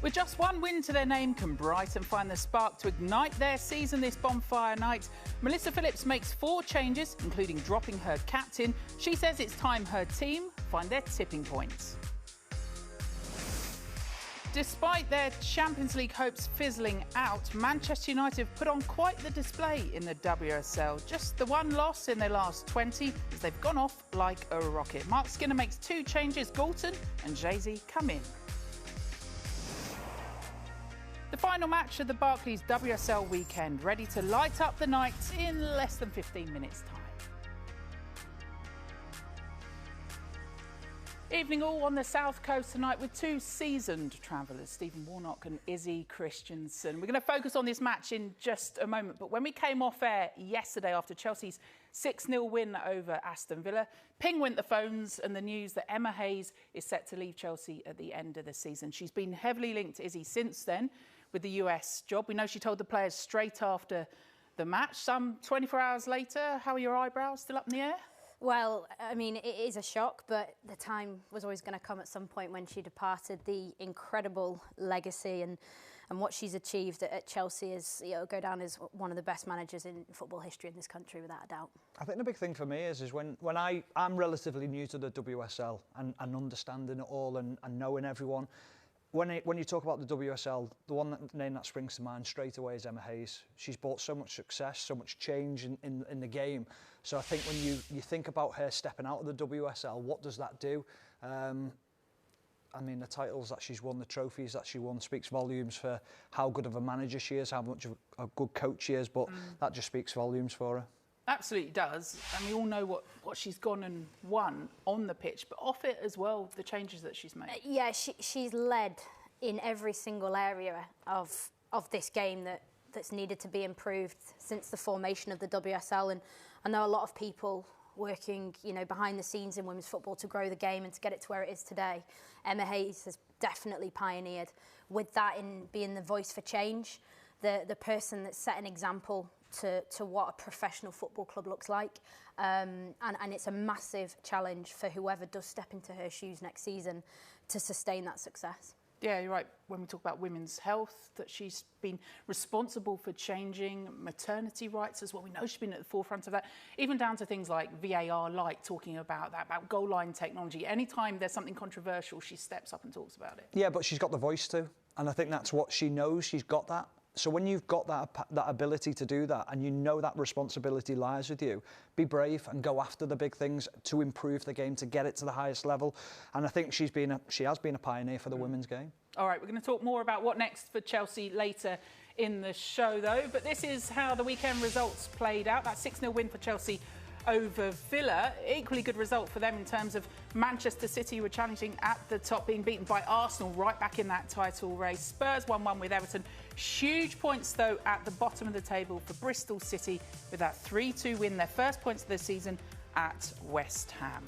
With just one win to their name, can Brighton find the spark to ignite their season this bonfire night? Melissa Phillips makes 4 changes, including dropping her captain. She says it's time her team find their tipping points. Despite their Champions League hopes fizzling out, Manchester United have put on quite the display in the WSL. Just the one loss in their last 20 as they've gone off like a rocket. Mark Skinner makes 2 changes. Galton and Jay-Z come in. The final match of the Barclays WSL weekend, ready to light up the night in less than 15 minutes' time. Evening all on the South Coast tonight with 2 seasoned travellers, Stephen Warnock and Izzy Christiansen. We're going to focus on this match in just a moment, but when we came off air yesterday after Chelsea's 6-0 win over Aston Villa, ping went the phones and the news that Emma Hayes is set to leave Chelsea at the end of the season. She's been heavily linked to Izzy since then with the US job. We know she told the players straight after the match. Some 24 hours later, how are your eyebrows? Still up in the air? Well, I mean, it is a shock, but the time was always going to come at some point when she departed. The incredible legacy and what she's achieved at Chelsea is, go down as one of the best managers in football history in this country, without a doubt. I think the big thing for me is when I'm relatively new to the WSL and understanding it all and knowing everyone. When you talk about the WSL, the name that springs to mind straight away is Emma Hayes. She's brought so much success, so much change in the game. So I think when you think about her stepping out of the WSL, what does that do? I mean, the titles that she's won, the trophies that she won speaks volumes for how good of a manager she is, how much of a good coach she is, but that just speaks volumes for her. Absolutely does. And we all know what she's gone and won on the pitch, but off it as well, the changes that she's made. Yeah, she's led in every single area of this game that's needed to be improved since the formation of the WSL. And I know a lot of people working, behind the scenes in women's football to grow the game and to get it to where it is today. Emma Hayes has definitely pioneered with that in being the voice for change, the person that set an example to what a professional football club looks like. And it's a massive challenge for whoever does step into her shoes next season to sustain that success. Yeah, you're right. When we talk about women's health, that she's been responsible for changing maternity rights as well. We know she's been at the forefront of that, even down to things like VAR Light, talking about that, about goal line technology. Anytime there's something controversial, she steps up and talks about it. Yeah, but she's got the voice too. And I think that's what she knows. She's got that. So when you've got that ability to do that and you know that responsibility lies with you, be brave and go after the big things to improve the game, to get it to the highest level. And I think she has been a pioneer for the women's game. All right, we're going to talk more about what next for Chelsea later in the show, though. But this is how the weekend results played out. That 6-0 win for Chelsea over Villa. Equally good result for them in terms of Manchester City, who were challenging at the top, being beaten by Arsenal right back in that title race. Spurs 1-1 with Everton. Huge points, though, at the bottom of the table for Bristol City with that 3-2 win, their first points of the season at West Ham.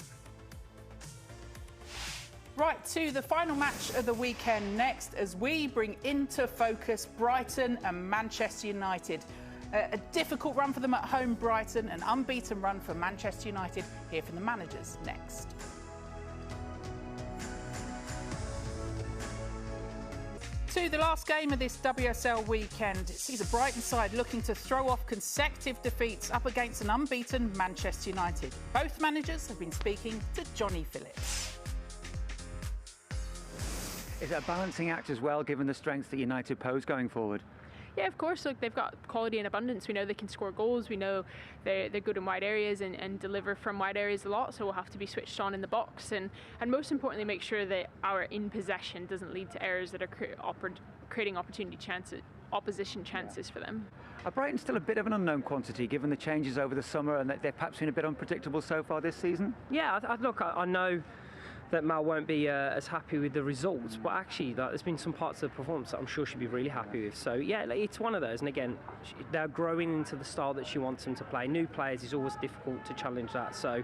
Right, to the final match of the weekend next as we bring into focus Brighton and Manchester United. A difficult run for them at home, Brighton, an unbeaten run for Manchester United. Hear from the managers next. To the last game of this WSL weekend, it sees a Brighton side looking to throw off consecutive defeats up against an unbeaten Manchester United. Both managers have been speaking to Johnny Phillips. Is it a balancing act as well, given the strengths that United pose going forward? Yeah, of course. Look, they've got quality in abundance. We know they can score goals. We know they're good in wide areas and deliver from wide areas a lot. So we'll have to be switched on in the box and most importantly, make sure that our in possession doesn't lead to errors that are creating opposition chances for them. Are Brighton still a bit of an unknown quantity, given the changes over the summer and that they've perhaps been a bit unpredictable so far this season? Yeah, I know that Mal won't be as happy with the results, but actually there's been some parts of the performance that I'm sure she'll be really happy with. So yeah, it's one of those, and again, they're growing into the style that she wants them to play. New players is always difficult to challenge that, so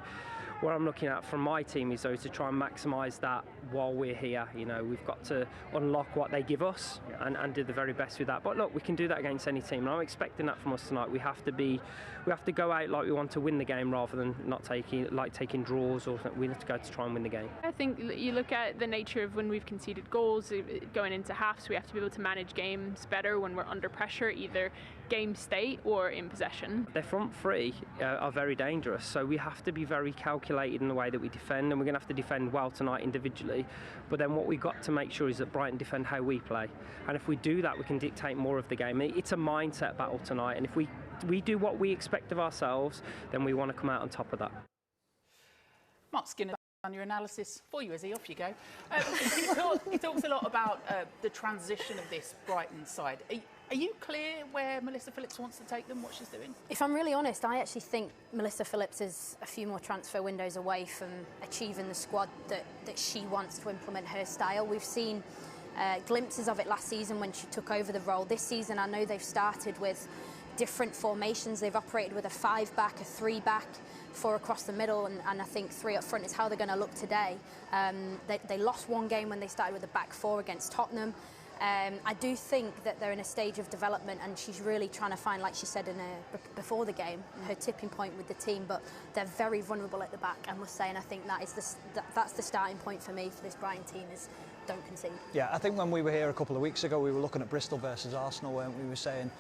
what I'm looking at from my team is though to try and maximise that while we're here. You know, we've got to unlock what they give us and do the very best with that. But look, we can do that against any team, and I'm expecting that from us tonight. We have to go out like we want to win the game rather than not taking draws, or we have to go to try and win the game. I think you look at the nature of when we've conceded goals going into halves, we have to be able to manage games better when we're under pressure, either game state or in possession. Their front three are very dangerous, so we have to be very calculated in the way that we defend, and we're going to have to defend well tonight individually, but then what we've got to make sure is that Brighton defend how we play, and if we do that we can dictate more of the game. It's a mindset battle tonight, and if we do what we expect of ourselves, then we want to come out on top of that. Mark Skinner on your analysis for you, Izzy. Off you go. He talks a lot about the transition of this Brighton side. Are you clear where Melissa Phillips wants to take them, what she's doing? If I'm really honest, I actually think Melissa Phillips is a few more transfer windows away from achieving the squad that she wants to implement her style. We've seen glimpses of it last season when she took over the role. This season, I know they've started with different formations. They've operated with a 5-back, a 3-back, 4 across the middle, and I think 3 up front is how they're going to look today. They lost one game when they started with a back 4 against Tottenham. I do think that they're in a stage of development, and she's really trying to find, like she said before the game, her tipping point with the team. But they're very vulnerable at the back, I must say, and I think that's the starting point for me for this Brighton team is don't concede. Yeah, I think when we were here a couple of weeks ago, we were looking at Bristol versus Arsenal, weren't we? We were saying,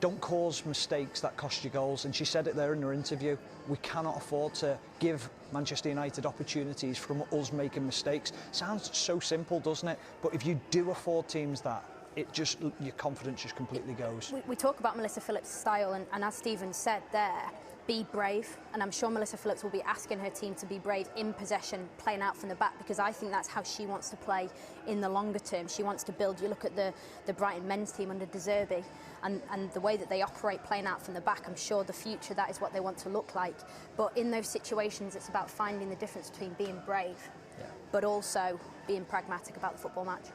don't cause mistakes that cost you goals, and she said it there in her interview. We cannot afford to give Manchester United opportunities from us making mistakes. Sounds so simple, doesn't it? But if you do afford teams that, your confidence just completely goes. We talk about Melissa Phillips' style, and as Stephen said there, be brave, and I'm sure Melissa Phillips will be asking her team to be brave in possession, playing out from the back, because I think that's how she wants to play in the longer term. She wants to build. You look at the Brighton men's team under De Zerbi, and the way that they operate playing out from the back, I'm sure the future that is what they want to look like. But in those situations, it's about finding the difference between being brave, but also being pragmatic about the football match.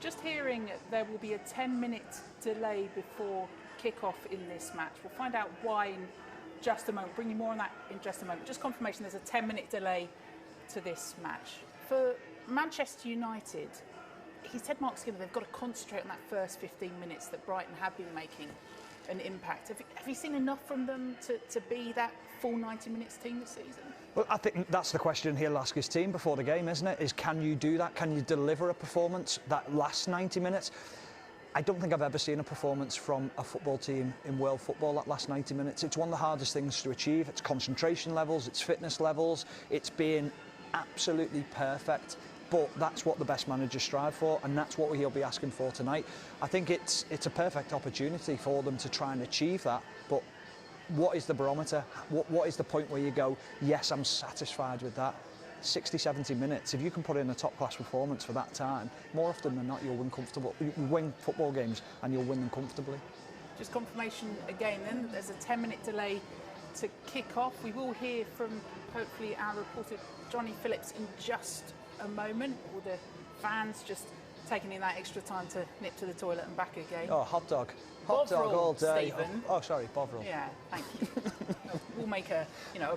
Just hearing there will be a 10-minute delay before kick-off in this match. We'll find out why in just a moment. Bring you more on that in just a moment. Just confirmation there's a 10-minute delay to this match. For Manchester United, he said, Mark Skinner, they've got to concentrate on that first 15 minutes that Brighton have been making an impact. Have you seen enough from them to be that full 90 minutes team this season? Well, I think that's the question he'll ask his team before the game, isn't it? Is can you do that? Can you deliver a performance that lasts 90 minutes? I don't think I've ever seen a performance from a football team in world football that lasts 90 minutes. It's one of the hardest things to achieve. It's concentration levels, it's fitness levels, it's being absolutely perfect. But that's what the best managers strive for, and that's what he'll be asking for tonight. I think it's a perfect opportunity for them to try and achieve that. But what is the barometer? What is the point where you go, yes, I'm satisfied with that? 60, 70 minutes, if you can put in a top-class performance for that time, more often than not, you'll win football games, and you'll win them comfortably. Just confirmation again then, there's a 10-minute delay to kick off. We will hear from, hopefully, our reporter, Johnny Phillips, in just a moment. All the fans just taking in that extra time to nip to the toilet and back again. Oh, hot dog. Hot dog all day. Stephen. Oh, sorry, Bovril. Yeah, thank you. We'll make a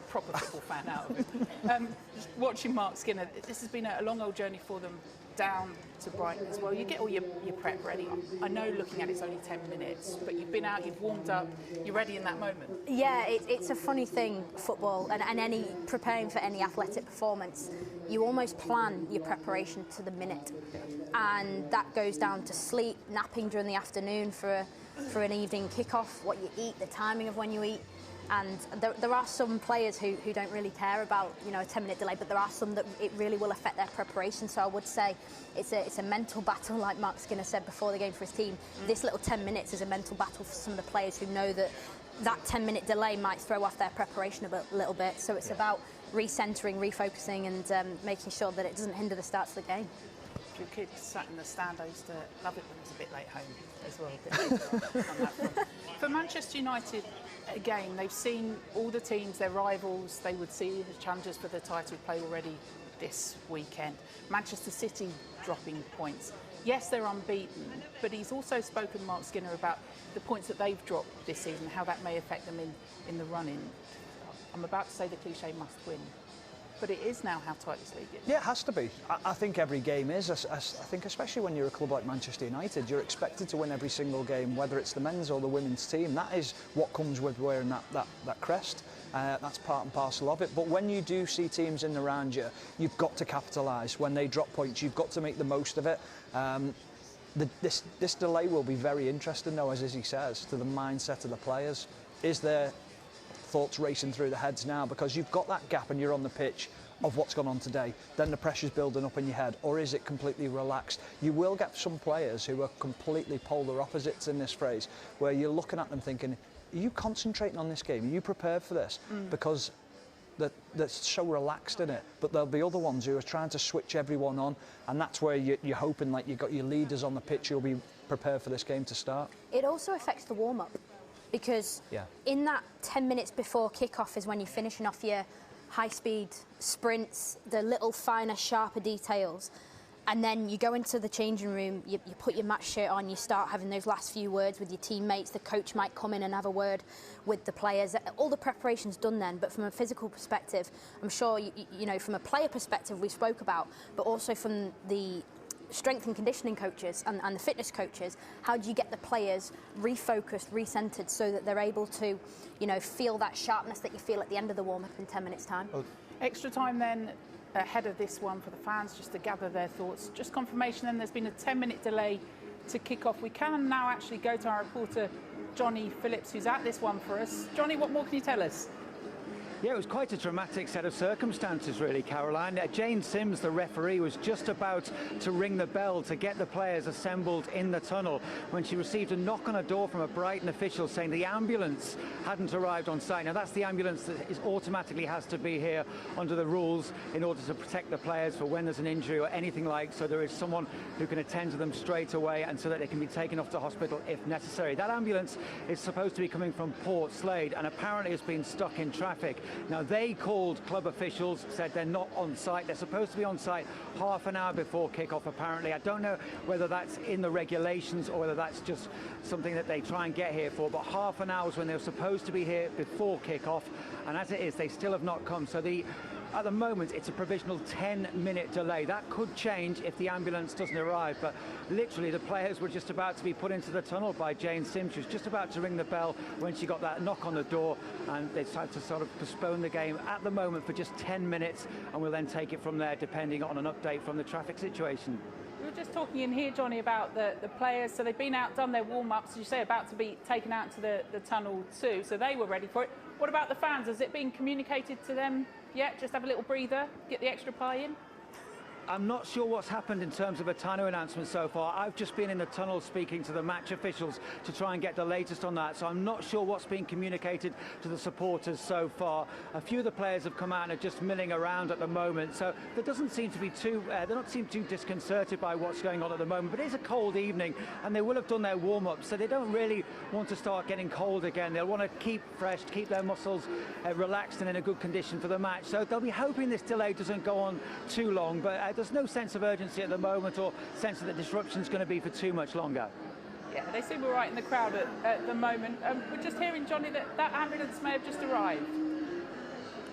proper football fan out of it. Watching Mark Skinner, this has been a long old journey for them down to Brighton as well. You get all your prep ready. I know looking at it's only 10 minutes, but you've been out, you've warmed up, you're ready in that moment. Yeah, it's a funny thing, football, and preparing for any athletic performance. You almost plan your preparation to the minute, and that goes down to sleep, napping during the afternoon for an evening kick-off, what you eat, the timing of when you eat. And there are some players who don't really care about a 10-minute delay, but there are some that it really will affect their preparation. So I would say it's a mental battle, like Mark Skinner said before the game for his team. This little 10 minutes is a mental battle for some of the players who know that 10-minute delay might throw off their preparation a little bit. So it's about recentering, refocusing, and making sure that it doesn't hinder the start of the game. Your kids sat in the stand, I used to love it when it was a bit late home as well. A bit later on that front. For Manchester United, again, they've seen all the teams, their rivals, they would see the challengers for the title play already this weekend. Manchester City dropping points. Yes, they're unbeaten, but he's also spoken, Mark Skinner, about the points that they've dropped this season, how that may affect them in the run-in. I'm about to say the cliche must win. but it is now how tight this league is. Yeah, it has to be. I think every game is. I think especially when you're a club like Manchester United, you're expected to win every single game, whether it's the men's or the women's team. That is what comes with wearing that crest. That's part and parcel of it. But when you do see teams in and around you, you've got to capitalise. When they drop points, you've got to make the most of it. This delay will be very interesting, though, as Izzy says, to the mindset of the players. Is there thoughts racing through the heads now? Because you've got that gap and you're on the pitch of what's gone on today, then the pressure's building up in your head, or is it completely relaxed? You will get some players who are completely polar opposites in this phrase, where you're looking at them thinking, are you concentrating on this game? Are you prepared for this? Because they're so relaxed in it. But there'll be other ones who are trying to switch everyone on, and that's where you're hoping, like, you've got your leaders on the pitch who'll be prepared for this game to start. It also affects the warm-up, because in that 10 minutes before kick-off is when you're finishing off your high-speed sprints, the little finer, sharper details. And then you go into the changing room, you put your match shirt on, you start having those last few words with your teammates. The coach might come in and have a word with the players. All the preparation's done then, but from a physical perspective, I'm sure, you know, from a player perspective we spoke about, but also from the strength and conditioning coaches and the fitness coaches, how do you get the players refocused, recentered, so that they're able to, you know, feel that sharpness that you feel at the end of the warm-up in 10 minutes' time? Extra time then ahead of this one for the fans, just to gather their thoughts. Just confirmation then, there's been a 10-minute delay to kick off. We can now actually go to our reporter, Johnny Phillips, who's at this one for us. Johnny, what more can you tell us? Yeah, it was quite a dramatic set of circumstances, really, Caroline. Jane Sims, the referee, was just about to ring the bell to get the players assembled in the tunnel when she received a knock on a door from a Brighton official saying the ambulance hadn't arrived on site. Now, that's the ambulance that automatically has to be here under the rules in order to protect the players for when there's an injury or anything like, so there is someone who can attend to them straight away and so that they can be taken off to hospital if necessary. That ambulance is supposed to be coming from Port Slade and apparently has been stuck in traffic. Now, they called club officials, said they're not on site. They're supposed to be on site half an hour before kick-off, apparently. I don't know whether that's in the regulations or whether that's just something that they try and get here for, but half an hour is when they were supposed to be here before kick-off, and as it is, they still have not come. So at the moment, it's a provisional 10-minute delay. That could change if the ambulance doesn't arrive, but literally the players were just about to be put into the tunnel by Jane Sims. She was just about to ring the bell when she got that knock on the door, and they decided to sort of postpone the game at the moment for just 10 minutes, and we'll then take it from there depending on an update from the traffic situation. We were just talking in here, Johnny, about the players. So they've been out, done their warm-ups, as you say, about to be taken out to the tunnel too, so they were ready for it. What about the fans? Has it been communicated to them yet? Just have a little breather, get the extra pie in? I'm not sure what's happened in terms of a tunnel announcement so far. I've just been in the tunnel speaking to the match officials to try and get the latest on that, so I'm not sure what's been communicated to the supporters so far. A few of the players have come out and are just milling around at the moment, so there doesn't seem to be they're not seem too disconcerted by what's going on at the moment, but it is a cold evening and they will have done their warm-up, so they don't really want to start getting cold again. They'll want to keep fresh, keep their muscles relaxed and in a good condition for the match, so they'll be hoping this delay doesn't go on too long, but there's no sense of urgency at the moment or sense that the disruption's going to be for too much longer. Yeah, they seem all right in the crowd at the moment. We're just hearing, Johnny, that ambulance may have just arrived.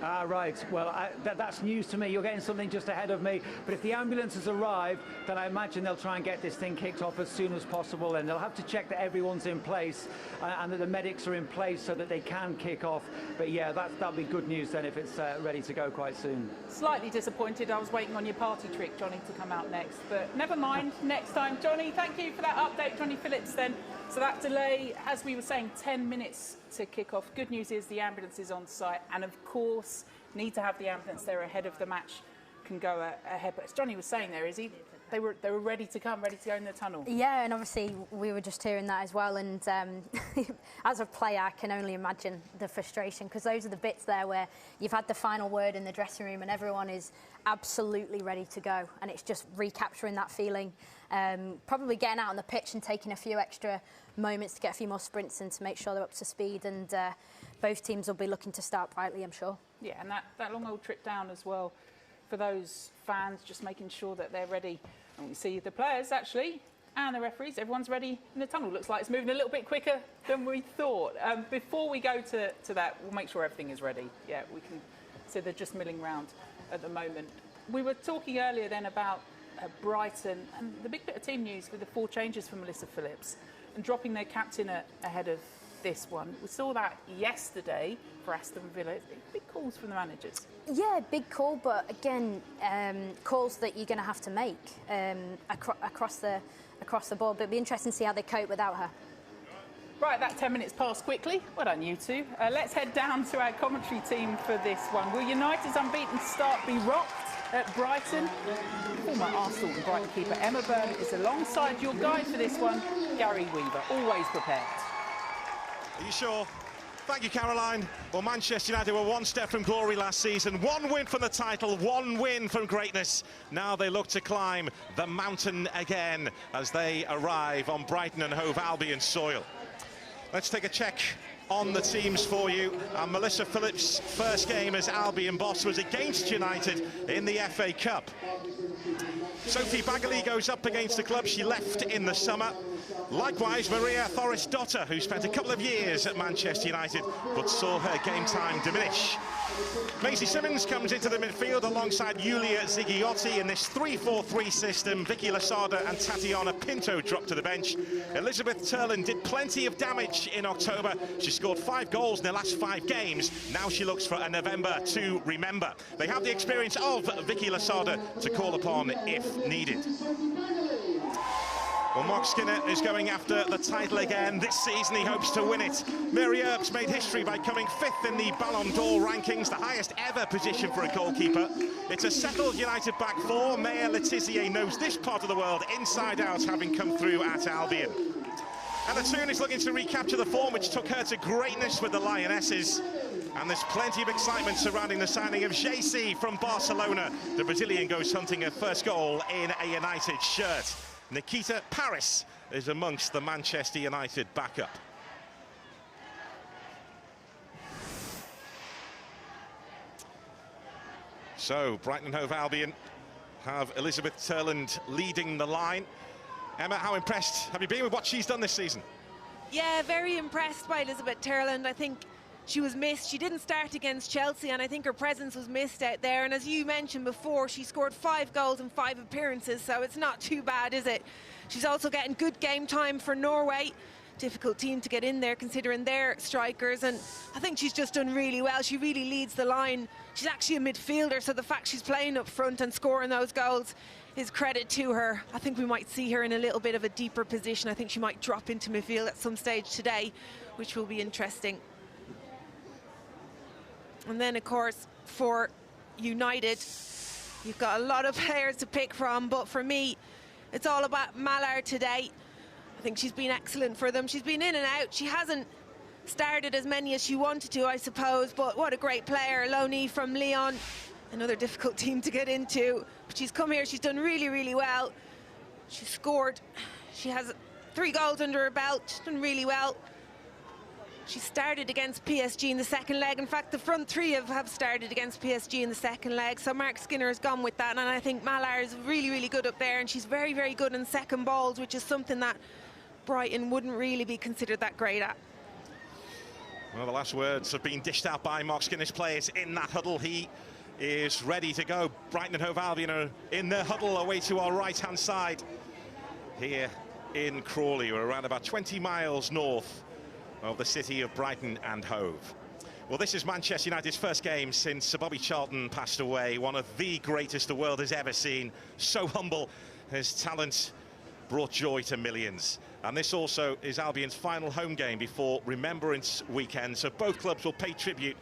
Ah, right. Well, that's news to me. You're getting something just ahead of me. But if the ambulance has arrived, then I imagine they'll try and get this thing kicked off as soon as possible. And they'll have to check that everyone's in place and that the medics are in place so that they can kick off. But yeah, that'll be good news then if it's ready to go quite soon. Slightly disappointed. I was waiting on your party trick, Johnny, to come out next. But never mind, next time. Johnny, thank you for that update. Johnny Phillips then. So that delay, as we were saying, 10 minutes to kick off. Good news is the ambulance is on site, and of course, need to have the ambulance there ahead of the match can go ahead. But as Johnny was saying there, they were ready to come, ready to go in the tunnel. Yeah, and obviously we were just hearing that as well. And as a player, I can only imagine the frustration, because those are the bits there where you've had the final word in the dressing room and everyone is absolutely ready to go, and it's just recapturing that feeling. Probably getting out on the pitch and taking a few extra moments to get a few more sprints in to make sure they're up to speed, and both teams will be looking to start brightly, I'm sure. Yeah, and that long old trip down as well for those fans, just making sure that they're ready. And we see the players actually and the referees, everyone's ready in the tunnel. Looks like it's moving a little bit quicker than we thought. Before we go to that, we'll make sure everything is ready. Yeah, we can, so they're just milling around at the moment. We were talking earlier then about Brighton and the big bit of team news with the 4 changes for Melissa Phillips and dropping their captain ahead of this one. We saw that yesterday for Aston Villa. Big calls from the managers. Yeah, big call, but again, calls that you're going to have to make across the board. But it'll be interesting to see how they cope without her. Right, that 10 minutes passed quickly. Well done, you two. Let's head down to our commentary team for this one. Will United's unbeaten start be rocked at Brighton? Former Arsenal and Brighton keeper Emma Byrne is alongside your guide for this one, Gary Weaver, always prepared. Are you sure? Thank you, Caroline. Well, Manchester United were one step from glory last season. 1 win from the title, 1 win from greatness. Now they look to climb the mountain again as they arrive on Brighton and Hove Albion soil. Let's take a check on the teams for you. And Melissa Phillips' first game as Albion boss was against United in the FA Cup. Sophie Bagley goes up against the club she left in the summer. Likewise, Maria Thoris-Dotter, who spent a couple of years at Manchester United but saw her game time diminish. Maisie Simmons comes into the midfield alongside Yulia Zigiotti in this 3-4-3 system. Vicky Lasada and Tatiana Pinto dropped to the bench. Elizabeth Turlin did plenty of damage in October. She scored 5 goals in the last 5 games. Now she looks for a November to remember. They have the experience of Vicky Lasada to call upon if needed. Well, Mark Skinner is going after the title again. This season he hopes to win it. Mary Earps made history by coming 5th in the Ballon d'Or rankings, the highest ever position for a goalkeeper. It's a settled United back 4. Maya Letizier knows this part of the world inside out, having come through at Albion. And the Toon is looking to recapture the form which took her to greatness with the Lionesses. And there's plenty of excitement surrounding the signing of JC from Barcelona. The Brazilian goes hunting her first goal in a United shirt. Nikita Paris is amongst the Manchester United backup. So, Brighton and Hove Albion have Elizabeth Turland leading the line. Emma, how impressed have you been with what she's done this season? Yeah, very impressed by Elizabeth Turland. I think she was missed. She didn't start against Chelsea, and I think her presence was missed out there. And as you mentioned before, she scored 5 goals in 5 appearances, so it's not too bad, is it? She's also getting good game time for Norway. Difficult team to get in there considering their strikers, and I think she's just done really well. She really leads the line. She's actually a midfielder, so the fact she's playing up front and scoring those goals is credit to her. I think we might see her in a little bit of a deeper position. I think she might drop into midfield at some stage today, which will be interesting. And then, of course, for United, you've got a lot of players to pick from, but for me, it's all about Mallard today. I think she's been excellent for them. She's been in and out. She hasn't started as many as she wanted to, I suppose, but what a great player. Loni from Lyon, another difficult team to get into. But she's come here, she's done really, really well. She's scored. She has 3 goals under her belt. She's done really well. She started against PSG in the second leg. In fact, the front 3 have started against PSG in the second leg. So Mark Skinner has gone with that. And I think Mallard is really, really good up there. And she's very, very good in second balls, which is something that Brighton wouldn't really be considered that great at. Well, the last words have been dished out by Mark Skinner's players in that huddle. He is ready to go. Brighton and Hove Albion are in their huddle away to our right-hand side here in Crawley. We're around about 20 miles north of the city of Brighton and Hove. Well, this is Manchester United's first game since Sir Bobby Charlton passed away, one of the greatest the world has ever seen. So humble, his talent brought joy to millions. And this also is Albion's final home game before Remembrance Weekend, so both clubs will pay tribute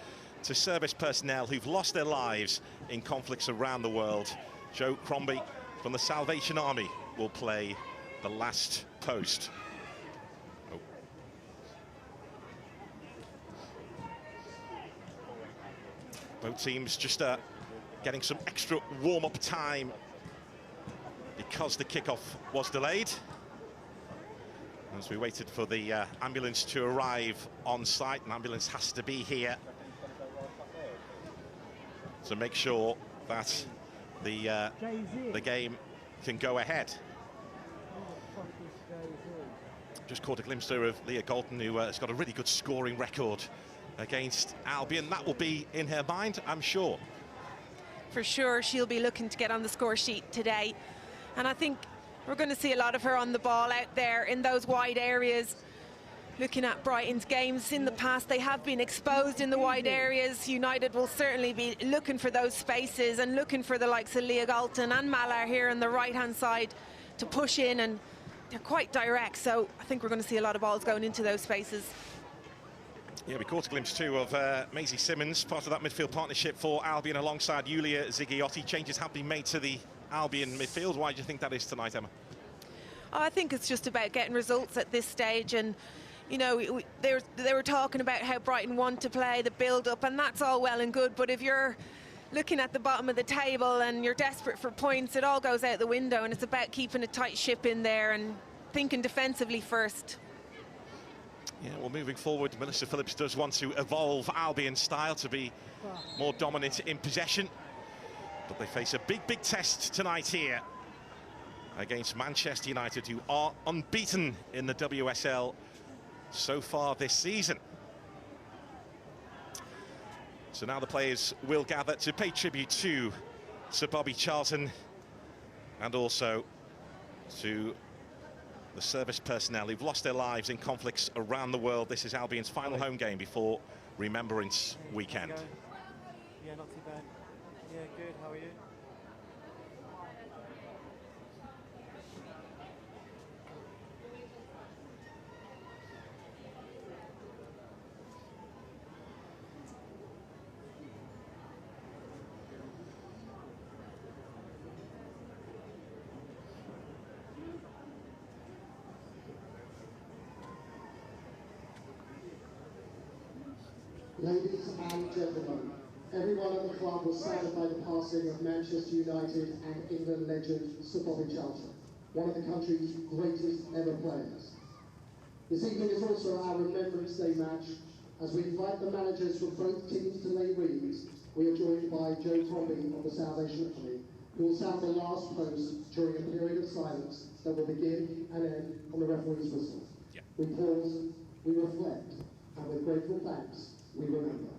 to service personnel who've lost their lives in conflicts around the world. Joe Crombie from the Salvation Army will play the last post. Both teams just getting some extra warm-up time because the kickoff was delayed. As we waited for the ambulance to arrive on site, an ambulance has to be here to make sure that the game can go ahead. Just caught a glimpse there of Leah Galton, who has got a really good scoring record against Albion. That will be in her mind, I'm sure. for sure she'll be looking to get on the score sheet today. And I think we're going to see a lot of her on the ball out there in those wide areas. Looking at Brighton's games in the past, they have been exposed in the wide areas. United will certainly be looking for those spaces and looking for the likes of Leah Galton and Malar here on the right-hand side to push in, and they're quite direct, so I think we're going to see a lot of balls going into those spaces. Yeah, we caught a glimpse too of Maisie Simmons, part of that midfield partnership for Albion alongside Yulia Zigiotti. Changes have been made to the Albion midfield. Why do you think that is tonight, Emma? Oh, I think it's just about getting results at this stage, and you know, they were talking about how Brighton want to play, the build-up, and that's all well and good, but if you're looking at the bottom of the table and you're desperate for points, it all goes out the window, and it's about keeping a tight ship in there and thinking defensively first. Yeah, well, moving forward, Melissa Phillips does want to evolve Albion's style to be more dominant in possession, but they face a big test tonight here against Manchester United, who are unbeaten in the WSL so far this season. So now the players will gather to pay tribute to Sir Bobby Charlton and also to the service personnel who've lost their lives in conflicts around the world. This is Albion's final home game before Remembrance Weekend. Yeah, not too bad. Yeah, good. How are you? Ladies and gentlemen, everyone at the club was saddened by the passing of Manchester United and England legend Sir Bobby Charlton, one of the country's greatest ever players. This evening is also our Remembrance Day match. As we invite the managers from both teams to lay wreaths, we are joined by Joe Crombie of the Salvation Army, who will sound the last post during a period of silence that will begin and end on the referee's whistle. Yeah. We pause, we reflect, and with grateful thanks, we remember.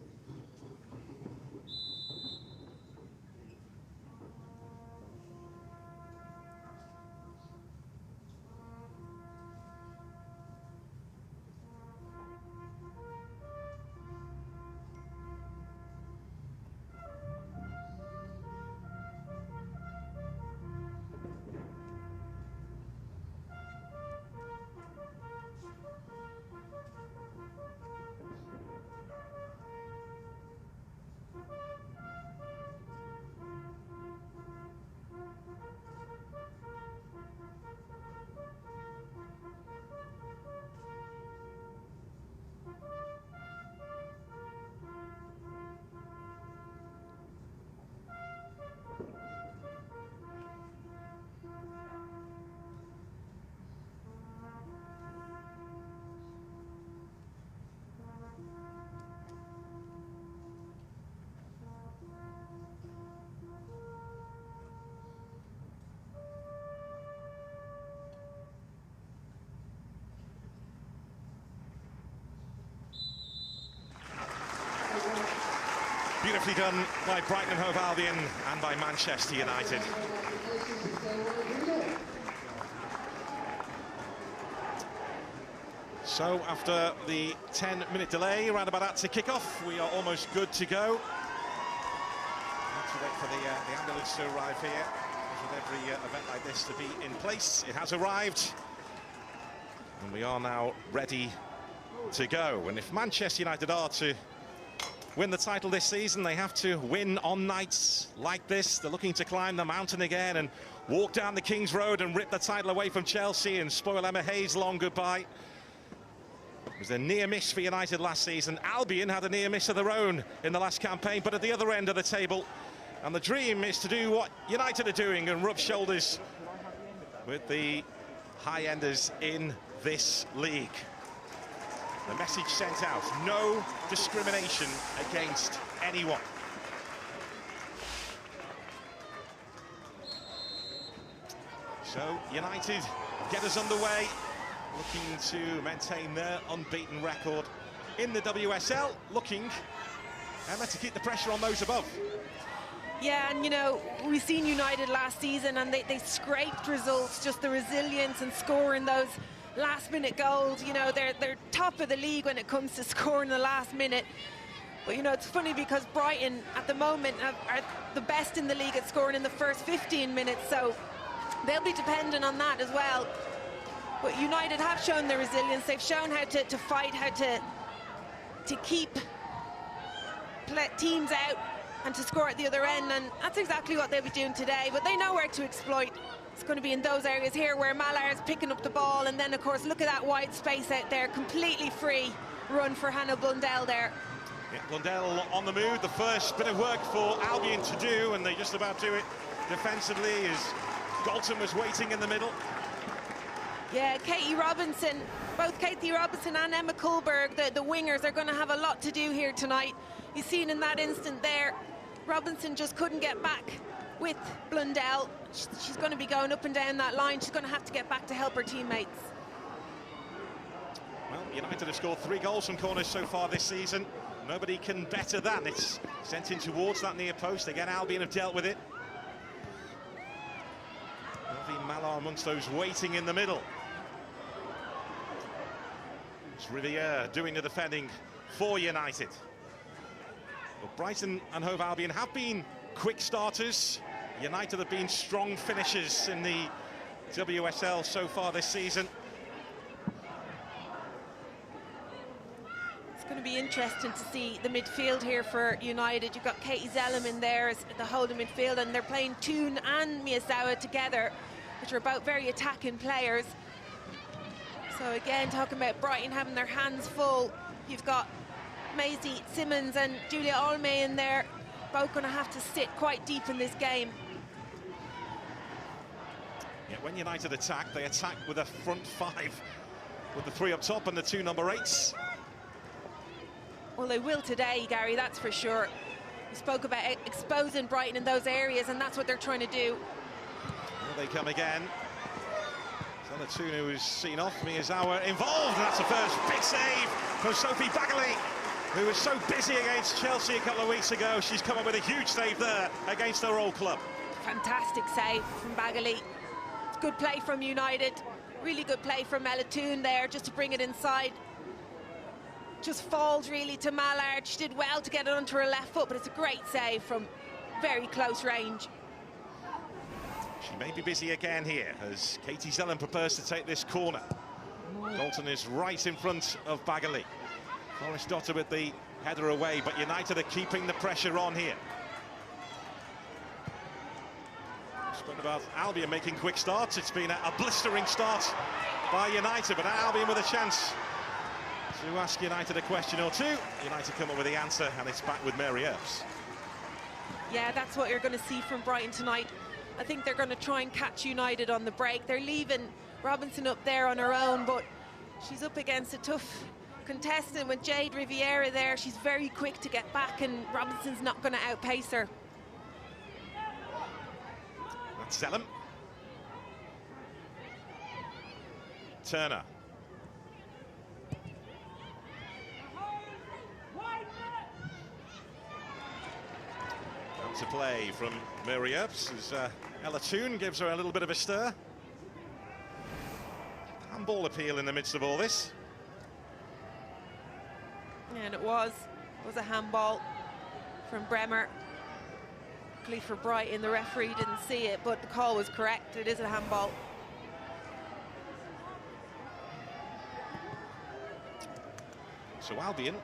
Beautifully done by Brighton and Hove Albion and by Manchester United. So after the 10-minute delay, around about that to kick off, we are almost good to go. Need to wait for the ambulance to arrive here. With every event like this to be in place. It has arrived, and we are now ready to go. And if Manchester United are to win the title this season, they have to win on nights like this. They're looking to climb the mountain again and walk down the King's Road and rip the title away from Chelsea and spoil Emma Hayes' long goodbye. It was a near miss for United last season. Albion had a near miss of their own in the last campaign, but at the other end of the table. And the dream is to do what United are doing and rub shoulders with the high-enders in this league. The message sent out, no discrimination against anyone. So United get us underway, looking to maintain their unbeaten record in the WSL, looking, Emma, to keep the pressure on those above. Yeah, and you know, we've seen United last season and they scraped results, just the resilience and scoring those last-minute goals. You know, they're top of the league when it comes to scoring the last minute. But, you know, it's funny because Brighton, at the moment, are the best in the league at scoring in the first 15 minutes, so they'll be dependent on that as well. But United have shown their resilience. They've shown how to fight, how to keep teams out and to score at the other end, and that's exactly what they'll be doing today. But they know where to exploit. It's going to be in those areas here where Malar is picking up the ball, and then, of course, look at that wide space out there, completely free run for Hannah Blundell there. Yeah, Blundell on the move, the first bit of work for Albion to do, and they just about do it defensively as Galton was waiting in the middle. Yeah, Katie Robinson, both Katie Robinson and Emma Kullberg, the wingers, are going to have a lot to do here tonight. You've seen in that instant there, Robinson just couldn't get back with Blundell. She's going to be going up and down that line. She's going to have to get back to help her teammates. Well, United have scored 3 goals from corners so far this season. Nobody can better that. It's sent in towards that near post. Again, Albion have dealt with it. Elvie Malar amongst those waiting in the middle. It's Riviere doing the defending for United. Well, Brighton and Hove Albion have been quick starters. United have been strong finishers in the WSL so far this season. It's going to be interesting to see the midfield here for United. You've got Katie Zellum in there as the holding midfield, and they're playing Toon and Miyazawa together, which are both very attacking players. So again, talking about Brighton having their hands full, you've got Maisie Simmons and Julia Olme in there, both going to have to sit quite deep in this game. Yeah, when United attack, they attack with a front 5, with the 3 up top and the 2 number 8s. Well, they will today, Gary, that's for sure. We spoke about exposing Brighton in those areas, and that's what they're trying to do. Here they come again. Zanatunu is seen off. Miyazawa involved, and that's the first big save from Sophie Bagley, who was so busy against Chelsea a couple of weeks ago. She's come up with a huge save there against her old club. Fantastic save from Bagley. It's good play from United. Really good play from Ella Toon there, just to bring it inside. Just falls really to Mallard. She did well to get it onto her left foot, but it's a great save from very close range. She may be busy again here as Katie Zellum prepares to take this corner. Dalton is right in front of Bagley. Forrest Dotter with the header away, but United are keeping the pressure on here. Spoken about Albion making quick starts. It's been a blistering start by United, but Albion with a chance to ask United a question or two. United come up with the answer, and it's back with Mary Earps. Yeah, that's what you're going to see from Brighton tonight. I think they're going to try and catch United on the break. They're leaving Robinson up there on her own, but she's up against a tough contestant with Jade Riviera there. She's very quick to get back, and Robinson's not going to outpace her. That's Zellum. Turner. To play from Mary Earps as Ella Toon gives her a little bit of a stir. Handball appeal in the midst of all this. And it was a handball from Bremer. Luckily for Brighton, the referee didn't see it, but the call was correct. It is a handball. So Albion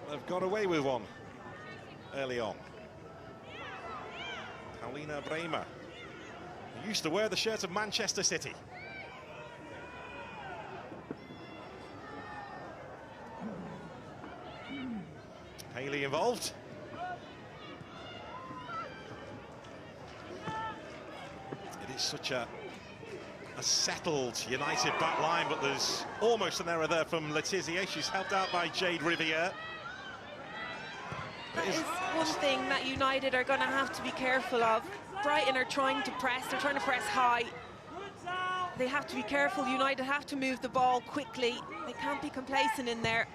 have got away with one early on. Paulina Bremer, who used to wear the shirt of Manchester City. Haley involved. It is such a settled United back line, but there's almost an error there from Letizia. She's helped out by Jade Riviere. That is one thing that United are going to have to be careful of. Brighton are trying to press, they're trying to press high. They have to be careful. United have to move the ball quickly. They can't be complacent in there.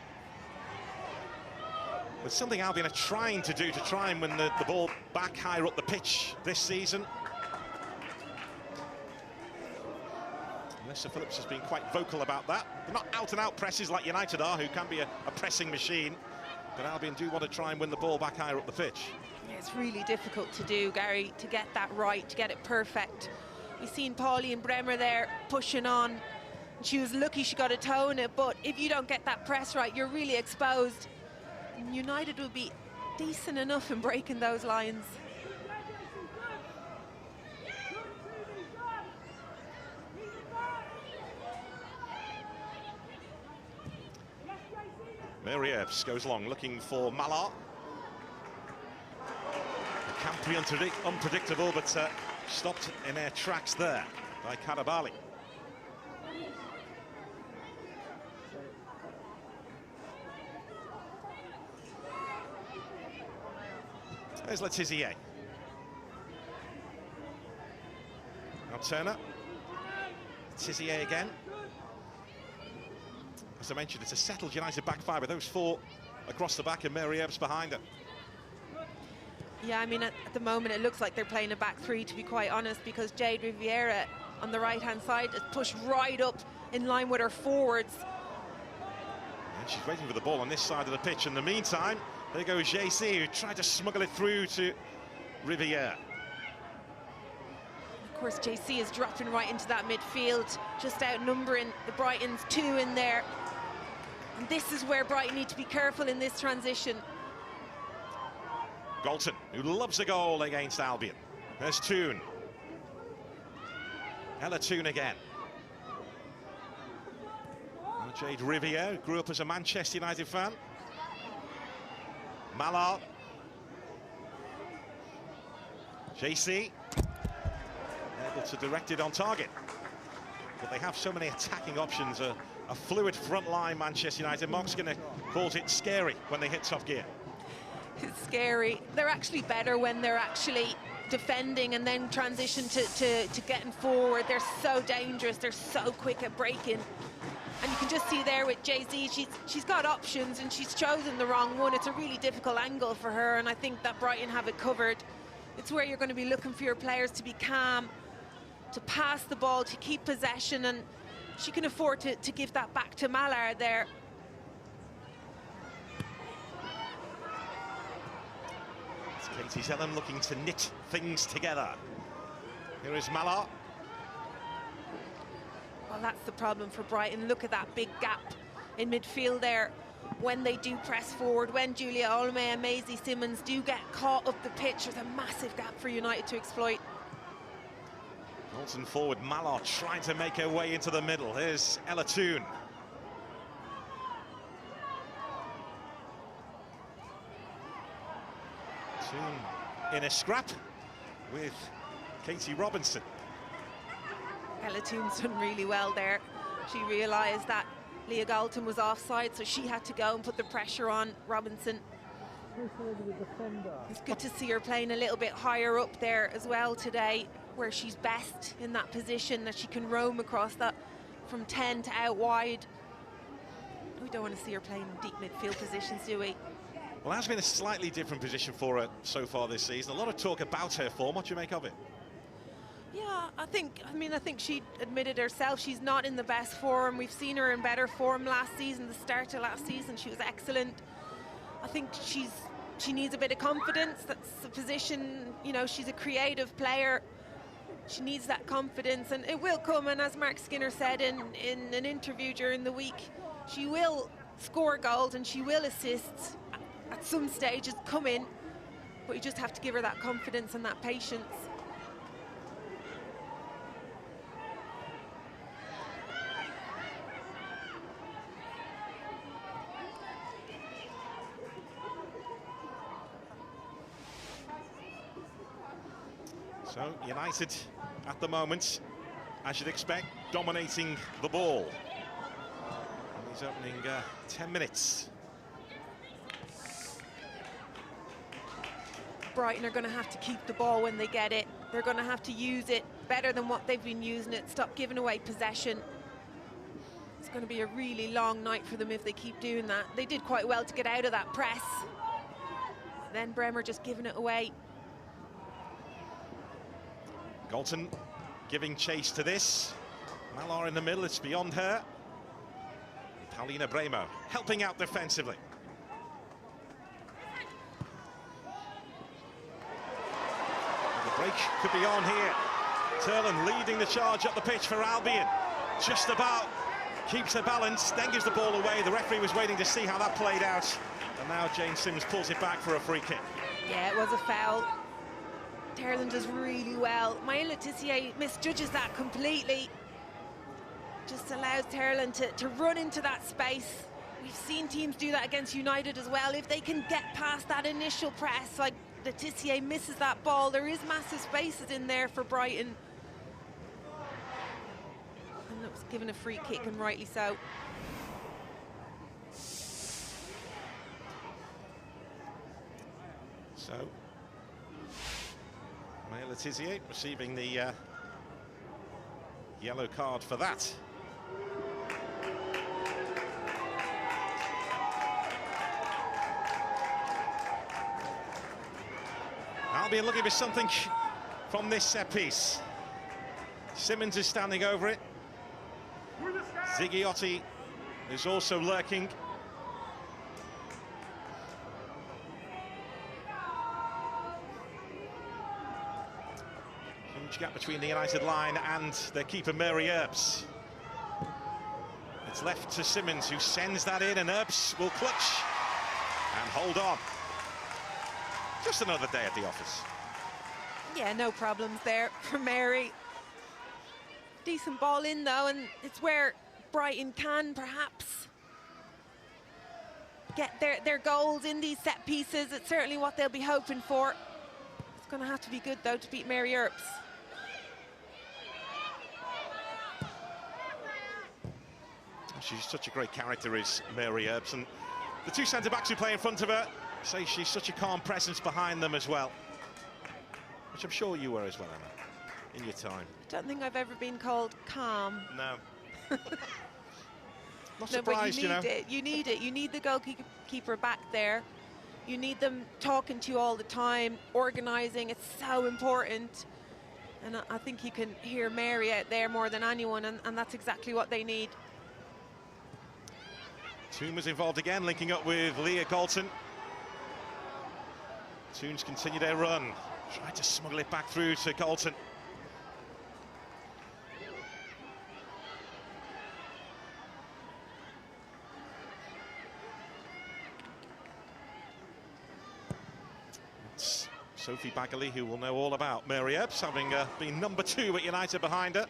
But something Albion are trying to do to try and win the ball back higher up the pitch this season. Sir Phillips has been quite vocal about that. They're not out-and-out presses like United are, who can be a pressing machine. But Albion do want to try and win the ball back higher up the pitch. Yeah, it's really difficult to do, Gary, to get that right, to get it perfect. We've seen Pauline Bremer there pushing on. She was lucky she got a toe in it, but if you don't get that press right, you're really exposed. And United will be decent enough in breaking those lines. Merievs goes long, looking for Malar. It can't be unpredictable, but stopped in their tracks there by Karabali. There's Letizier. Now Turner. Letizier again. As I mentioned, it's a settled United back five with those four across the back and Merievs behind her. Yeah, I mean, at the moment it looks like they're playing a back three, to be quite honest, because Jade Riviera on the right-hand side is pushed right up in line with her forwards. And she's waiting for the ball on this side of the pitch. In the meantime, there goes JC, who tried to smuggle it through to Riviera. Of course, JC is dropping right into that midfield, just outnumbering the Brightons, two in there. And this is where Brighton need to be careful in this transition. Galton, who loves a goal against Albion. There's Toon. Ella Toon again. And Jade Riviere, who grew up as a Manchester United fan. Mallard. JC. Able to direct it on target. But they have so many attacking options. A fluid front line, Manchester United. Mark Skinner calls it scary when they hit top gear. It's scary. They're actually better when they're actually defending and then transition to getting forward. They're so dangerous. They're so quick at breaking. And you can just see there with JZ, she's got options and she's chosen the wrong one. It's a really difficult angle for her, and I think that Brighton have it covered. It's where you're going to be looking for your players to be calm, to pass the ball, to keep possession, and she can afford to give that back to Mallard there. It's Katie Zellem looking to knit things together. Here is Mallard. Well, that's the problem for Brighton. Look at that big gap in midfield there. When they do press forward, when Julia Olme and Maisie Simmons do get caught up the pitch, there's a massive gap for United to exploit. Bolton forward, Mallard trying to make her way into the middle. Here's Ella Toon. Toon in a scrap with Katie Robinson. Ella Toon's done really well there. She realised that Leah Galton was offside, so she had to go and put the pressure on Robinson. It's good to see her playing a little bit higher up there as well today, where she's best in that position, that she can roam across that from 10 to out wide. We don't want to see her playing in deep midfield positions, do we? Well, that's been a slightly different position for her so far this season. A lot of talk about her form. What do you make of it? Yeah, I think she admitted herself she's not in the best form. We've seen her in better form last season. The start of last season, she was excellent. I think she needs a bit of confidence. That's the position, you know, she's a creative player. She needs that confidence, and it will come. And as Mark Skinner said in an interview during the week, she will score goals and she will assist at some stages, come in, but you just have to give her that confidence and that patience. So United at the moment, as you'd expect, dominating the ball in these opening 10 minutes. Brighton are going to have to keep the ball when they get it. They're going to have to use it better than what they've been using it. Stop giving away possession. It's going to be a really long night for them if they keep doing that. They did quite well to get out of that press. Then Bremer just giving it away. Galton giving chase to this. Malar in the middle, it's beyond her. Paulina Bremer helping out defensively. The break could be on here. Turlen leading the charge up the pitch for Albion. Just about keeps her balance, then gives the ball away. The referee was waiting to see how that played out. And now Jane Sims pulls it back for a free kick. Yeah, it was a foul. Turlen does really well. Maya Le Tissier misjudges that completely. Just allows Turlen to run into that space. We've seen teams do that against United as well. If they can get past that initial press, like Le Tissier misses that ball, there is massive spaces in there for Brighton. And it was given a free kick, and rightly so. So, Maya Le Tissier receiving the yellow card for that. Albion looking for something from this set piece. Simmons is standing over it. Zighiotti is also lurking. Huge gap between the United line and their keeper Mary Earps. It's left to Simmons, who sends that in, and Earps will clutch and hold on. Just another day at the office. Yeah, no problems there for Mary. Decent ball in though, and it's where Brighton can perhaps get their goals in these set pieces. It's certainly what they'll be hoping for. It's going to have to be good though to beat Mary Earps. She's such a great character, is Mary Earps, and the two centre-backs who play in front of her say she's such a calm presence behind them as well, which I'm sure you were as well, Emma, in your time. Don't think I've ever been called calm. No. Not No, but surprised, you need it. You need it. You need the goalkeeper back there. You need them talking to you all the time, organising. It's so important. And I think you can hear Mary out there more than anyone, and that's exactly what they need. Toon was involved again, linking up with Leah Galton. Toons continue their run. Tried to smuggle it back through to Galton. It's Sophie Bagley, who will know all about Mary Earps, having been number 2 at United behind her.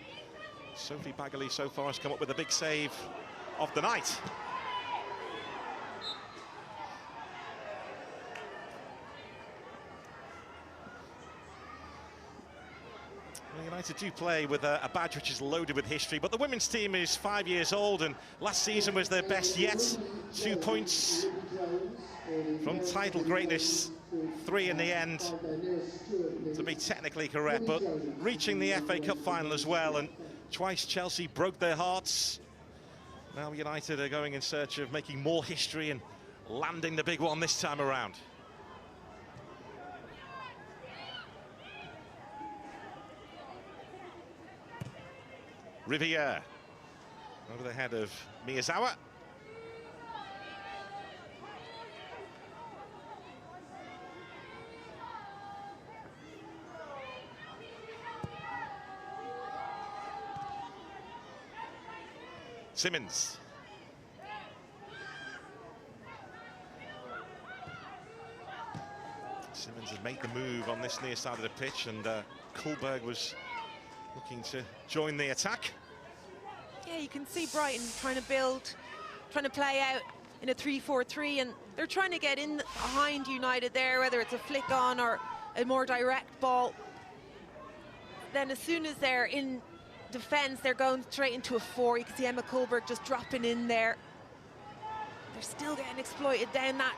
Sophie Bagley so far has come up with a big save of the night. United do play with a badge which is loaded with history, but the women's team is 5 years old, and last season was their best yet. 2 points from title greatness, 3 in the end, to be technically correct, but reaching the FA Cup final as well, and twice Chelsea broke their hearts. Now United are going in search of making more history and landing the big one this time around. Riviere over the head of Miyazawa. Simmons. Simmons has made the move on this near side of the pitch, and Kullberg was looking to join the attack. Yeah, you can see Brighton trying to build, trying to play out in a 3-4-3, and they're trying to get in behind United there, whether it's a flick on or a more direct ball. Then as soon as they're in defence, they're going straight into a 4. You can see Emma Kullberg just dropping in there. They're still getting exploited down that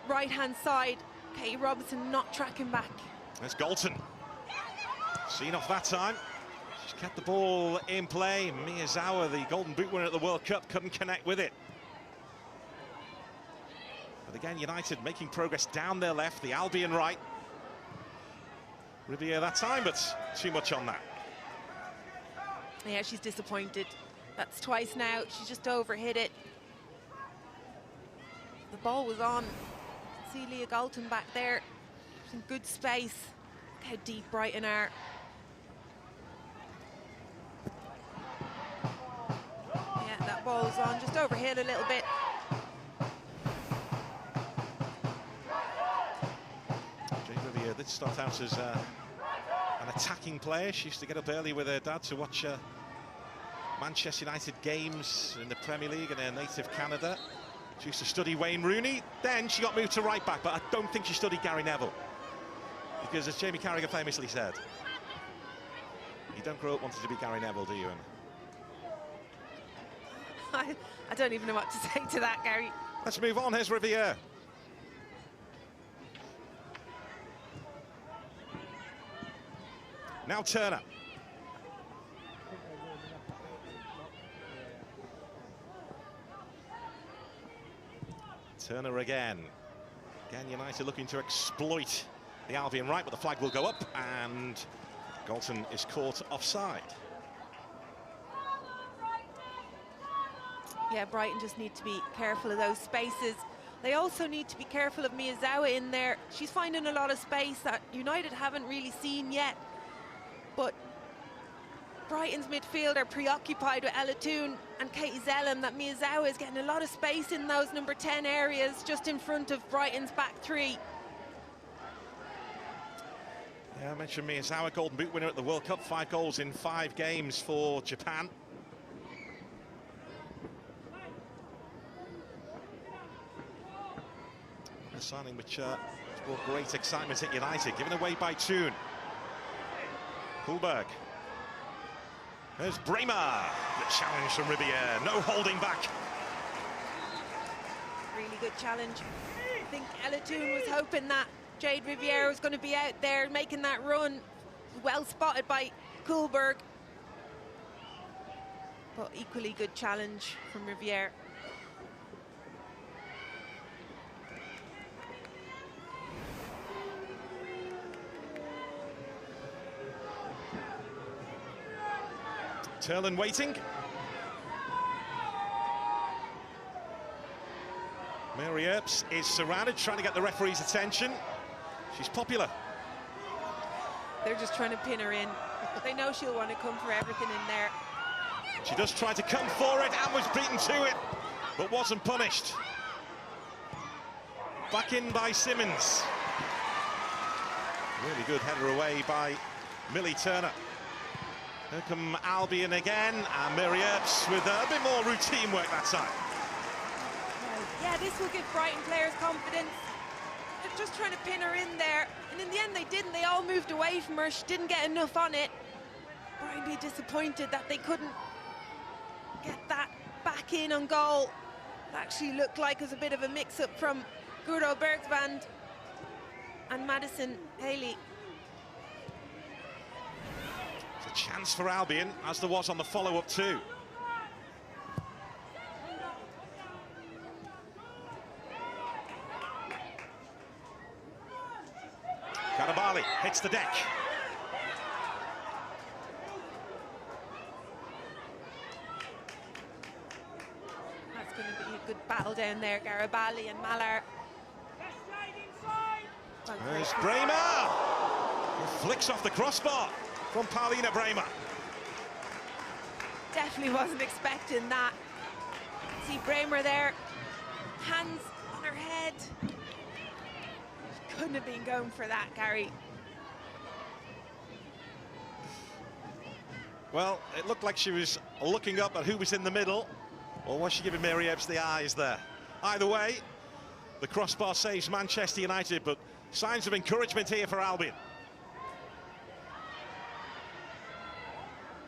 right-hand side. Katie Robinson not tracking back. There's Galton. Seen off that time. She's kept the ball in play. Miyazawa, the Golden Boot winner at the World Cup, couldn't connect with it. But again, United making progress down their left, the Albion right. Riviere that time, but too much on that. Yeah, she's disappointed. That's twice now. She's just overhit it. The ball was on. See Leah Galton back there. Some good space. Look how deep Brighton are. Yeah, that ball was on. Just overhit a little bit. Jane Riviere did start out as an attacking player. She used to get up early with her dad to watch Manchester United games in the Premier League in her native Canada. She used to study Wayne Rooney. Then she got moved to right back, but I don't think she studied Gary Neville. Because as Jamie Carragher famously said, you don't grow up wanting to be Gary Neville, do you, Emma? I don't even know what to say to that, Gary. Let's move on. Here's Riviere. Now Turner. Turner again. Again, United looking to exploit the Albion right, but the flag will go up, and Galton is caught offside. Yeah, Brighton just need to be careful of those spaces. They also need to be careful of Miyazawa in there. She's finding a lot of space that United haven't really seen yet. But Brighton's midfield are preoccupied with Ella Toone and Katie Zellem, that Miyazawa is getting a lot of space in those number 10 areas just in front of Brighton's back three. Yeah, I mentioned Miyazawa, Golden Boot winner at the World Cup, 5 goals in 5 games for Japan. A signing which brought great excitement at United, given away by Toone. Hulberg. There's Bremer. The challenge from Riviere. No holding back. Really good challenge. I think Ella Toone was hoping that Jade Riviere was going to be out there making that run. Well spotted by Hulberg. But equally good challenge from Riviere. Turlin waiting. Mary Earps is surrounded, trying to get the referee's attention. She's popular. They're just trying to pin her in. They know she'll want to come for everything in there. She does try to come for it and was beaten to it, but wasn't punished. Back in by Simmons. Really good header away by Millie Turner. Here come Albion again, and Mary Earps with a bit more routine work that time. Yeah, this will give Brighton players confidence. They're just trying to pin her in there, and in the end they didn't. They all moved away from her. She didn't get enough on it. Brighton be disappointed that they couldn't get that back in on goal. It actually looked like it was a bit of a mix-up from Guro Bergsvand and Madison Haley. A chance for Albion, as there was on the follow-up too. Karabali hits the deck. That's going to be a good battle down there, Garibali and Malar. There's Bremer. Who flicks off the crossbar from Paulina Bremer. Definitely wasn't expecting that. See Bremer there, hands on her head. Couldn't have been going for that, Gary. Well, it looked like she was looking up at who was in the middle, or was she giving Mary Ebbs the eyes there? Either way, the crossbar saves Manchester United, but signs of encouragement here for Albion.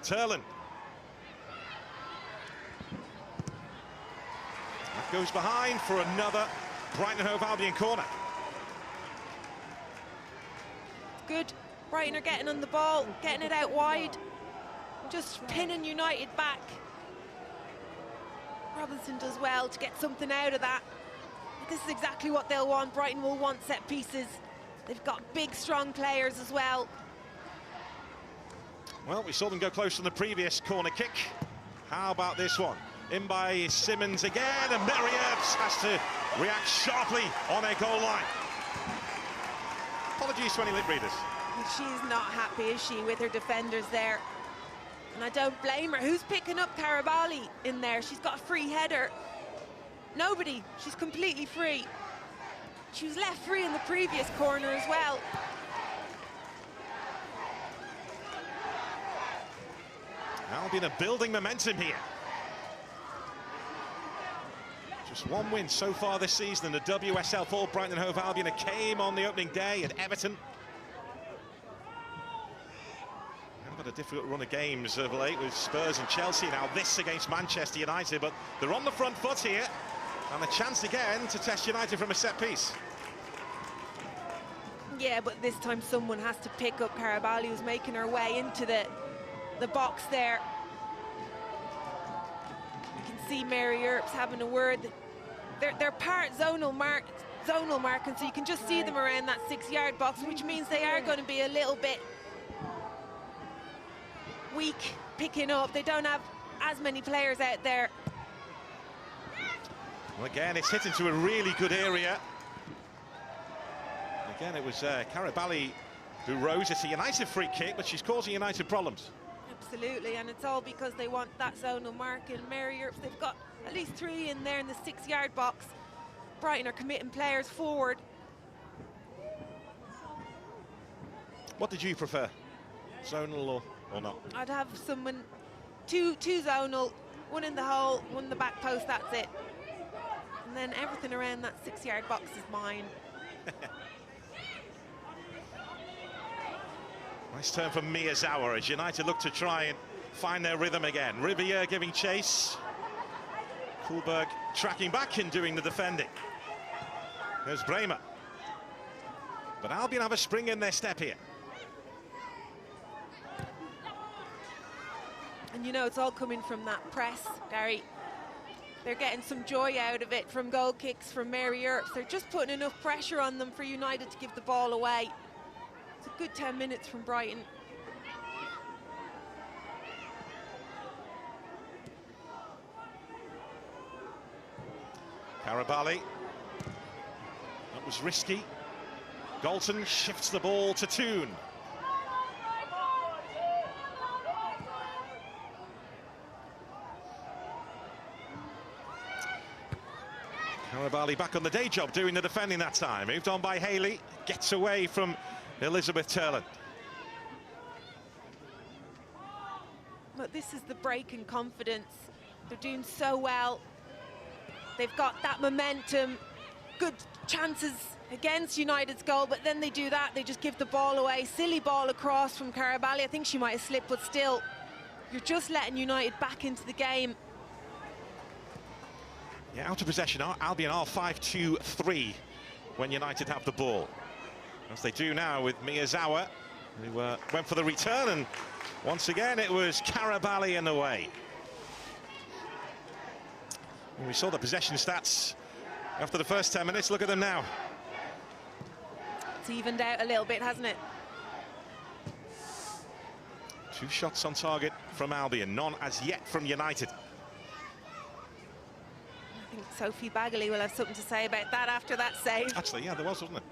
Turlin. That goes behind for another Brighton and Hove Albion corner. Good. Brighton are getting on the ball, getting it out wide. Just pinning United back. Robinson does well to get something out of that. This is exactly what they'll want. Brighton will want set pieces. They've got big, strong players as well. Well, we saw them go close on the previous corner kick. How about this one? In by Simmons again, and Mary Earps has to react sharply on her goal line. Apologies to any lip readers. She's not happy, is she, with her defenders there? And I don't blame her. Who's picking up Karabali in there? She's got a free header. Nobody. She's completely free. She was left free in the previous corner as well. Albion are building momentum here. Just one win so far this season in the WSL for Brighton and Hove Albion. It came on the opening day at Everton. They've had a difficult run of games of late with Spurs and Chelsea. Now this against Manchester United, but they're on the front foot here. And a chance again to test United from a set piece. Yeah, but this time someone has to pick up Karabali, who's making her way into the box there. You can see Mary Earps having a word. They're part zonal marking, so you can just see them around that 6-yard box, which means they are going to be a little bit weak picking up. They don't have as many players out there. Well, again, it's hit into a really good area. Again, it was Karabali who rose. It's a United free kick, but she's causing United problems. Absolutely, and it's all because they want that zonal marking. Mary Earps, they've got at least 3 in there in the 6-yard box. Brighton are committing players forward. What did you prefer, zonal or not? I'd have someone, two zonal, 1 in the hole, 1 in the back post, that's it. And then everything around that 6-yard box is mine. Nice turn from Miyazawa as United look to try and find their rhythm again. Riviere giving chase. Kuhlberg tracking back and doing the defending. There's Bremer. But Albion have a spring in their step here. And you know, it's all coming from that press, Gary. They're getting some joy out of it from goal kicks from Mary Earps. They're just putting enough pressure on them for United to give the ball away. It's a good 10 minutes from Brighton. Karabali. That was risky. Galton shifts the ball to Toon. Karabali back on the day job, doing the defending that time. Moved on by Haley, gets away from Elizabeth Turland. But this is the break in confidence. They're doing so well. They've got that momentum, good chances against United's goal, but then they do that, they just give the ball away. Silly ball across from Karabali. I think she might have slipped, but still, you're just letting United back into the game. Yeah, out of possession, Albion are 5-2-3 when United have the ball. As they do now with Miyazawa, who went for the return, and once again it was Karabali in the way. And we saw the possession stats after the first 10 minutes. Look at them now. It's evened out a little bit, hasn't it? 2 shots on target from Albion, none as yet from United. I think Sophie Bagley will have something to say about that after that save. Actually, yeah, there was, wasn't it?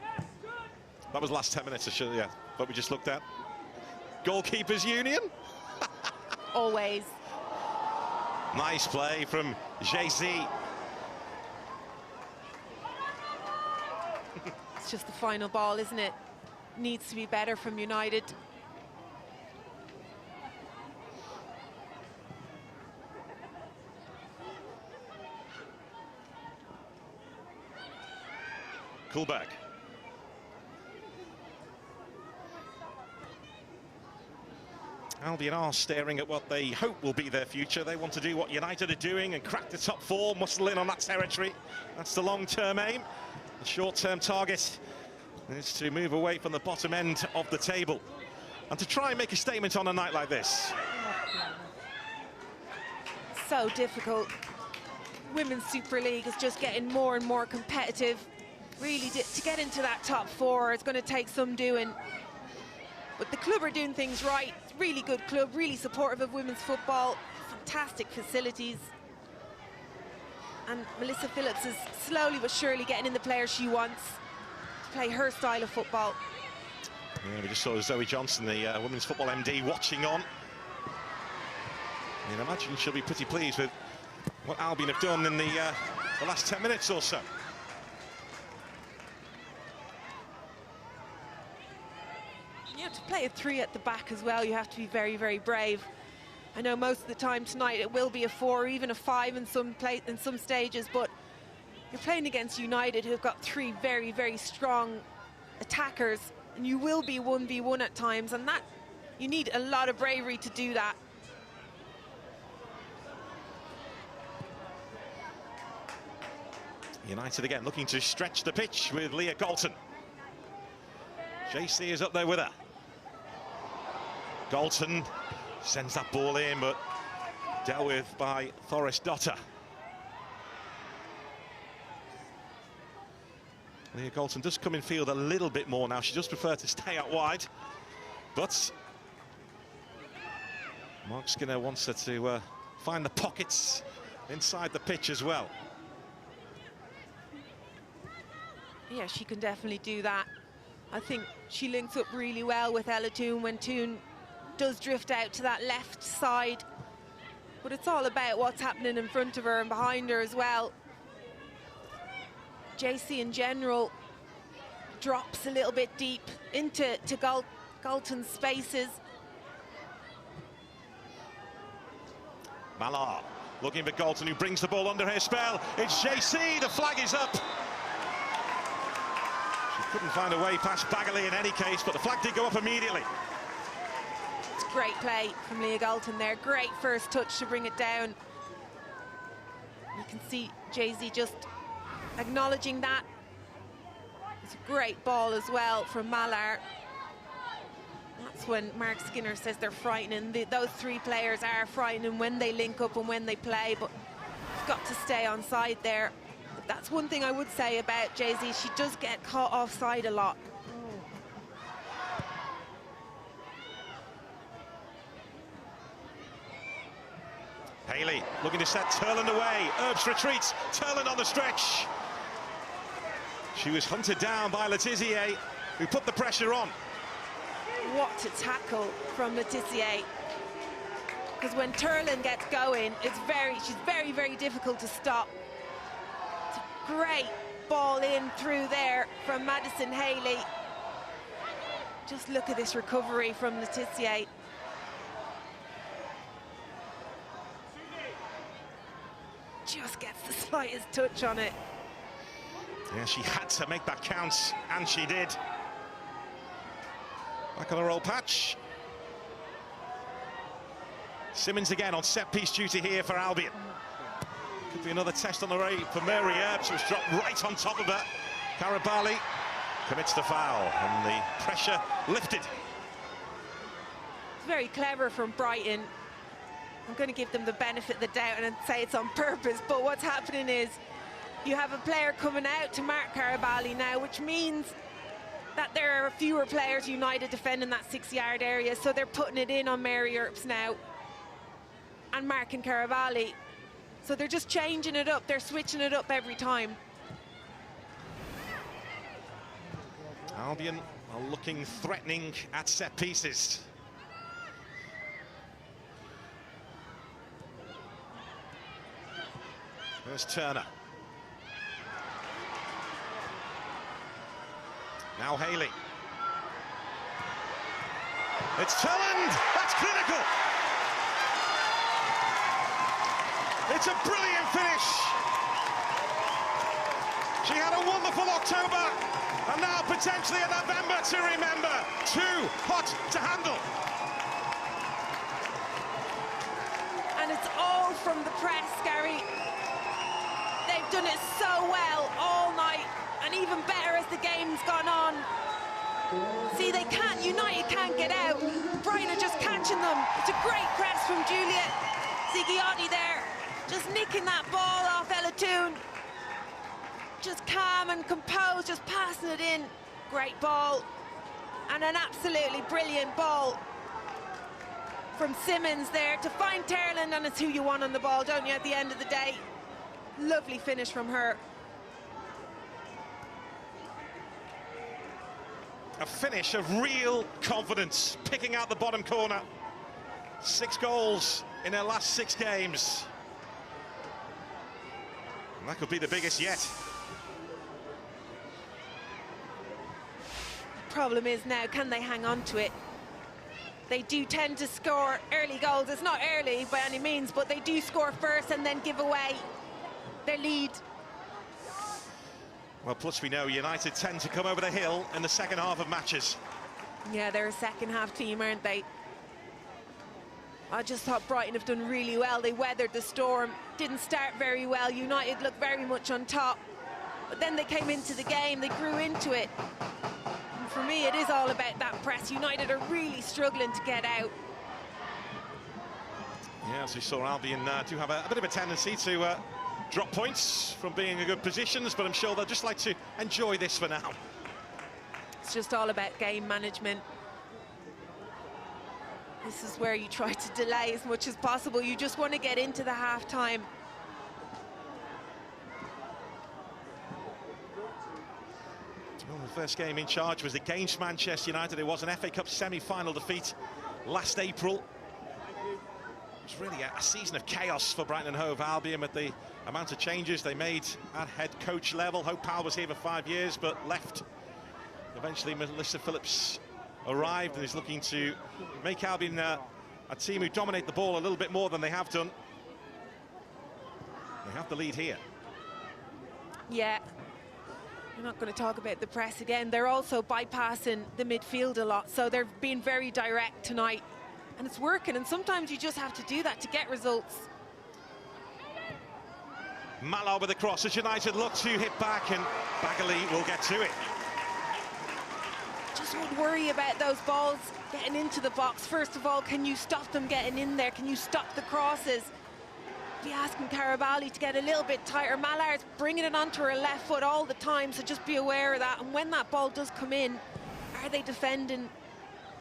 That was the last 10 minutes, yeah, what we just looked at. Goalkeepers union? Always. Nice play from Jay-Z. It's just the final ball, isn't it? Needs to be better from United. Kuhlberg. Albion are staring at what they hope will be their future. They want to do what United are doing and crack the top 4, muscle in on that territory. That's the long-term aim. The short-term target is to move away from the bottom end of the table and to try and make a statement on a night like this. So difficult. Women's Super League is just getting more and more competitive. Really, to get into that top 4 is going to take some doing. But the club are doing things right. It's a really good club, really supportive of women's football, fantastic facilities. And Melissa Phillips is slowly but surely getting in the players she wants to play her style of football. Yeah, we just saw Zoe Johnson, the women's football MD, watching on. And I imagine she'll be pretty pleased with what Albion have done in the last 10 minutes or so. You have to play a 3 at the back as well. You have to be very, very brave. I know most of the time tonight it will be a 4, or even a 5 in some stages, but you're playing against United, who've got 3 very, very strong attackers, and you will be 1v1 at times, and that you need a lot of bravery to do that. United again looking to stretch the pitch with Leah Galton. JC is up there with her. Galton sends that ball in, but dealt with by Thoris Dotter. Leah Galton does come in field a little bit more now. She does prefer to stay out wide, but Mark Skinner wants her to find the pockets inside the pitch as well. Yeah, she can definitely do that. I think she links up really well with Ella Toone when Toone does drift out to that left side. But it's all about what's happening in front of her and behind her as well. JC in general drops a little bit deep into Galton's spaces. Mallard looking for Galton, who brings the ball under her spell. It's JC, the flag is up. Couldn't find a way past Bagley in any case, but the flag did go up immediately. It's great play from Leah Galton there. Great first touch to bring it down. You can see Jay-Z just acknowledging that. It's a great ball as well from Mallard. That's when Mark Skinner says they're frightening. Those 3 players are frightening when they link up and when they play, but you've got to stay on side there. That's one thing I would say about Jay-Z. She does get caught offside a lot. Haley looking to set Turland away. Erbs retreats. Turland on the stretch. She was hunted down by Letizier, who put the pressure on. What a tackle from Letizier. Because when Turland gets going, she's very, very difficult to stop. Great ball in through there from Madison Haley. Just look at this recovery from Letizier. Just gets the slightest touch on it. Yeah, she had to make that count, and she did. Back on her old patch. Simmons again on set-piece duty here for Albion. Could be another test on the way for Mary Erbs, who's dropped right on top of her. Karabali commits the foul, and the pressure lifted. It's very clever from Brighton. I'm going to give them the benefit of the doubt and say it's on purpose, but what's happening is you have a player coming out to mark Karabali now, which means that there are fewer players United defending that 6-yard area, so they're putting it in on Mary Erbs now and marking Karabali. So they're just changing it up. They're switching it up every time. Albion are looking threatening at set pieces. There's Turner. Now Haley. It's Turland. That's critical. It's a brilliant finish. She had a wonderful October, and now potentially a November to remember. Too hot to handle. And it's all from the press, Gary. They've done it so well all night, and even better as the game's gone on. See, United can't get out. Brighton are just catching them. It's a great press from Juliet Zigiotti there. Just nicking that ball off Ella Toon, just calm and composed, just passing it in. Great ball, and an absolutely brilliant ball from Simmons there to find Terland, and it's who you want on the ball, don't you, at the end of the day? Lovely finish from her. A finish of real confidence, picking out the bottom corner. 6 goals in her last 6 games. And that could be the biggest yet. Problem is now, can they hang on to it? They do tend to score early goals. It's not early by any means, but they do score first and then give away their lead. Well, plus we know United tend to come over the hill in the second half of matches. Yeah, they're a second half team, aren't they? I just thought Brighton have done really well. They weathered the storm, didn't start very well. United looked very much on top, but then they came into the game, they grew into it. And for me, it is all about that press. United are really struggling to get out. Yeah, as we saw, Albion do have a bit of a tendency to drop points from being in good positions, but I'm sure they'll just like to enjoy this for now. It's just all about game management. This is where you try to delay as much as possible. You just want to get into the half-time. Well, the first game in charge was against Manchester United. It was an FA Cup semi-final defeat last April. It was really a season of chaos for Brighton and Hove Albion with the amount of changes they made at head coach level. Hope Powell was here for 5 years but left. Eventually Melissa Phillips arrived and is looking to make Albion a team who dominate the ball a little bit more than they have done. They have the lead here. Yeah, we're not going to talk about the press again. They're also bypassing the midfield a lot, so they're being very direct tonight. And it's working, and sometimes you just have to do that to get results. Mallard with the cross as United look to hit back, and Bagley will get to it. Just would worry about those balls getting into the box. First of all, can you stop them getting in there? Can you stop the crosses? Be asking Carabali to get a little bit tighter. Mallard's bringing it onto her left foot all the time, so just be aware of that. And when that ball does come in, are they defending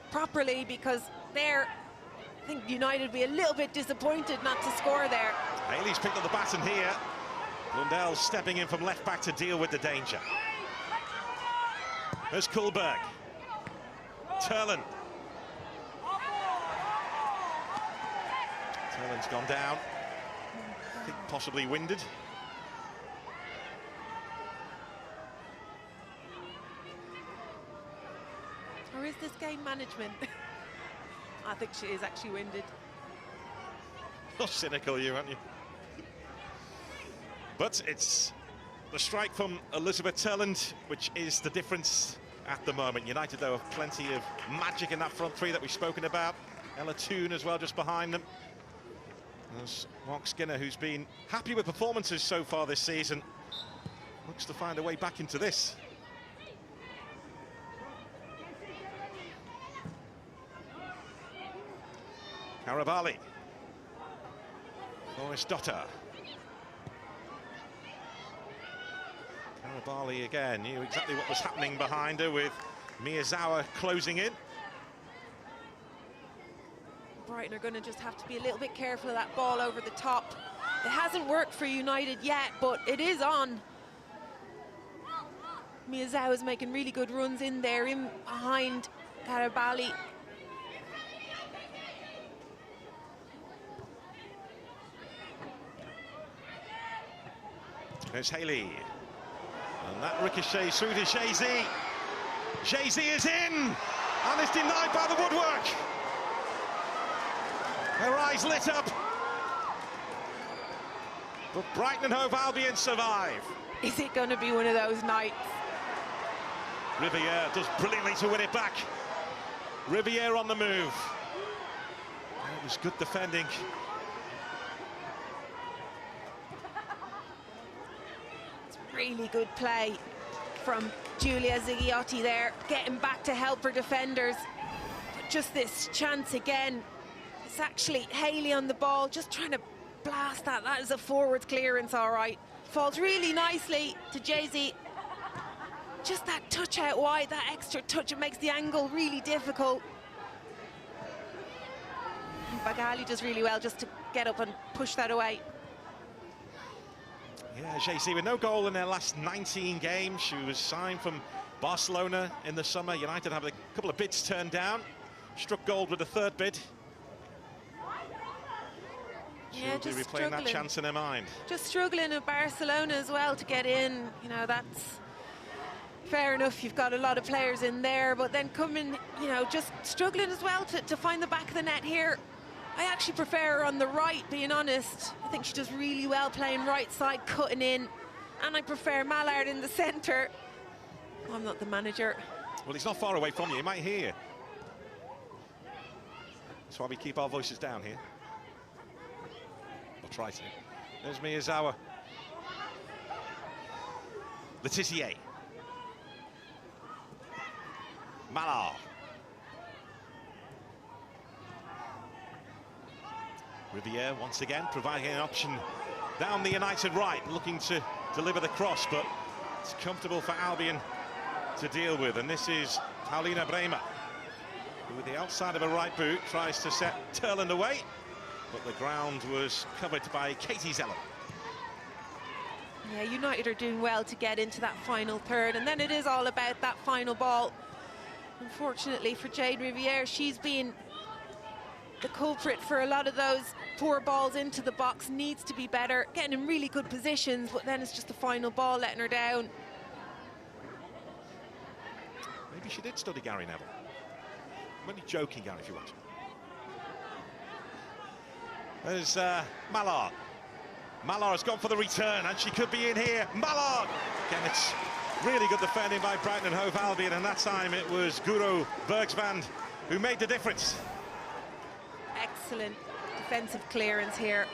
properly? Because there, I think United would be a little bit disappointed not to score there. Haley's picked up the baton here. Lundell stepping in from left back to deal with the danger. There's Kullberg. Terland. Terland's gone down. I think possibly winded. Or is this game management? I think she is actually winded. How cynical you, aren't you? But it's the strike from Elizabeth Terland, which is the difference at the moment. United, though, have plenty of magic in that front three that we've spoken about. Ella Toon as well, just behind them. There's Mark Skinner, who's been happy with performances so far this season. Looks to find a way back into this. Carabali. Boris Dotter. Carabali again, knew exactly what was happening behind her with Miyazawa closing in. Brighton are going to just have to be a little bit careful of that ball over the top. It hasn't worked for United yet, but it is on. Miyazawa's making really good runs in there, in behind Carabali. There's Haley. And that ricochets through to Jay-Z. Jay-Z is in! And is denied by the woodwork. Her eyes lit up. But Brighton and Hove Albion survive. Is it going to be one of those nights? Riviere does brilliantly to win it back. Riviere on the move. That was good defending. Really good play from Giulia Zigliotti there, getting back to help her defenders. But just this chance again. It's actually Haley on the ball, just trying to blast that. That is a forward clearance, all right. falls really nicely to Jay-Z. Just that touch out wide, that extra touch, it makes the angle really difficult. And Bagali does really well just to get up and push that away. Yeah, Jay-Z with no goal in their last 19 games. She was signed from Barcelona in the summer. United have a couple of bids turned down. Struck gold with the third bid. Yeah, She'll be replaying that chance in her mind. Just struggling at Barcelona as well to get in. You know, that's fair enough. You've got a lot of players in there, but then coming, you know, just struggling as well to find the back of the net here. I actually prefer her on the right, being honest. I think she does really well playing right side, cutting in. And I prefer Mallard in the centre. I'm not the manager. Well, he's not far away from you. He might hear you. That's why we keep our voices down here. I'll try to. There's Miyazawa. Letizier. Mallard. Riviere once again providing an option down the United right, looking to deliver the cross, but it's comfortable for Albion to deal with. And this is Paulina Bremer, who with the outside of her right boot tries to set Turland away, but the ground was covered by Katie Zeller. Yeah, United are doing well to get into that final third, and then it is all about that final ball. Unfortunately for Jade Riviere, she's been the culprit for a lot of those poor balls into the box. Needs to be better, getting in really good positions, but then it's just the final ball letting her down. Maybe she did study Gary Neville. I'm only joking, Gary, if you want. There's Mallard. Mallard has gone for the return, and she could be in here. Mallard! Again, it's really good defending by Brighton and Hove Albion, and that time it was Guro Bergsvand who made the difference. Excellent defensive clearance here.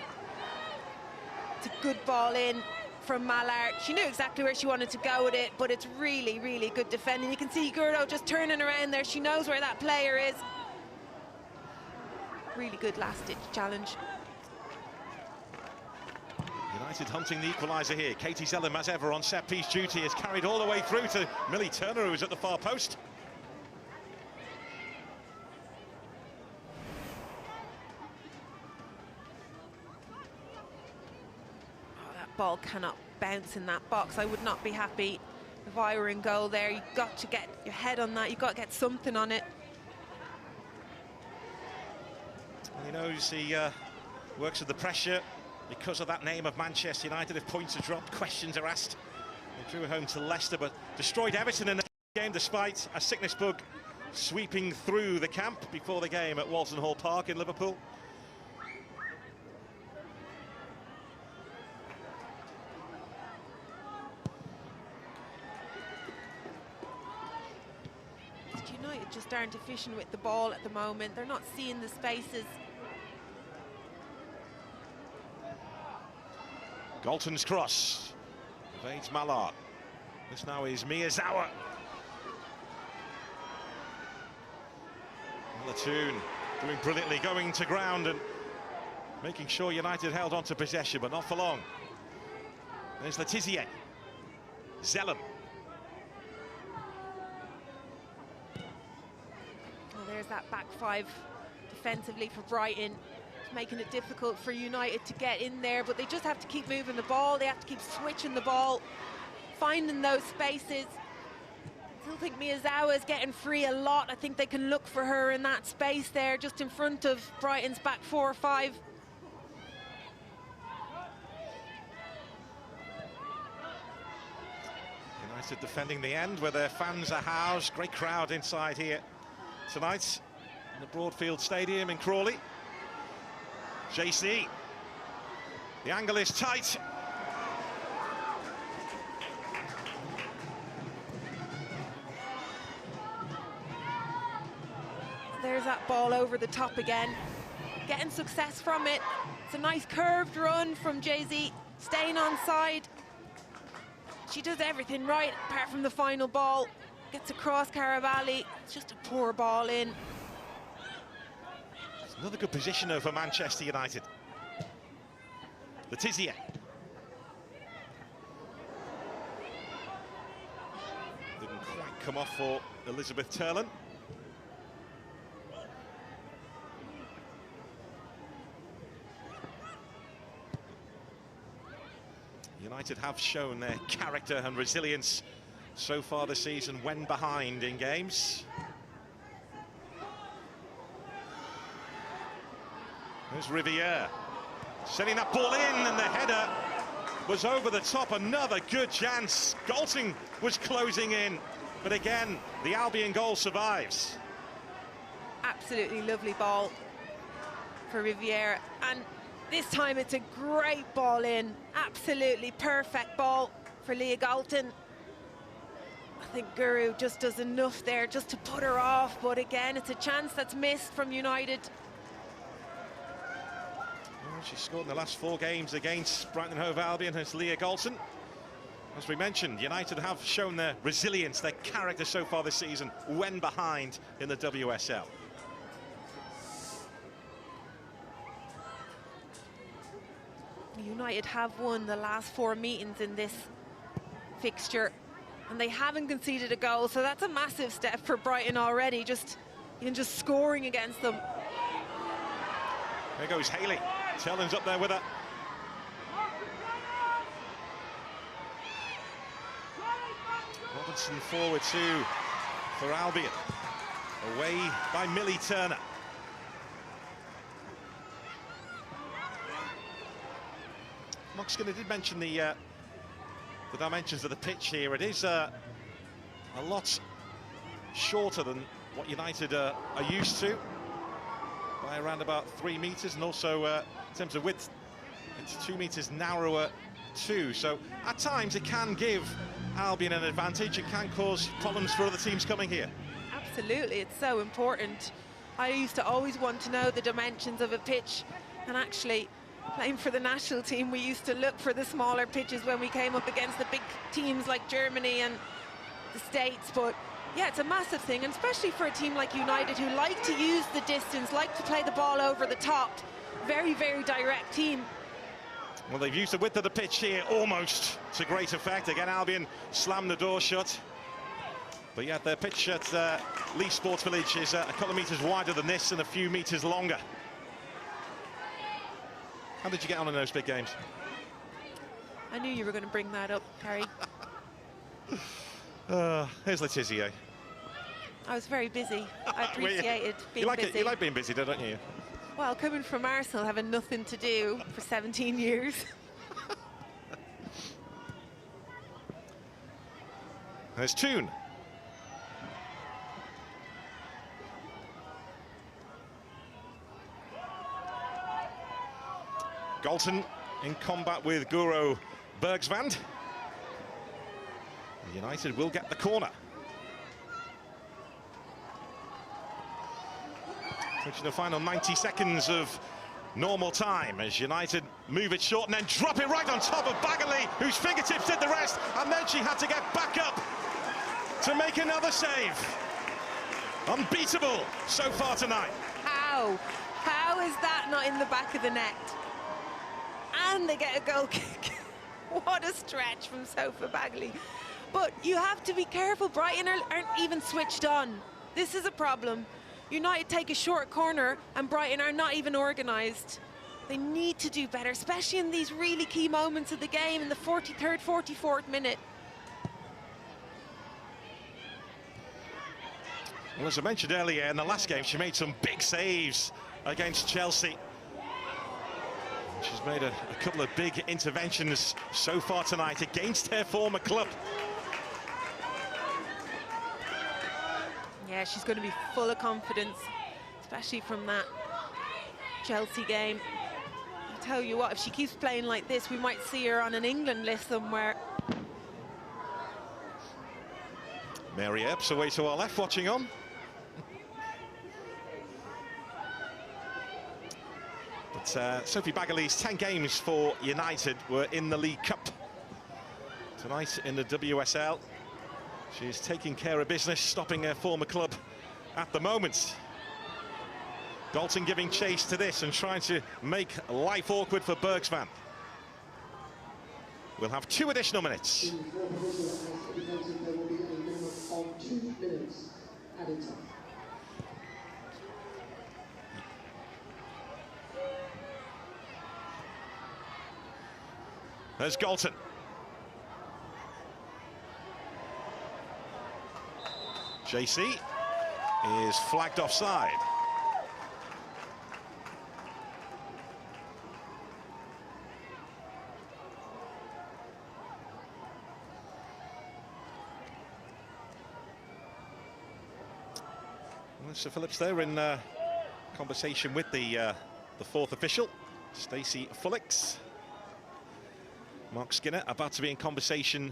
It's a good ball in from Mallard. She knew exactly where she wanted to go with it, but it's really, really good defending. You can see Guro just turning around there. She knows where that player is. Really good last-ditch challenge. United hunting the equaliser here. Katie Zellem, as ever, on set-piece duty, is carried all the way through to Millie Turner, who's at the far post. Ball cannot bounce in that box. I would not be happy if I were in goal there. You've got to get your head on that. You've got to get something on it. He knows he works with the pressure because of that name of Manchester United. If points are dropped, questions are asked. They drew home to Leicester, but destroyed Everton in the game despite a sickness bug sweeping through the camp before the game at Walton Hall Park in Liverpool. United just aren't efficient with the ball at the moment. They're not seeing the spaces. Galton's cross evades Mallard. This now is Miyazawa. Latoon doing brilliantly, going to ground and making sure United held on to possession, but not for long. There's Letizier. Zellem. There's that back five defensively for Brighton. It's making it difficult for United to get in there, but they just have to keep moving the ball. They have to keep switching the ball, finding those spaces. I still think Miyazawa is getting free a lot. I think they can look for her in that space there, just in front of Brighton's back 4 or 5. United defending the end where their fans are housed. Great crowd inside here tonight in the Broadfield Stadium in Crawley. JC. The angle is tight. There's that ball over the top again. Getting success from it. It's a nice curved run from Jay-Z, staying on side. She does everything right, apart from the final ball. Gets across Caravali. It's just a poor ball in. It's another good positioner for Manchester United. Letizier. come off for Elizabeth Turlin. United have shown their character and resilience so far this season when behind in games. There's Riviere sending that ball in, and the header was over the top. Another good chance. Galton was closing in, but again, the Albion goal survives. Absolutely lovely ball for Riviere, and this time it's a great ball in. Absolutely perfect ball for Leah Galton. I think Guru just does enough there just to put her off, but again, it's a chance that's missed from United. Well, she's scored in the last 4 games against Brighton and Hove Albion as Leah Galton. As we mentioned, United have shown their resilience, their character so far this season when behind in the WSL. United have won the last 4 meetings in this fixture, and they haven't conceded a goal, so that's a massive step for Brighton already, just scoring against them. There goes Haley. Turlin's up there with her. Robinson forward too for Albion. Away by Millie Turner. Mark Skinner did mention the dimensions of the pitch here. It is a lot shorter than what United are used to, by around about 3 meters, and also in terms of width, it's 2 meters narrower too. So at times it can give Albion an advantage. It can cause problems for other teams coming here. Absolutely, it's so important. I used to always want to know the dimensions of a pitch, and actually playing for the national team, we used to look for the smaller pitches when we came up against the big teams like Germany and the States. But yeah, it's a massive thing, and especially for a team like United, who like to use the distance, like to play the ball over the top. Very, very direct team. Well, they've used the width of the pitch here almost to great effect. Again, Albion slammed the door shut. But yeah, their pitch at Leigh Sports Village is a couple of meters wider than this and a few meters longer. How did you get on in those big games? I knew you were going to bring that up, Harry. Here's Letizia. I was very busy. I appreciated being busy. You like being busy, don't you? Well, coming from Arsenal, having nothing to do for 17 years. There's Toon. Galton in combat with Guro Bergsvand. United will get the corner. Reaching the final 90 seconds of normal time as United move it short and then drop it right on top of Bagley, whose fingertips did the rest, and then she had to get back up to make another save. Unbeatable so far tonight. How? How is that not in the back of the net? And they get a goal kick. What a stretch from Sophia Bagley. But you have to be careful. Brighton aren't even switched on. This is a problem. United take a short corner and Brighton are not even organised. They need to do better, especially in these really key moments of the game, in the 43rd, 44th minute. Well, as I mentioned earlier, in the last game, she made some big saves against Chelsea. She's made a couple of big interventions so far tonight against her former club. Yeah, she's going to be full of confidence, especially from that Chelsea game. I tell you what, if she keeps playing like this, we might see her on an England list somewhere. Mary Epps away to our left, watching on. But Sophie Bagley's 10 games for United were in the League Cup. Tonight in the WSL, she's taking care of business, stopping her former club at the moment. Galton giving chase to this and trying to make life awkward for Bergsvand. We'll have 2 additional minutes. In 4 positions, there will be a minimum of 2 minutes added time. There's Galton. JC is flagged offside. Well, Sir Phillips there in conversation with the fourth official, Stacey Fullix. Mark Skinner about to be in conversation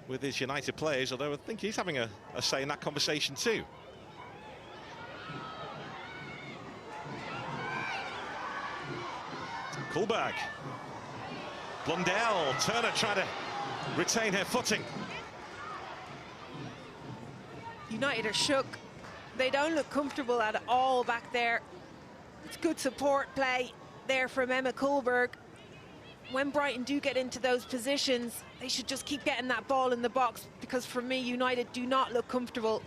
with his United players, although I think he's having a say in that conversation too. Kuhlberg. Blundell. Turner trying to retain her footing. United are shook. They don't look comfortable at all back there. It's good support play there from Emma Kuhlberg. When Brighton do get into those positions, they should just keep getting that ball in the box, because for me, United do not look comfortable.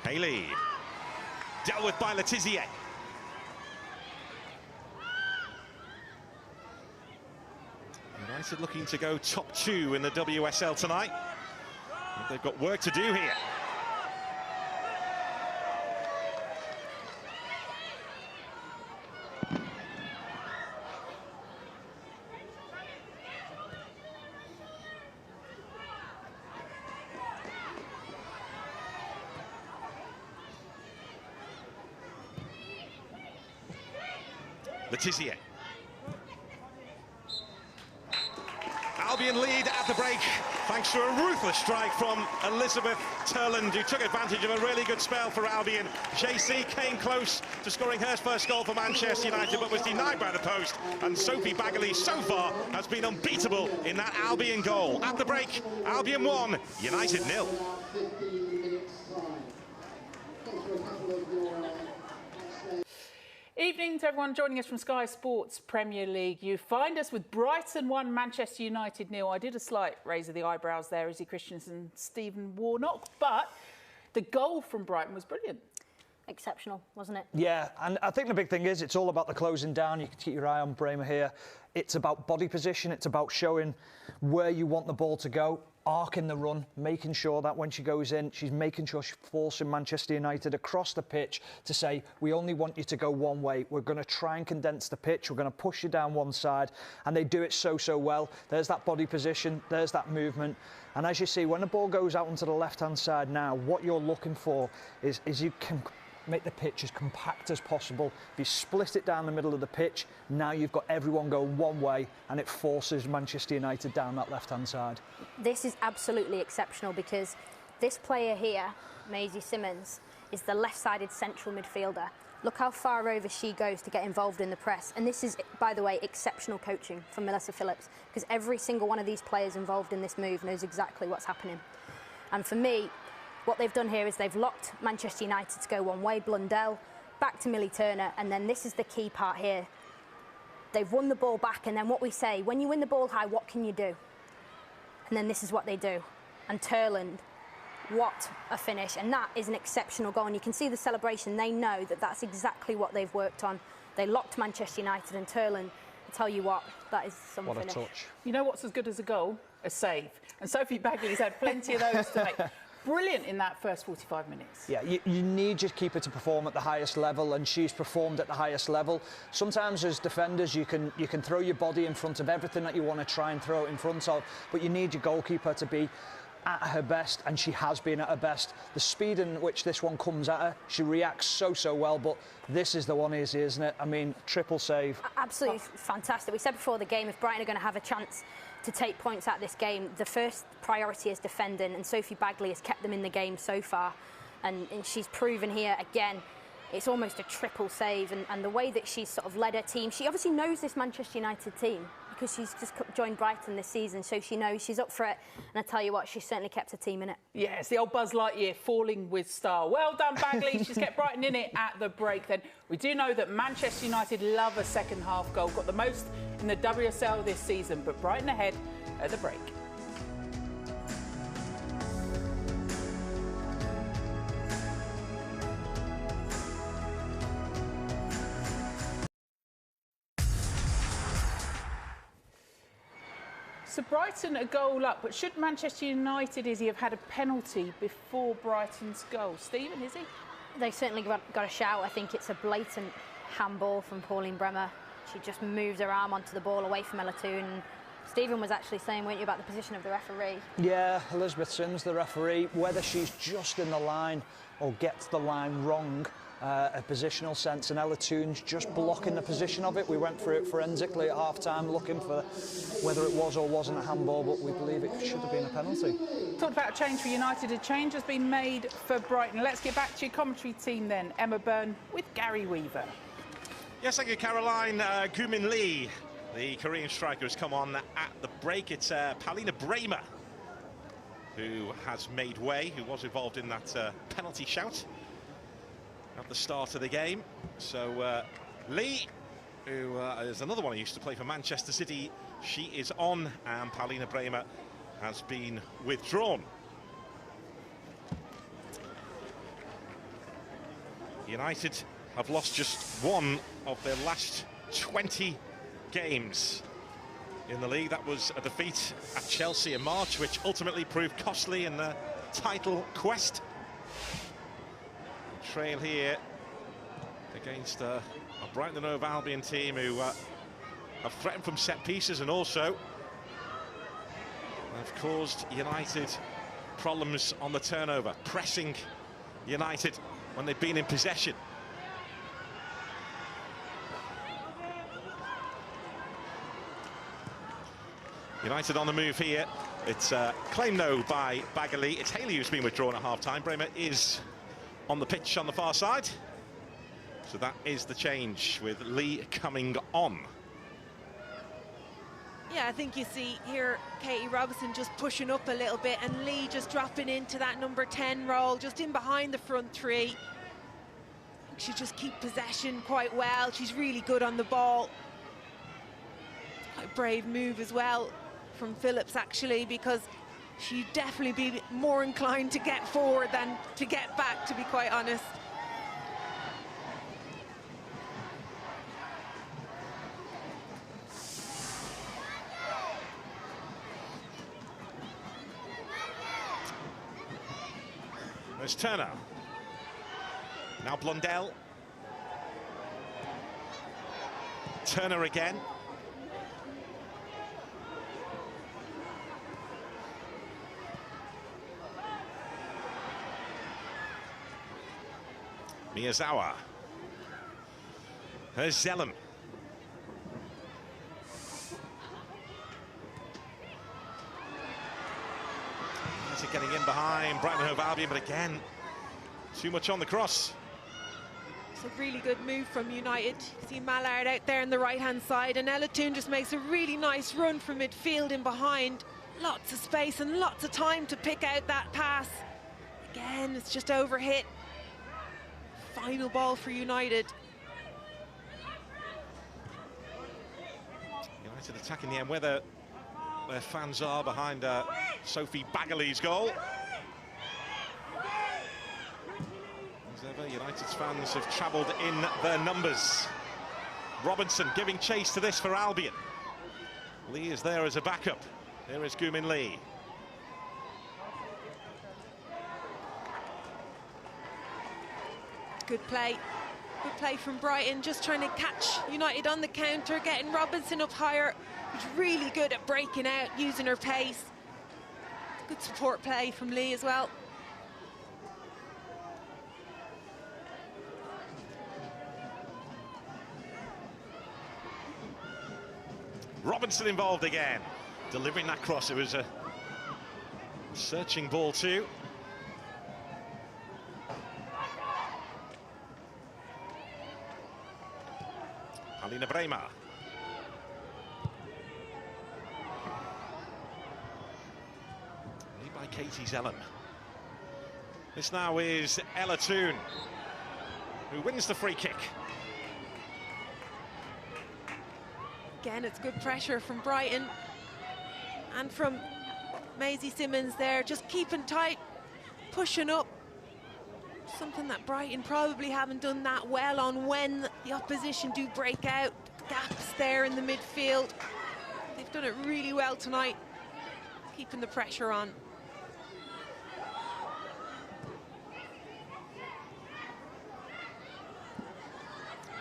Haley. Dealt with by Letizier. United looking to go top 2 in the WSL tonight. But they've got work to do here. Letizier. Albion lead at the break thanks to a ruthless strike from Elizabeth Turland, who took advantage of a really good spell for Albion. JC came close to scoring her first goal for Manchester United, but was denied by the post, and Sophie Bagley so far has been unbeatable in that Albion goal. At the break, Albion 1, United 0. Evening to everyone joining us from Sky Sports Premier League. You find us with Brighton 1, Manchester United 0. I did a slight raise of the eyebrows there, Izzy Christensen, Stephen Warnock, but the goal from Brighton was brilliant. Exceptional, wasn't it? Yeah, and I think the big thing is it's all about the closing down. You can keep your eye on Bremer here. It's about body position. It's about showing where you want the ball to go, arcing the run, making sure that when she goes in, she's making sure she's forcing Manchester United across the pitch to say, we only want you to go one way. We're going to try and condense the pitch. We're going to push you down one side. And they do it so well. There's that body position. There's that movement. And as you see, when the ball goes out onto the left-hand side now, what you're looking for is you can make the pitch as compact as possible. If you split it down the middle of the pitch, now you've got everyone going one way, and it forces Manchester United down that left-hand side. This is absolutely exceptional, because this player here, Maisie Simmonds, is the left-sided central midfielder. Look how far over she goes to get involved in the press. And this is, by the way, exceptional coaching from Melissa Phillips, because every single one of these players involved in this move knows exactly what's happening. And for me, what they've done here is they've locked Manchester United to go one way, Blundell, back to Millie Turner, and then this is the key part here. They've won the ball back, and then what we say, when you win the ball high, what can you do? And then this is what they do. And Turland, what a finish. And that is an exceptional goal. And you can see the celebration. They know that that's exactly what they've worked on. They locked Manchester United, and Turland, I tell you what, that is some finish. What a touch. You know what's as good as a goal? A save. And Sophie Bagley's had plenty of those to make. Brilliant in that first 45 minutes. Yeah, you need your keeper to perform at the highest level, and she's performed at the highest level. Sometimes as defenders you can throw your body in front of everything that you want to try and throw it in front of, but you need your goalkeeper to be at her best, and she has been at her best. The speed in which this one comes at her, she reacts so well, but this is the one easy, isn't it? I mean, triple save. Absolutely fantastic. We said before the game, if Brighton are going to have a chance to take points out of this game, the first priority is defending, and Sophie Bagley has kept them in the game so far, and she's proven here again it's almost a triple save, and the way that she's sort of led her team. She obviously knows this Manchester United team because she's just joined Brighton this season, so she knows she's up for it, and I tell you what, she's certainly kept her team in it. Yeah, it's the old Buzz Lightyear falling with style. Well done, Bagley. She's kept Brighton in it at the break. Then we do know that Manchester United love a second half goal, got the most in the WSL this season, but Brighton ahead at the break. So Brighton a goal up, but should Manchester United, Izzy, have had a penalty before Brighton's goal? Stephen, is he? They certainly got a shout. I think it's a blatant handball from Pauline Bremer. She just moves her arm onto the ball away from Ella Toon. Stephen was actually saying, weren't you, about the position of the referee? Yeah, Elizabeth Sims, the referee, whether she's just in the line or gets the line wrong, a positional sense, and Ella Toon's just blocking the position of it. We went through it forensically at half-time looking for whether it was or wasn't a handball, but we believe it should have been a penalty. Talked about a change for United. A change has been made for Brighton. Let's get back to your commentary team then. Emma Byrne with Gary Weaver. Yes, thank you, Caroline. Gumin Lee, the Korean striker, has come on at the break. It's Paulina Bremer who has made way, who was involved in that penalty shout at the start of the game. So Lee, who is another one who used to play for Manchester City, she is on, and Paulina Bremer has been withdrawn. United have lost just one of their last 20 games in the league. That was a defeat at Chelsea in March, which ultimately proved costly in the title quest. Trail here against a Brighton and Hove Albion team who have threatened from set pieces and also have caused United problems on the turnover, pressing United when they've been in possession. United on the move here. It's claimed no by Bagali. It's Haley who's been withdrawn at half-time. Bremer is on the pitch on the far side. So that is the change, with Lee coming on. Yeah, I think you see here Katie Robinson just pushing up a little bit and Lee just dropping into that number 10 role, just in behind the front three. She just keeps possession quite well. She's really good on the ball. Quite a brave move as well from Phillips, actually, because she'd definitely be more inclined to get forward than to get back, to be quite honest. There's Turner. Now Blundell. Turner again. Miyazawa. Here's Zellum. Getting in behind Brighton and Hove Albion, but again, too much on the cross. It's a really good move from United. You see Mallard out there on the right-hand side, and Ella Toon just makes a really nice run from midfield in behind. Lots of space and lots of time to pick out that pass. Again, it's just overhit. Final ball for United. United attacking the end, whether their fans are behind Sophie Bagali's goal. As ever, United's fans have travelled in their numbers. Robinson giving chase to this for Albion. Lee is there as a backup. There is Gumin Lee. Good play. Good play from Brighton, just trying to catch United on the counter, getting Robinson up higher. She's really good at breaking out, using her pace. Good support play from Lee as well. Robinson involved again, delivering that cross. It was a searching ball too. Paulina Bremer. By Katie Zellum. This now is Ella Toon, who wins the free kick. Again, it's good pressure from Brighton and from Maisie Simmons there, just keeping tight, pushing up. Something that Brighton probably haven't done that well on when the opposition do break out. Gaps there in the midfield. They've done it really well tonight, keeping the pressure on.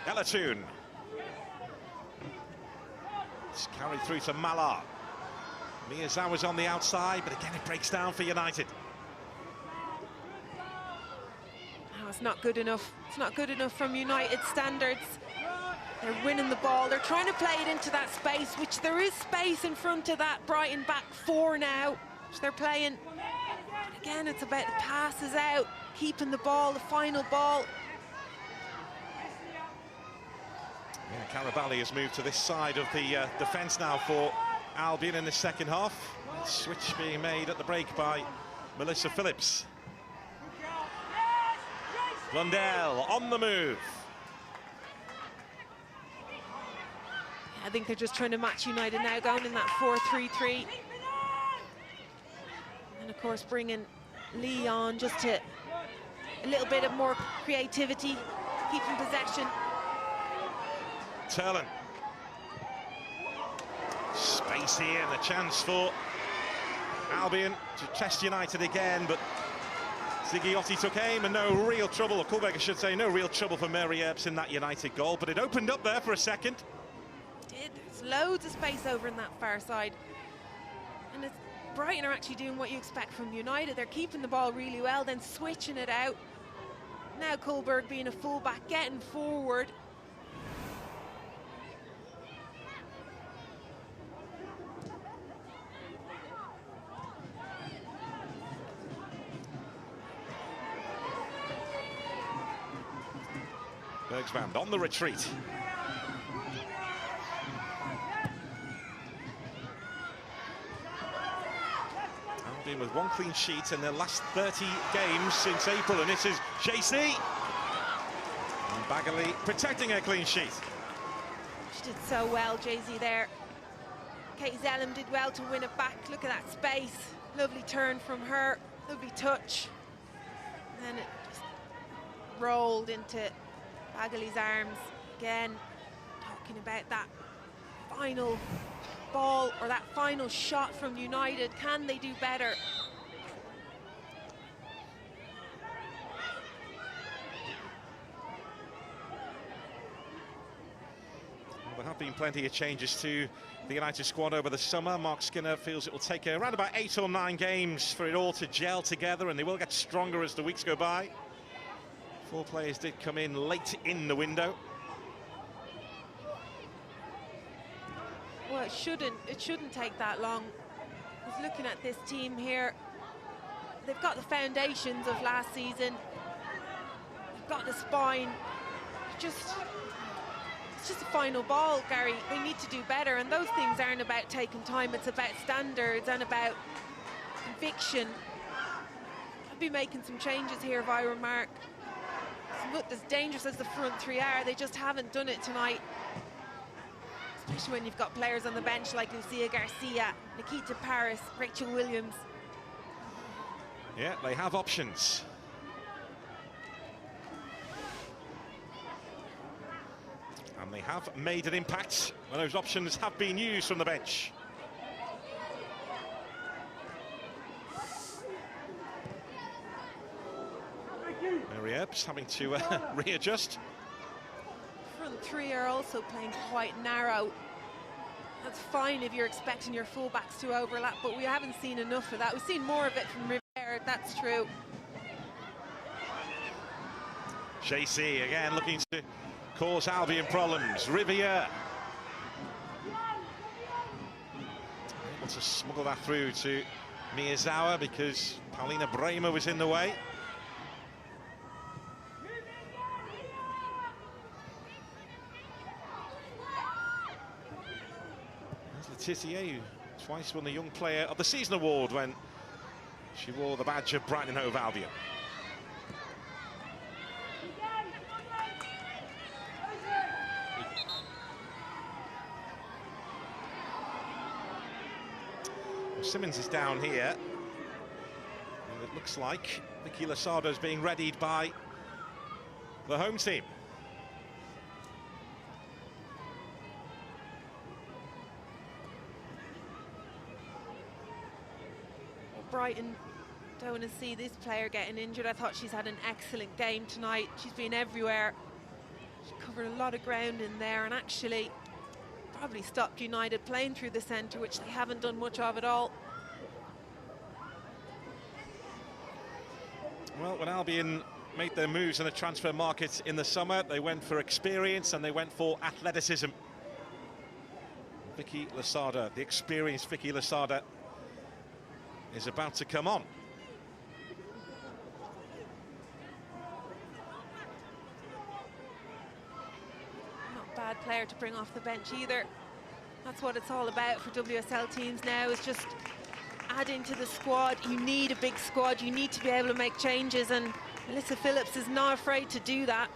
Elatoon. It's carried through to Malar. Miyazawa's on the outside, but again it breaks down for United. Oh, it's not good enough. It's not good enough from United standards. They're winning the ball. They're trying to play it into that space, which there is space in front of that Brighton back four now, which they're playing. But again, it's about the passes out, keeping the ball, the final ball. Yeah, Carabali has moved to this side of the defence now for Albion in the second half. Switch being made at the break by Melissa Phillips. Blundell on the move. I think they're just trying to match United now, going in that 4-3-3. And of course bringing Lee on just to a little bit of more creativity, keeping possession. Turlen. Space here and a chance for Albion to test United again, but Zigiotti took aim and no real trouble, or Kohlberg I should say, no real trouble for Mary Earps in that United goal, but it opened up there for a second. There's loads of space over in that far side. And Brighton are actually doing what you expect from United. They're keeping the ball really well, then switching it out. Now Kohlberg being a fullback, getting forward. Bergsband on the retreat. Albion with one clean sheet in their last 30 games since April, and this is JC. And Bagley protecting a clean sheet. She did so well, Jay-Z there. Katie Zellum did well to win it back. Look at that space. Lovely turn from her, lovely touch. And then it just rolled into Bagley's arms. Again, talking about that final ball or that final shot from United. Can they do better? Well, there have been plenty of changes to the United squad over the summer. Mark Skinner feels it will take around about 8 or 9 games for it all to gel together, and they will get stronger as the weeks go by. 4 players did come in late in the window. Well, it shouldn't take that long. I was looking at this team here. They've got the foundations of last season. They've got the spine. It's just a final ball, Gary. They need to do better, and those things aren't about taking time. It's about standards and about conviction. I'd be making some changes here if I were Mark. Look, as dangerous as the front three are, they just haven't done it tonight. Especially when you've got players on the bench like Lucia Garcia, Nikita Paris, Rachel Williams. Yeah, they have options. And they have made an impact when those options have been used from the bench. Mary Earps having to readjust. Front three are also playing quite narrow. That's fine if you're expecting your fullbacks to overlap, but we haven't seen enough of that. We've seen more of it from Riviere, that's true. JC again looking to cause Albion problems. Riviere able to smuggle that through to Miyazawa because Paulina Bremer was in the way. Letitia, who twice won the Young Player of the Season award when she wore the badge of Brighton and Hove Albion. Well, Simmons is down here. And it looks like Vicky Losado is being readied by the home team. Brighton don't want to see this player getting injured. I thought she's had an excellent game tonight. She's been everywhere. She covered a lot of ground in there and actually probably stopped United playing through the centre, which they haven't done much of at all. Well, when Albion made their moves in the transfer market in the summer, they went for experience and they went for athleticism. Vicky Losada, the experienced Vicky Losada, is about to come on. Not a bad player to bring off the bench either. That's what it's all about for WSL teams now, is just adding to the squad. You need a big squad, you need to be able to make changes, and Melissa Phillips is not afraid to do that.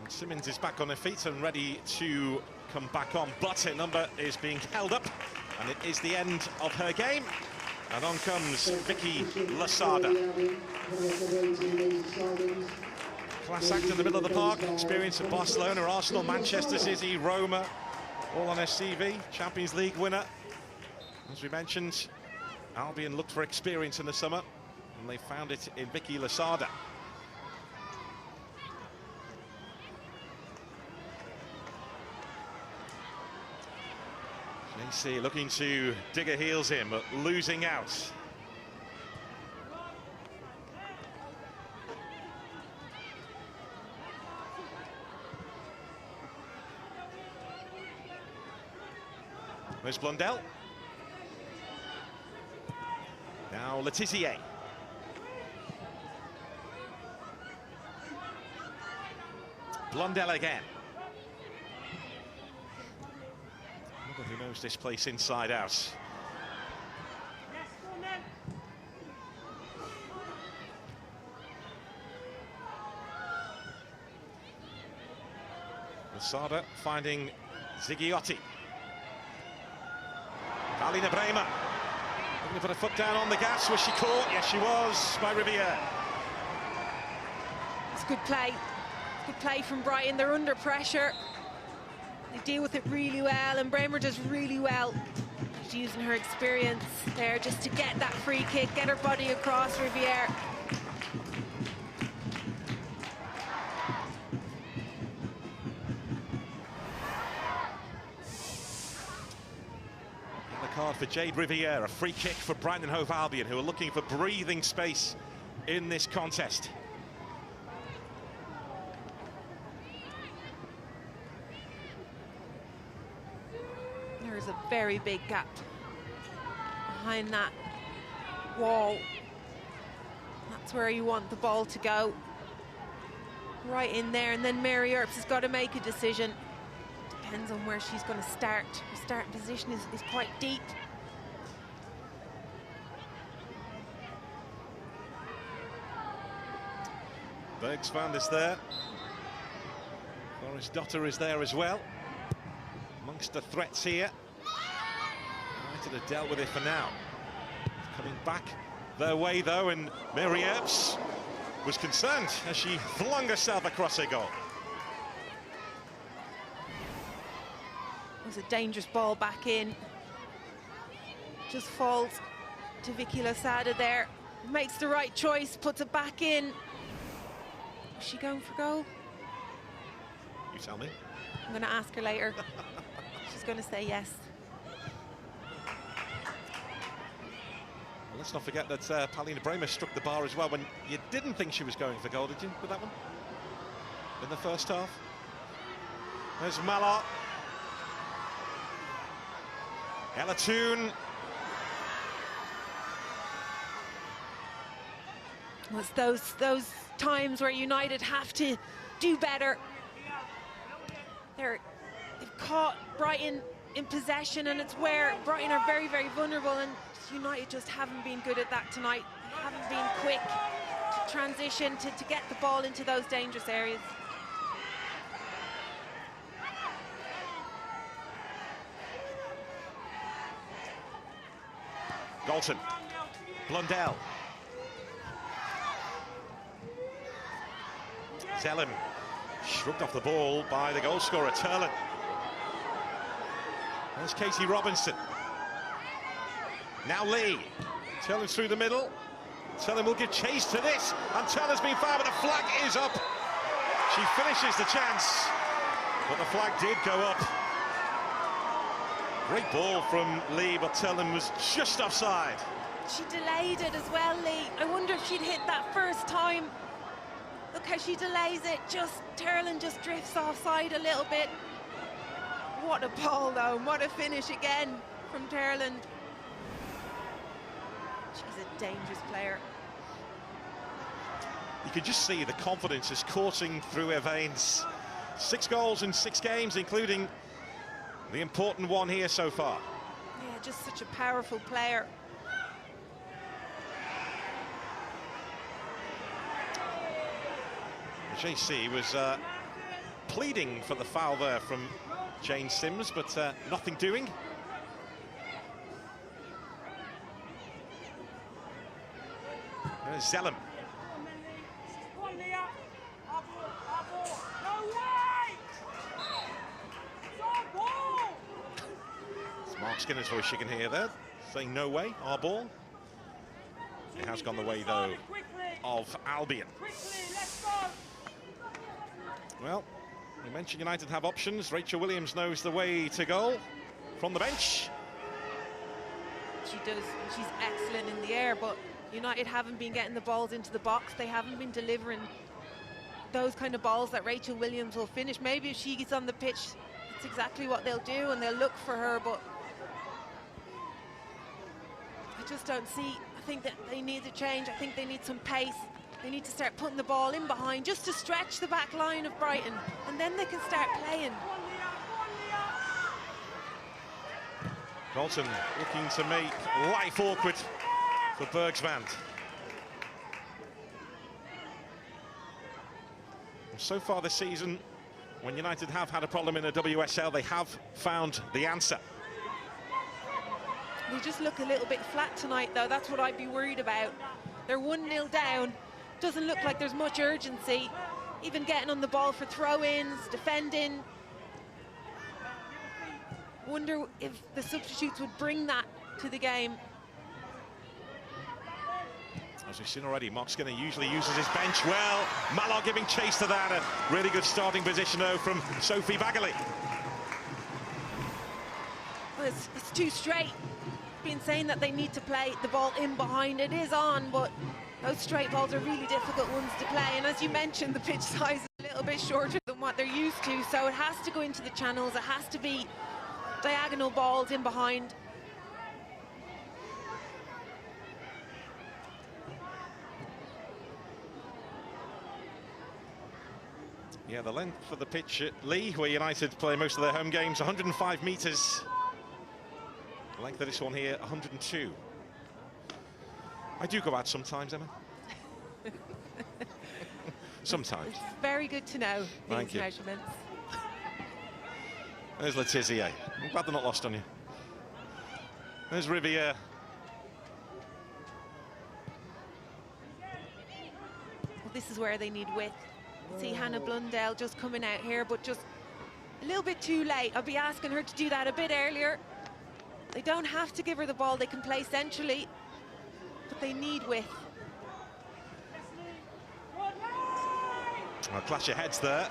Simmons is back on her feet and ready to come back on, but her number is being held up, and it is the end of her game. And on comes Vicky Losada. Class act in the middle of the park, experience at Barcelona, Arsenal, Manchester City, Roma, all on her CV. Champions League winner. As we mentioned, Albion looked for experience in the summer, and they found it in Vicky Losada. JC looking to dig her heels in, but losing out. There's Blondell. Now Letizier. Blondell again. Who knows this place inside out. Losada finding Zighiotti. Alina Bremer going to put a foot down on the gas. Was she caught? Yes, she was, by Riviere. It's good play. Good play from Brighton. They're under pressure. They deal with it really well, and Bremer does really well. She's using her experience there just to get that free kick, get her body across Riviere. The card for Jade Riviere, a free kick for Brighton and Hove Albion, who are looking for breathing space in this contest. There's a very big gap behind that wall. That's where you want the ball to go. Right in there, and then Mary Earps has got to make a decision. Depends on where she's going to start. Her starting position is quite deep. Bergsvand is there. Boris Dotter is there as well. Amongst the threats here. United have dealt with it for now. Coming back their way though, and Mary Earps was concerned as she flung herself across her goal. It was a dangerous ball back in. Just falls to Vicky Losada there. Makes the right choice, puts it back in. Is she going for goal? You tell me. I'm going to ask her later. She's going to say yes. Well, let's not forget that Paulina Bremer struck the bar as well when you didn't think she was going for goal, did you, with that one? In the first half. There's Malot. Ella Toon. Was those times where United have to do better. They've caught Brighton in possession, and it's where Brighton are very, very vulnerable, and United just haven't been good at that tonight. They haven't been quick to transition, to get the ball into those dangerous areas. Galton. Blondell. Zellem shrugged off the ball by the goalscorer, Turlin. There's Katie Robinson. Now Lee. Turlin through the middle. Turlin will give chase to this, and Turlin's been fouled, but the flag is up. She finishes the chance, but the flag did go up. Great ball from Lee, but Turlin was just offside. She delayed it as well, Lee. I wonder if she'd hit that first time. Look how she delays it. Turlin just drifts offside a little bit. What a ball, though. What a finish again from Turlin. She's a dangerous player. You can just see the confidence is coursing through her veins. 6 goals in 6 games, including the important one here so far. Yeah, just such a powerful player. The JC was pleading for the foul there from Jane Sims, but nothing doing. There's Zellem. It's Mark Skinner's voice you can hear there, saying no way, our ball. It has gone the way, though, of Albion. Well, you mentioned United have options. Rachel Williams knows the way to goal from the bench. She does. She's excellent in the air, but United haven't been getting the balls into the box. They haven't been delivering those kind of balls that Rachel Williams will finish. Maybe if she gets on the pitch, that's exactly what they'll do, and they'll look for her, but I just don't see. I think that they need a change. I think they need some pace. They need to start putting the ball in behind just to stretch the back line of Brighton, and then they can start playing. Galton looking to make life awkward for Bergsvand. So far this season, when United have had a problem in the WSL, they have found the answer. They just look a little bit flat tonight, though. That's what I'd be worried about. They're 1-0 down. Doesn't look like there's much urgency. Even getting on the ball for throw-ins, defending. Wonder if the substitutes would bring that to the game. As we've seen already, Mark Skinner usually uses his bench well. Malard giving chase to that. A really good starting position, though, from Sophie Bagley. Well, it's too straight. Been saying that they need to play the ball in behind. It is on, but those straight balls are really difficult ones to play. And as you mentioned, the pitch size is a little bit shorter than what they're used to, so it has to go into the channels. It has to be diagonal balls in behind. Yeah, the length of the pitch at Lee, where United play most of their home games, 105 metres. The length of this one here, 102. I do go out sometimes, Emma. Sometimes. It's very good to know these measurements. There's Letizia. I'm glad they're not lost on you. There's Riviere. Well, this is where they need width. See Hannah Blundell just coming out here, but just a little bit too late. I'll be asking her to do that a bit earlier. They don't have to give her the ball. They can play centrally, but they need width. Well, clash of heads there.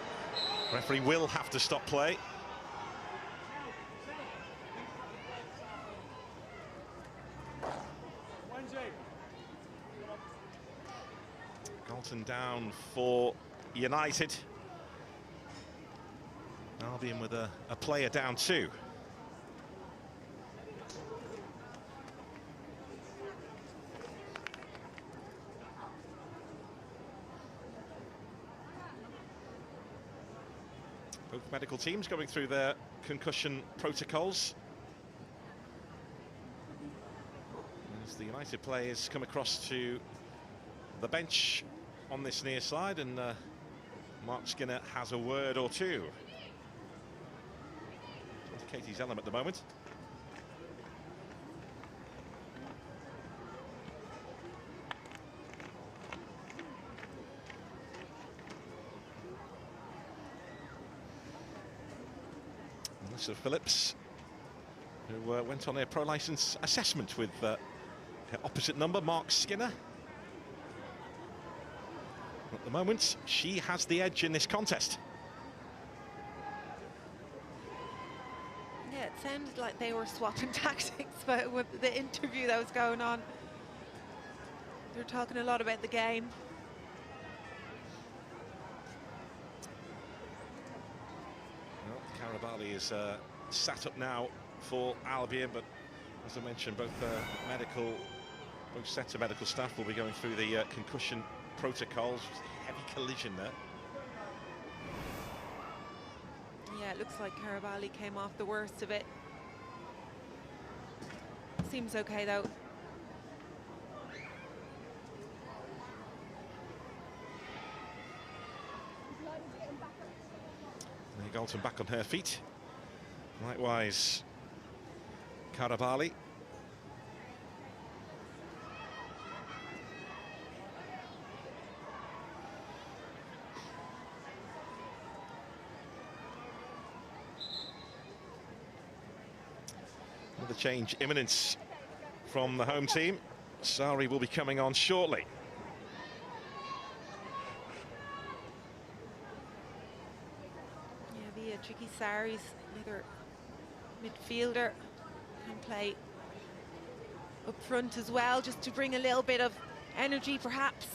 Referee will have to stop play. Galton down for United. Albion with a player down too. Both medical teams going through their concussion protocols. As the United players come across to the bench on this near side, and Mark Skinner has a word or two. Katie Zellem at the moment. Sir Phillips, who went on a pro licence assessment with her opposite number, Mark Skinner. At the moment, she has the edge in this contest. Yeah, it sounded like they were swapping tactics with the interview that was going on. They're talking a lot about the game. Well, Karabali is sat up now for Albion, but as I mentioned, both sets of medical staff will be going through the concussion protocols. Heavy collision there. Yeah, it looks like Karabali came off the worst of it. Seems okay though. Galton back on her feet. Likewise, Karabali. Another change imminent from the home team. Sari will be coming on shortly. Tricky Sari's another midfielder, can play up front as well, just to bring a little bit of energy perhaps.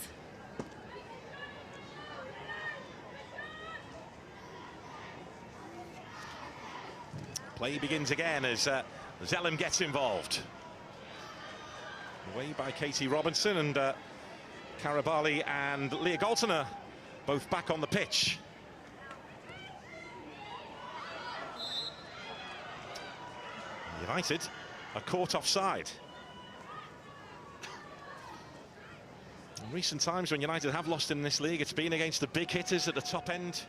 Play begins again as Zellem gets involved. Away by Katie Robinson, and Karabali and Leah Galton are both back on the pitch. United are caught offside. In recent times when United have lost in this league, it's been against the big hitters at the top end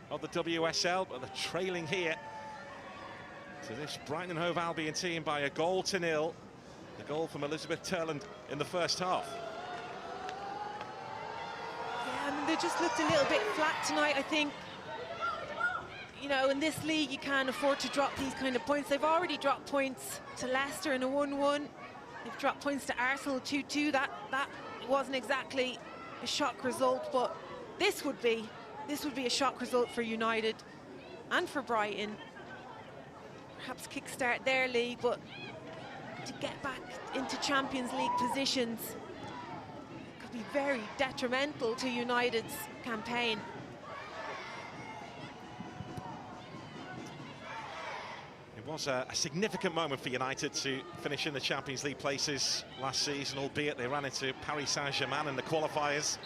of the WSL, but they're trailing here to this Brighton and Hove Albion team by a 1-0. The goal from Elizabeth Turland in the first half. Yeah, I mean, they just looked a little bit flat tonight, I think. You know, in this league, you can't afford to drop these kind of points. They've already dropped points to Leicester in a 1-1. They've dropped points to Arsenal 2-2. That wasn't exactly a shock result, but this would be a shock result for United and for Brighton. Perhaps kickstart their league, but to get back into Champions League positions could be very detrimental to United's campaign. It was a significant moment for United to finish in the Champions League places last season, albeit they ran into Paris Saint-Germain in the qualifiers.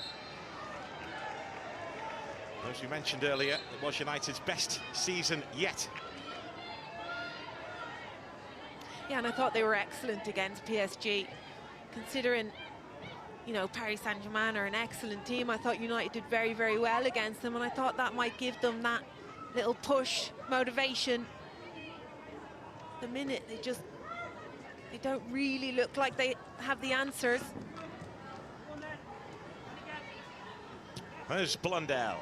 As we mentioned earlier, it was United's best season yet. Yeah, and I thought they were excellent against PSG. Considering, you know, Paris Saint-Germain are an excellent team, I thought United did very, very well against them, and I thought that might give them that little push, motivation. The minute they don't really look like they have the answers. There's Blundell.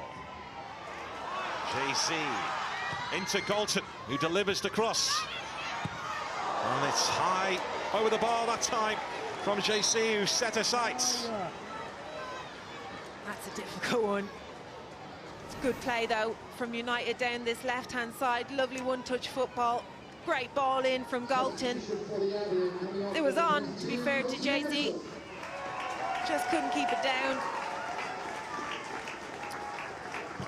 JC into Galton, who delivers the cross. And it's high over the bar that time from JC, who set her sights. That's a difficult one. It's good play though from United down this left-hand side. Lovely one-touch football. Great ball in from Galton. It was on, to be fair to JC. Just couldn't keep it down.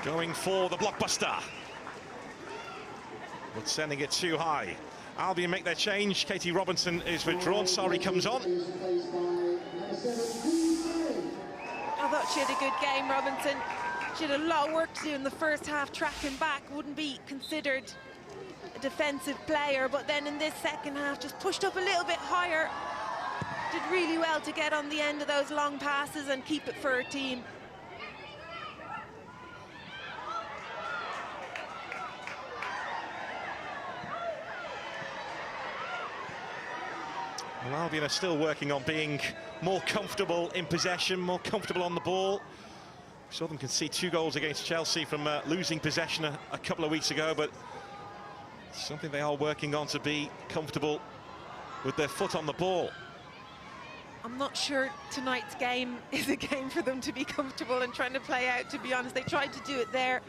Going for the blockbuster, but sending it too high. Albion make their change. Katie Robinson is withdrawn. Sari comes on. I thought she had a good game, Robinson. She had a lot of work to do in the first half, tracking back. Wouldn't be considered a defensive player, but then in this second half just pushed up a little bit higher. Did really well to get on the end of those long passes and keep it for her team. Well, Albion are still working on being more comfortable in possession, more comfortable on the ball. We saw them concede 2 goals against Chelsea from losing possession a couple of weeks ago, but Something they are working on, to be comfortable with their foot on the ball. I'm not sure tonight's game is a game for them to be comfortable and trying to play out, to be honest. They tried to do it there.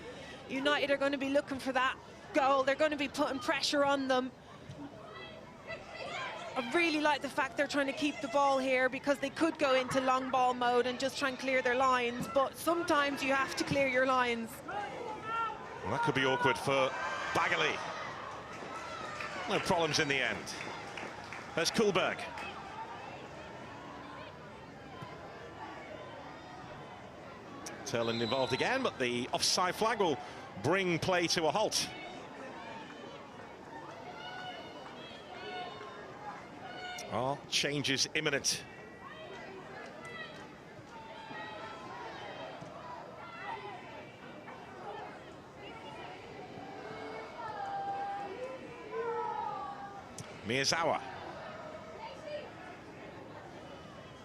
United are going to be looking for that goal. They're going to be putting pressure on them. I really like the fact they're trying to keep the ball here, because they could go into long ball mode and just try and clear their lines, but sometimes you have to clear your lines. Well, that could be awkward for Bagley. No problems in the end. There's Kuhlberg. Turland involved again, but the offside flag will bring play to a halt. Oh, changes imminent. Miyazawa.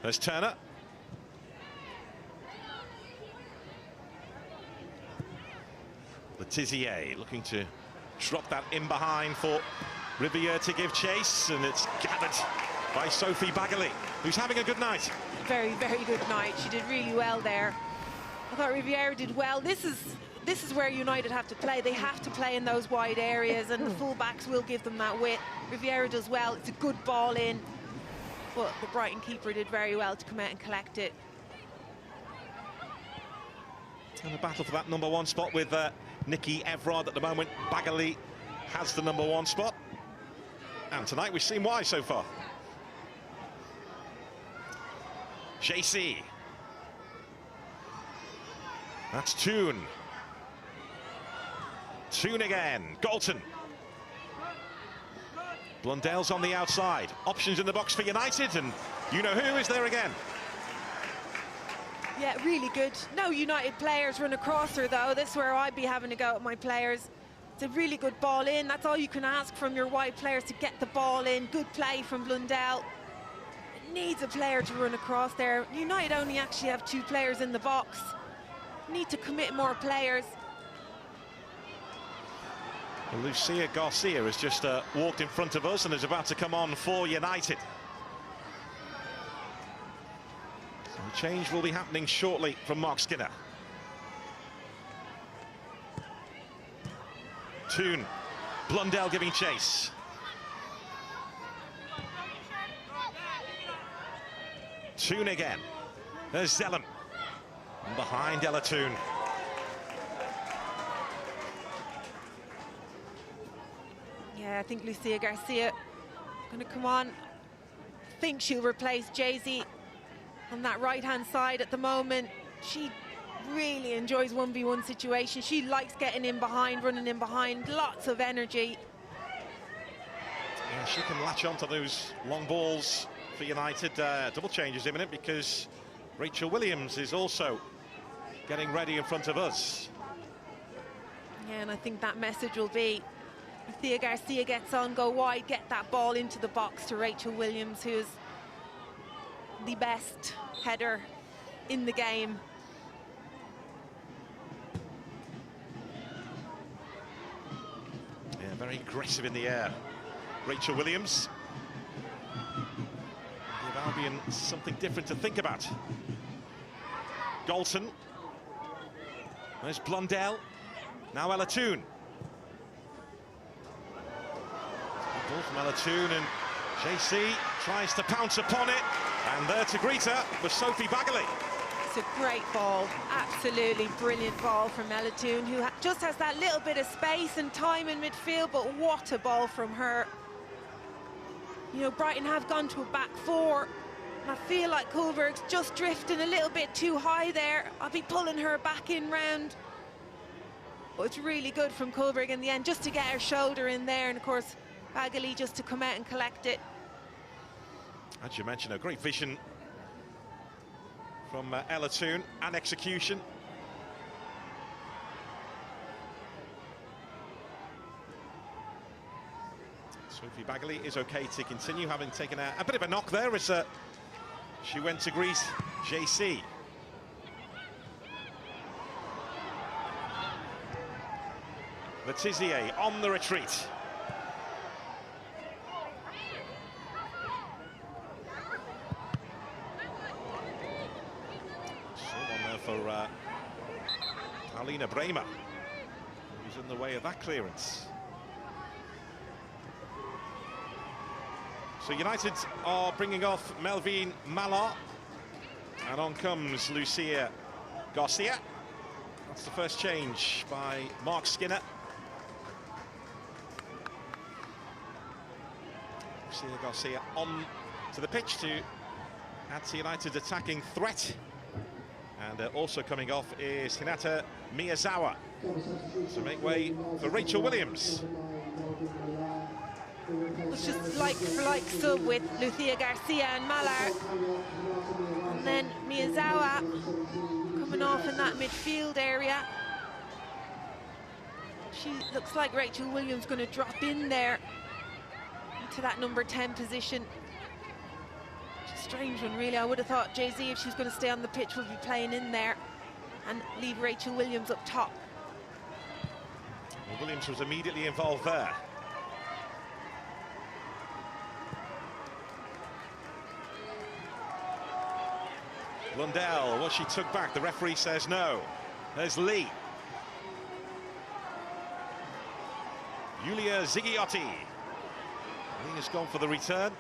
There's Turner. Letizier looking to drop that in behind for Riviere to give chase, and it's gathered by Sophie Bagley, who's having a good night. Very, very good night. She did really well there. I thought Riviere did well. This is where United have to play. They have to play in those wide areas, and the full-backs will give them that width. Riviere does well. It's a good ball in, but the Brighton keeper did very well to come out and collect it. And a battle for that #1 spot with Nikki Evrod at the moment. Bagley has the #1 spot, and tonight we've seen why so far. JC. That's Toon. Toon again. Galton. Blundell's on the outside. Options in the box for United, and you know who is there again. Yeah, really good. No United players run across her, though. This is where I'd be having to go at my players. It's a really good ball in. That's all you can ask from your wide players, to get the ball in. Good play from Blundell. It needs a player to run across there. United only actually have 2 players in the box. Need to commit more players. Well, Lucia Garcia has just walked in front of us and is about to come on for United. So the change will be happening shortly from Mark Skinner. Toon. Blundell giving chase. Toon again. There's Zellum. And behind Ella Toon. Yeah, I think Lucia Garcia going to come on. I think she'll replace Jay-Z on that right-hand side at the moment. She really enjoys 1v1 situations. She likes getting in behind, running in behind, lots of energy. Yeah, she can latch onto those long balls for United. Double change is imminent, because Rachel Williams is also getting ready in front of us. Yeah, and I think that message will be, Lucia Garcia gets on, go wide, get that ball into the box to Rachel Williams, who's the best header in the game. Yeah, very aggressive in the air. Rachel Williams. Give Albion something different to think about. Galton. There's Blundell. Now Ella Toon. Ball from Ella Toon, and JC tries to pounce upon it, and there to greet her was Sophie Bagley. It's a great ball, absolutely brilliant ball from Ella Toon, who just has that little bit of space and time in midfield, but what a ball from her. You know, Brighton have gone to a back 4, and I feel like Kuhlberg's just drifting a little bit too high there. I'll be pulling her back in round. But it's really good from Kuhlberg in the end, just to get her shoulder in there, and of course Bagley just to come out and collect it. As you mentioned, a great vision from Ella Toon, and execution. Sophie Bagley is okay to continue, having taken a bit of a knock there as she went to greet JC. Letizier on the retreat. Paulina Bremer, who's in the way of that clearance. So United are bringing off Melvin Mallard, and on comes Lucia Garcia. That's the first change by Mark Skinner. Lucia Garcia on to the pitch to add to United's attacking threat. And also coming off is Hinata Miyazawa to make way for Rachel Williams. It's just like for like sub with Lucia Garcia and Mallard. And then Miyazawa coming off in that midfield area. She looks like Rachel Williams going to drop in there into that number 10 position. It's a strange one, really. I would have thought Jay-Z, if she was going to stay on the pitch, would be playing in there and leave Rachel Williams up top. Well, Williams was immediately involved there. Lundell, well, she took back. The referee says no. There's Lee. Giulia Zighiotti. Lee has gone for the return.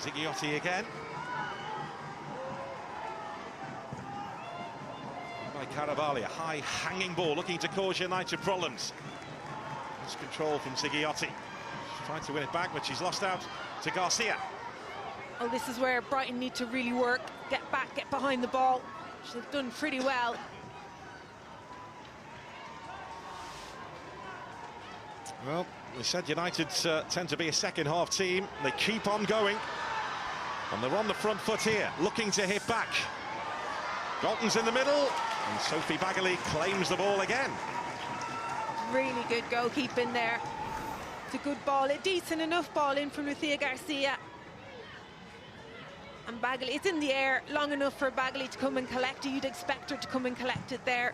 Zighiotti again. By Caravaglia, high hanging ball, looking to cause United problems. It's control from Zighiotti. She's trying to win it back, but she's lost out to Garcia. Oh, this is where Brighton need to really work, get back, get behind the ball. They've done pretty well. Well, we said United tend to be a second-half team. They keep on going. And they're on the front foot here, looking to hit back. Galton's in the middle, and Sophie Baggerly claims the ball again. Really good goalkeeping there. It's a good ball, a decent enough ball in from Lucia Garcia. And Baggerly, it's in the air long enough for Baggerly to come and collect it. You'd expect her to come and collect it there.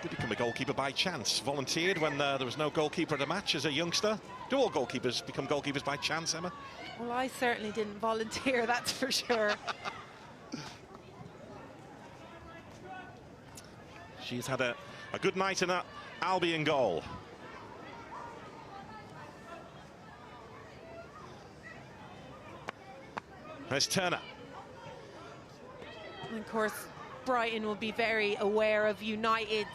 Did become a goalkeeper by chance. Volunteered when there was no goalkeeper at a match as a youngster. Do all goalkeepers become goalkeepers by chance, Emma? Well, I certainly didn't volunteer, that's for sure. She's had a good night in that Albion goal. There's Turner. And of course, Brighton will be very aware of United's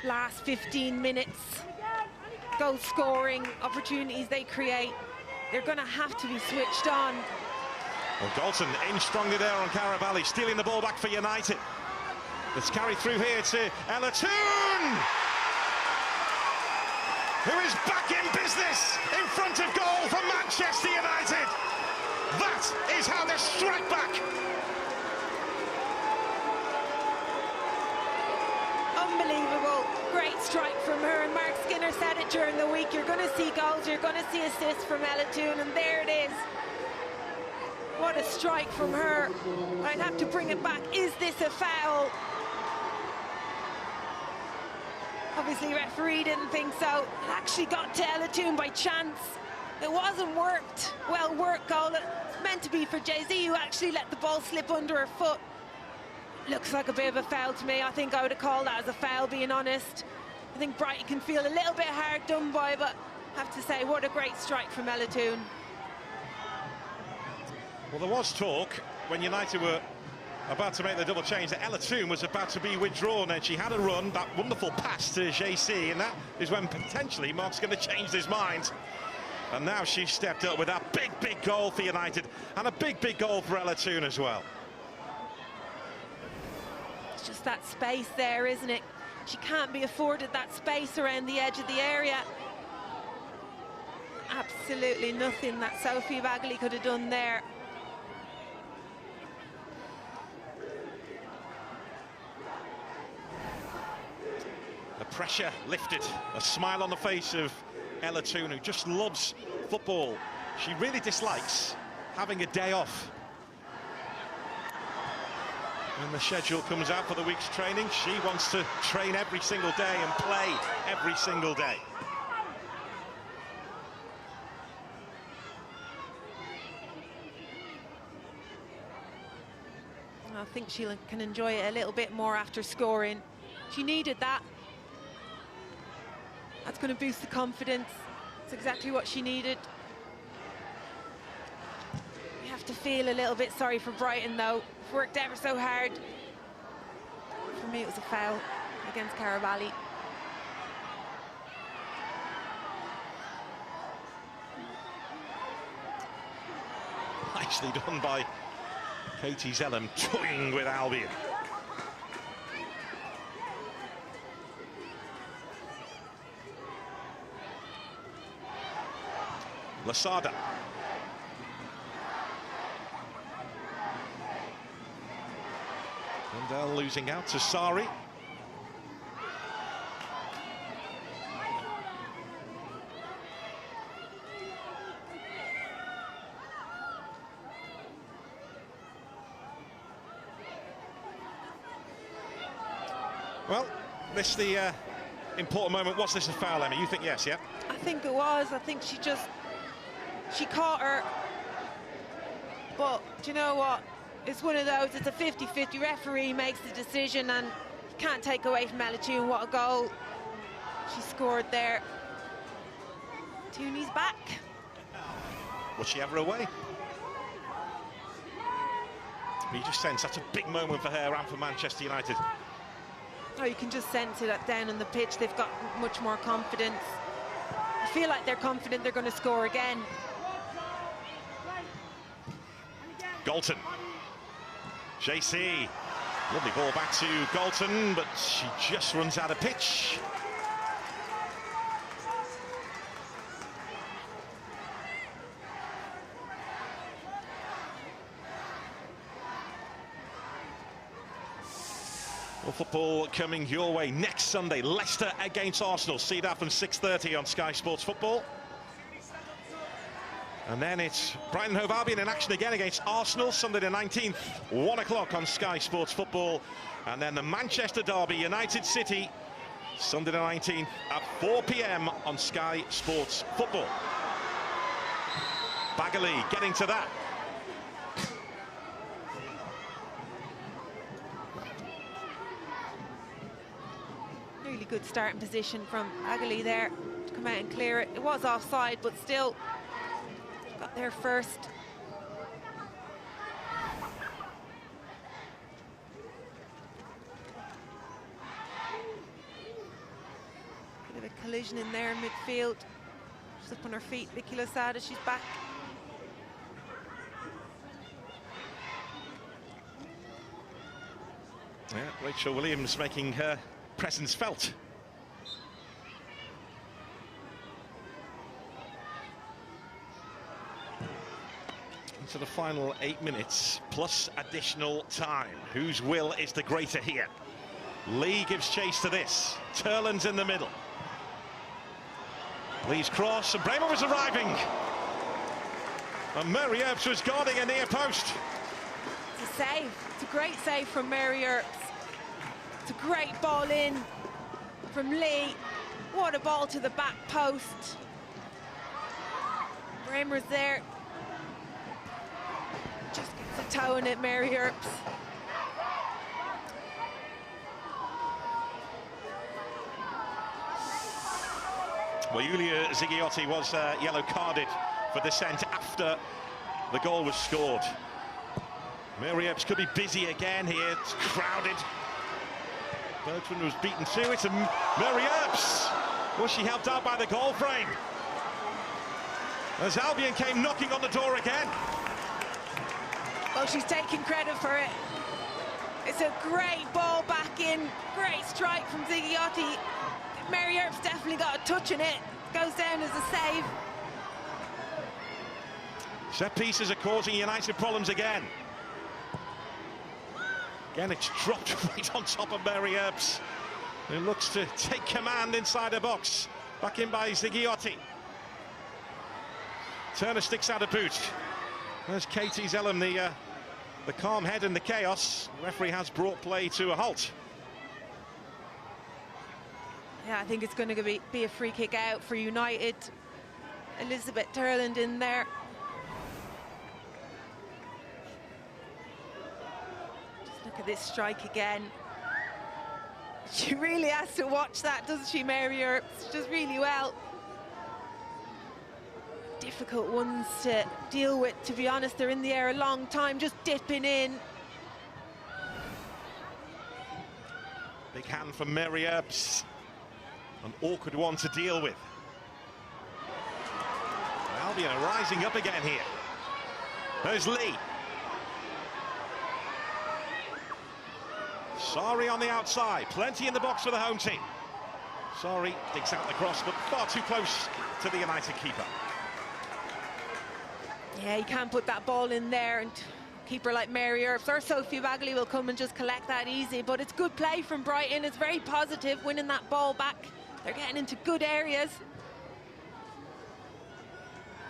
last 15 minutes. Goal scoring opportunities they create. They're going to have to be switched on. Well, Galton in strongly there on Caravaglia, stealing the ball back for United. It's carried through here to Ella Toon, who is back in business in front of goal for Manchester United. That is how they strike back. Unbelievable. Great strike from her, and Mark Skinner said it during the week. You're going to see goals, you're going to see assists from Ella Toon, and there it is. What a strike from her. I'd have to bring it back. Is this a foul? Obviously, referee didn't think so. It actually got to Ella Toon by chance. It wasn't worked. Well worked goal. It's meant to be for Jay-Z, who actually let the ball slip under her foot. Looks like a bit of a foul to me. I think I would have called that as a foul, being honest. I think Brighton can feel a little bit hard done by, but I have to say, what a great strike from Ella Toon. Well, there was talk when United were about to make the double change that Ella Toon was about to be withdrawn, and she had a run, that wonderful pass to JC, and that is when potentially Mark's going to change his mind. And now she's stepped up with that big goal for United, and a big goal for Ella Toon as well. It's just that space there, isn't it? She can't be afforded that space around the edge of the area. Absolutely nothing that Sophie Baggerly could have done there. The pressure lifted, a smile on the face of Ella Toon, who just loves football. She really dislikes having a day off. When the schedule comes out for the week's training, she wants to train every single day and play every single day. I think she can enjoy it a little bit more after scoring. She needed that. That's going to boost the confidence. It's exactly what she needed. You have to feel a little bit sorry for Brighton, though. Worked ever so hard. For me, it was a foul against Carabali. Nicely done by Katie Zellum, toying with Albion. Lasada. Rundell losing out to Sari. Well, this is the important moment. Was this a foul, Emma? You think yes, yeah? I think it was. I think she caught her. But do you know what? It's one of those, it's a 50-50. Referee makes the decision, and you can't take away from Ella Toone. What a goal she scored there. Tooney's back. Was she ever away? You just sense that's a big moment for her and for Manchester United. Oh, you can just sense it down on the pitch. They've got much more confidence. I feel like they're confident they're going to score again. Galton. JC. Lovely ball back to Galton, but she just runs out of pitch. Well, football coming your way next Sunday. Leicester against Arsenal. See that from 6:30 on Sky Sports Football. And then it's Brighton and Hove Albion in action again against Arsenal, Sunday the 19th, 1 o'clock on Sky Sports Football. And then the Manchester derby, United City, Sunday the 19th at 4 p.m. on Sky Sports Football. Bagley getting to that. Really good starting position from Bagley there to come out and clear it. It was offside, but still got there first. Bit of a collision in there in midfield. She's up on her feet. Vicky Losada, she's back. Yeah, Rachel Williams making her presence felt. To the final 8 minutes plus additional time. Whose will is the greater here? Lee gives chase to this. Turland's in the middle. Lee's cross, and Bremer was arriving. And Mary Earps was guarding a near post. It's a save. It's a great save from Mary Earps. It's a great ball in from Lee. What a ball to the back post. Bremer's there. Just gets a toe in it, Mary Earps. Well, Yulia Zigiotti was yellow carded for dissent after the goal was scored. Mary Earps could be busy again here. It's crowded. Bertrand was beaten to it, and Mary Earps, was she helped out by the goal frame? As Albion came knocking on the door again. Well, she's taking credit for it. It's a great ball back in. Great strike from Zigiotti. Mary Earps definitely got a touch in it. Goes down as a save. Set pieces are causing United problems again. Again, it's dropped right on top of Mary Earps, who looks to take command inside the box. Back in by Zigiotti. Turner sticks out a boot. There's Katie Zellum, the calm head in the chaos. The referee has brought play to a halt. Yeah, I think it's going to be a free kick out for United. Elizabeth Turland in there. Look at this strike again. She really has to watch that, doesn't she, Mary Earps? She does really well. Difficult ones to deal with, to be honest. They're in the air a long time, just dipping in. Big hand from Mary Earps. An awkward one to deal with. Albion are rising up again here. There's Lee. Sari on the outside, plenty in the box for the home team. Sari digs out the cross, but far too close to the United keeper. Yeah, you can't put that ball in there, and keeper like Mary Earps or Sophie Bagley will come and just collect that easy. But it's good play from Brighton. It's very positive, winning that ball back. They're getting into good areas.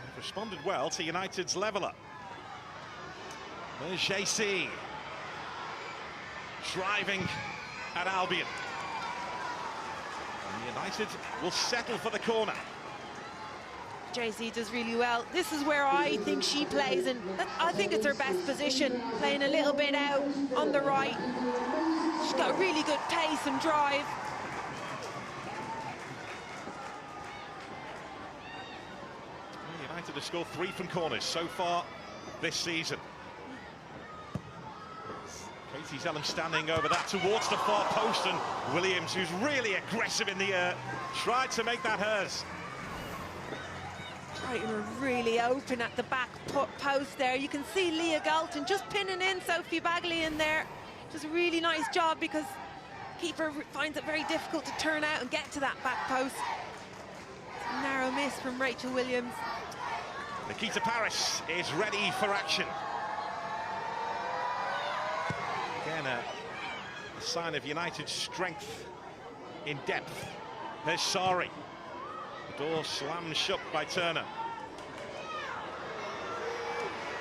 They've responded well to United's leveller. There's JC. Driving at Albion. And United will settle for the corner. JC does really well. This is where I think she plays, and I think it's her best position, playing a little bit out on the right. She's got a really good pace and drive. United have scored 3 from corners so far this season. Katie Zellum standing over that towards the far post, and Williams, who's really aggressive in the air, tried to make that hers. Brighton are really open at the back post there. You can see Leah Galton just pinning in Sophie Bagley in there. Just a really nice job, because keeper finds it very difficult to turn out and get to that back post. A narrow miss from Rachel Williams. Nikita Paris is ready for action. Again, a sign of United's strength in depth. There's Sari. The door slammed shut by Turner.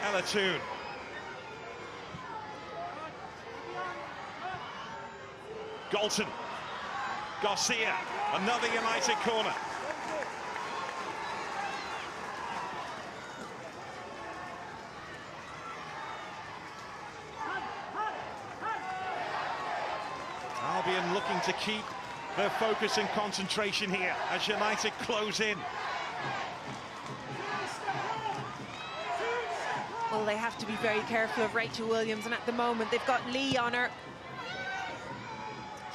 Ella Toon. Galton. Garcia. Another United corner. Albion looking to keep their focus and concentration here as United close in. Well, they have to be very careful of Rachel Williams, and at the moment they've got Lee on her.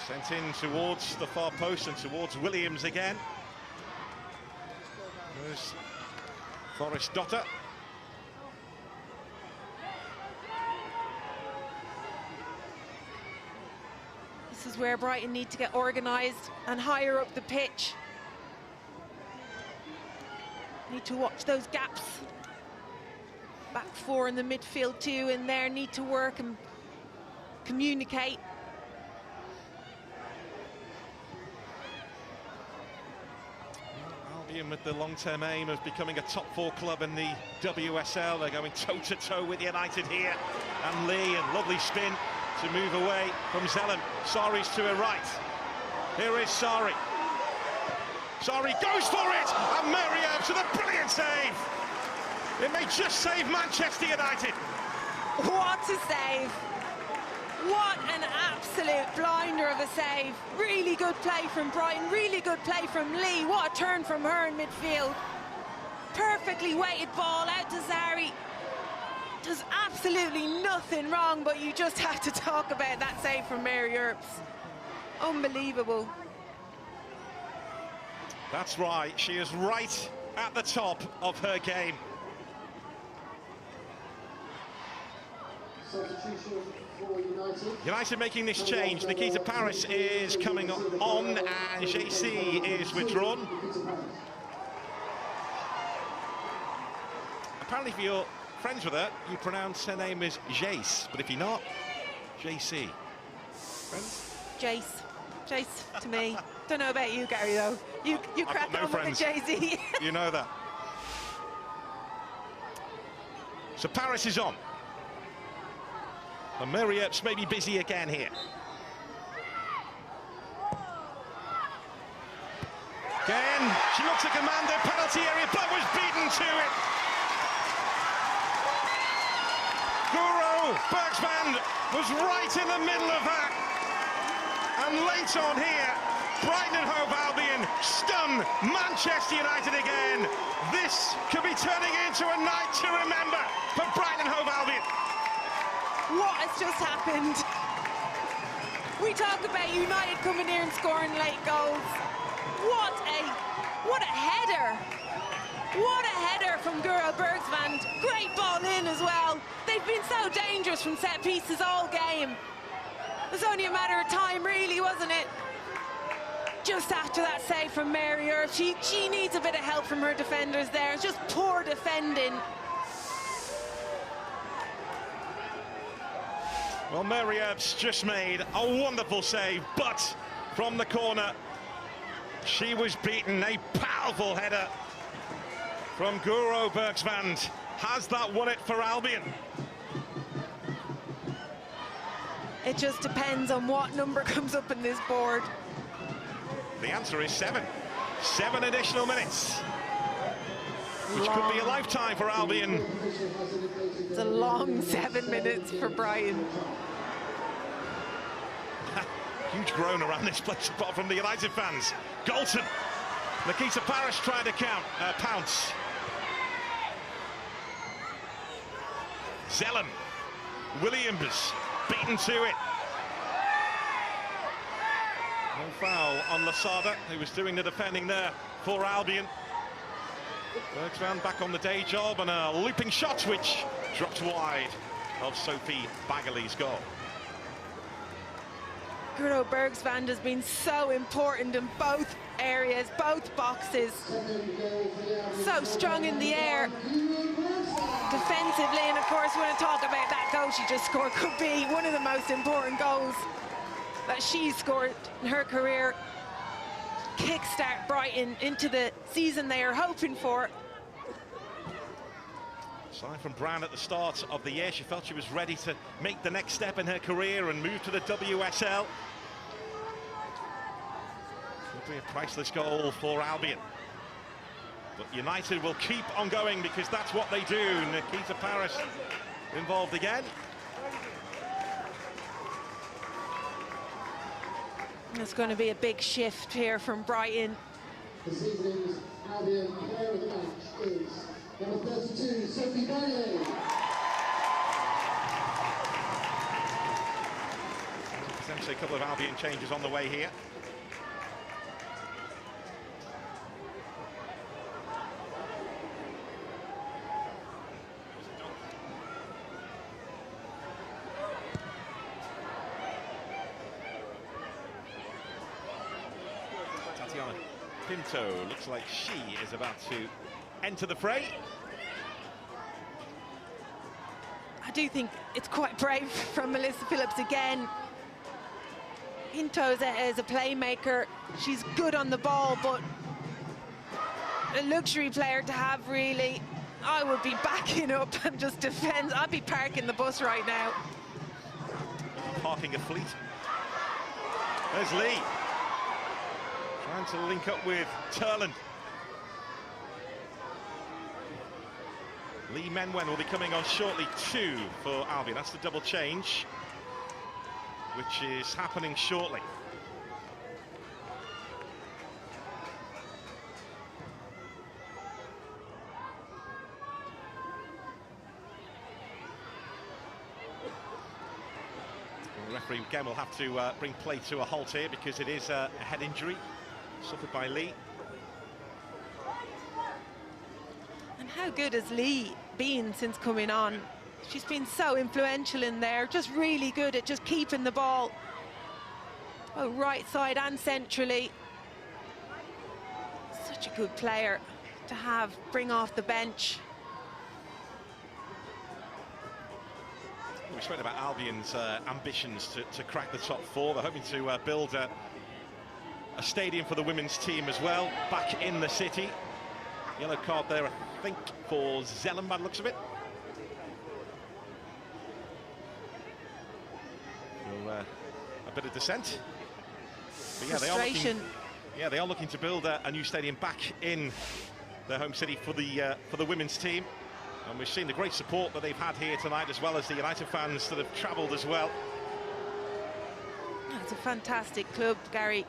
Sent in towards the far post and towards Williams again. There's Forrest Dotter. This is where Brighton need to get organised and higher up the pitch. Need to watch those gaps. Back four in the midfield too in there need to work and communicate. Albion with the long-term aim of becoming a top 4 club in the WSL. They're going toe-to-toe with United here. And Lee, and lovely spin to move away from Zellum. Sari's to her right. Here is Sari. Sari goes for it, and Mary Earps with a brilliant save. It may just save Manchester United. What a save. What an absolute blinder of a save. Really good play from Brighton, really good play from Lee. What a turn from her in midfield. Perfectly weighted ball out to Zari. Does absolutely nothing wrong, but you just have to talk about that save from Mary Earps. Unbelievable. That's right, she is right at the top of her game. Substitution for United making this change. Nikita Paris is coming on, and JC is withdrawn. Apparently, if you're friends with her, you pronounce her name as Jace, but if you're not, JC. Friends? Jace. Jace to me. Don't know about you, Gary, though. You crack on with the JC. You know that. So Paris is on. And Mary Earps may be busy again here. Again, she looks to command the penalty area, but was beaten to it. Guru Bergsman was right in the middle of that. And late on here, Brighton and Hove Albion stun Manchester United again. This could be turning into a night to remember for Brighton and Hove Albion. What has just happened? We talk about United coming here and scoring late goals. What a header! What a header from Guro Bergsman. Great ball in as well. They've been so dangerous from set pieces all game. It was only a matter of time, really, wasn't it? Just after that save from Mary Earp, she needs a bit of help from her defenders there. It's just poor defending. Well, Mary Earp's just made a wonderful save, but from the corner, she was beaten. A powerful header from Guro Bergsman. Has that won it for Albion? It just depends on what number comes up in this board. The answer is 7. 7 additional minutes, which could be a lifetime for Albion. It's a long 7 minutes for Brighton. Huge groan around this place apart from the United fans. Galton. Nikita Parrish trying to pounce. Zelen. Williams beaten to it. No foul on Lasada, who was doing the defending there for Albion. Bergsman back on the day job, and a looping shot which dropped wide of Sophie Baggerly's goal. Guro Bergsman has been so important in both areas, both boxes. So strong in the air defensively, and of course we want to talk about that goal she just scored. Could be one of the most important goals that she's scored in her career. Kickstart Brighton into the season they are hoping for. Aside from Brown at the start of the year, she felt she was ready to make the next step in her career and move to the WSL. Could be a priceless goal for Albion. But United will keep on going because that's what they do. Nikita Parrish involved again. There's going to be a big shift here from Brighton. This evening's Albion player of the match is number 32, Sophie Baggerly. Potentially a couple of Albion changes on the way here. Pinto looks like she is about to enter the fray. I do think it's quite brave from Melissa Phillips again. Pinto is a playmaker. She's good on the ball, but a luxury player to have, really. I would be backing up and just defend. I'd be parking the bus right now. Parking a fleet. There's Lee. Trying to link up with Turland. Lee Menwen will be coming on shortly too for Albion. That's the double change, which is happening shortly. The referee again will have to bring play to a halt here because it is a head injury suffered by Lee. And how good has Lee been since coming on? She's been so influential in there, just really good at just keeping the ball. Oh, right side and centrally. Such a good player to have, bring off the bench. We spoke about Albion's ambitions to crack the top 4. They're hoping to build a stadium for the women's team as well, back in the city. Yellow card there, I think, for Zelen by the looks of it. Well, a bit of dissent. But yeah, they are looking to build a new stadium back in their home city for the women's team. And we've seen the great support that they've had here tonight, as well as the United fans that have travelled as well. It's a fantastic club, Gary.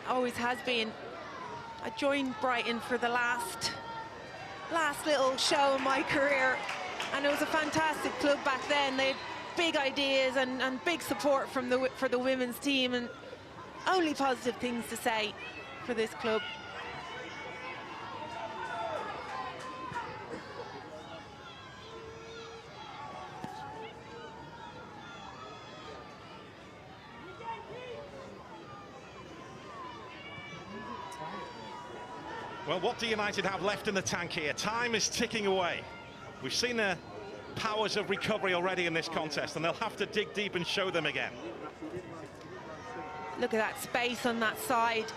Always has been. I joined Brighton for the last little show in my career, and it was a fantastic club back then. They had big ideas and big support from for the women's team, and only positive things to say for this club. Well, what do United have left in the tank here? Time is ticking away. We've seen the powers of recovery already in this contest, and they'll have to dig deep and show them again. Look at that space on that side.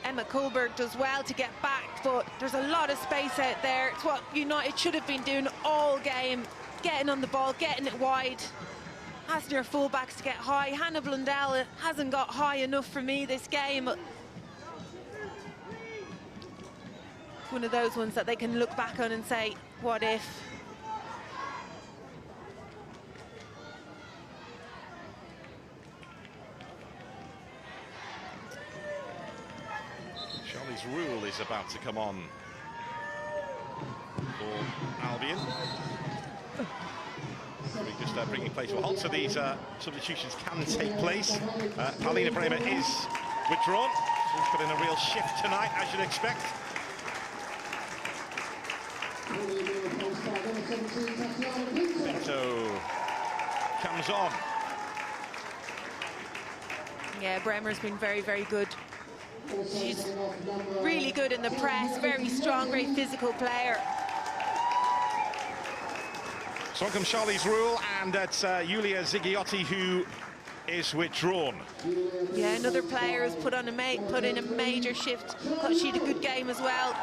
Emma Kullberg does well to get back, but there's a lot of space out there. It's what United should have been doing all game, getting on the ball, getting it wide, asking their fullbacks to get high. Hannah Blundell hasn't got high enough for me this game. One of those ones that they can look back on and say, what if? Charlie's Rule is about to come on for Albion. We're just bringing play to a halt, so these substitutions can take place. Paulina Bremer is withdrawn. She's put in a real shift tonight, as you'd expect. Pinto comes on. Yeah, Bremer's been very, very good. She's really good in the press, very strong, very physical player. So on comes Charlie's Rule, and it's Yulia Zigiotti who is withdrawn. Yeah, another player who's put in a major shift. Thought she had a good game as well.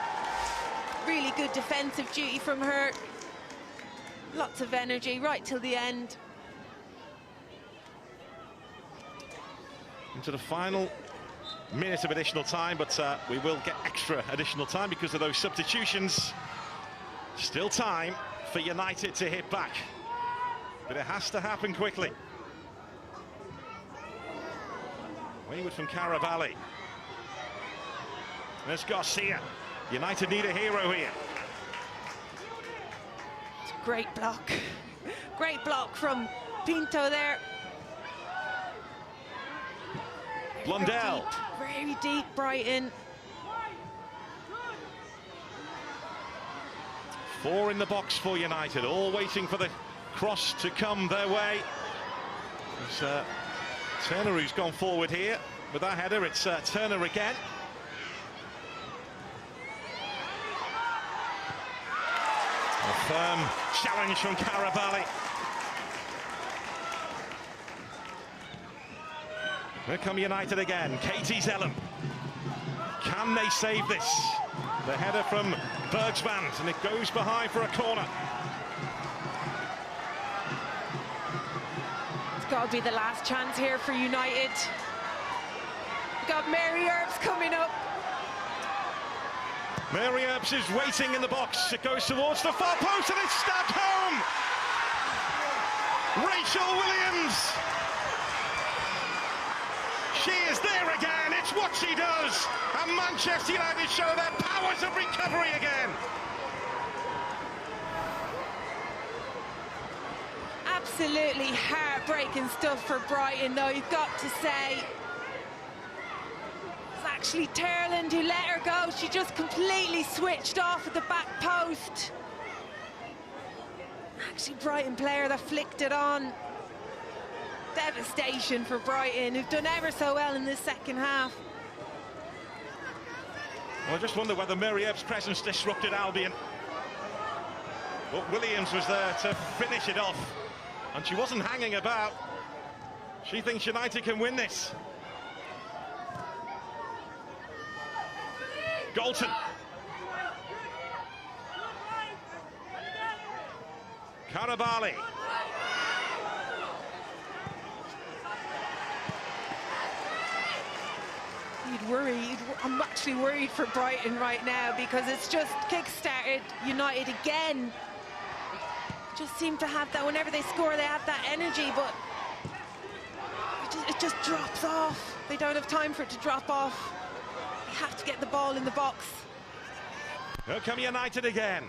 Really good defensive duty from her. Lots of energy right till the end. Into the final minute of additional time, but we will get extra additional time because of those substitutions. Still time for United to hit back, but it has to happen quickly. Wayward from Caravalli. There's Garcia. United need a hero here. It's a great block. Great block from Pinto there. Blundell. Very deep, Brighton. 4 in the box for United, all waiting for the cross to come their way. It's Turner who's gone forward here with that header. It's Turner again. A firm challenge from Caravalli. Here come United again. Katie Zellum. Can they save this? The header from Bergsvand, and it goes behind for a corner. It's got to be the last chance here for United. We've got Mary Earps coming up. Mary Earps is waiting in the box. It goes towards the far post and it's stabbed home. Rachel Williams. She is there again. It's what she does. And Manchester United show their powers of recovery again. Absolutely heartbreaking stuff for Brighton, though, you've got to say. It's actually Terland who let her go. She just completely switched off at the back post. Actually, Brighton player that flicked it on. Devastation for Brighton, who've done ever so well in this second half. Well, I just wonder whether Mary Ebb's presence disrupted Albion. But Williams was there to finish it off. And she wasn't hanging about. She thinks United can win this. Galton. Caravalli. you'd worry. I'm actually worried for Brighton right now because it's just kick-started United again. Just seem to have that, whenever they score, they have that energy, but it just drops off. They don't have time for it to drop off. They have to get the ball in the box. Here come United again.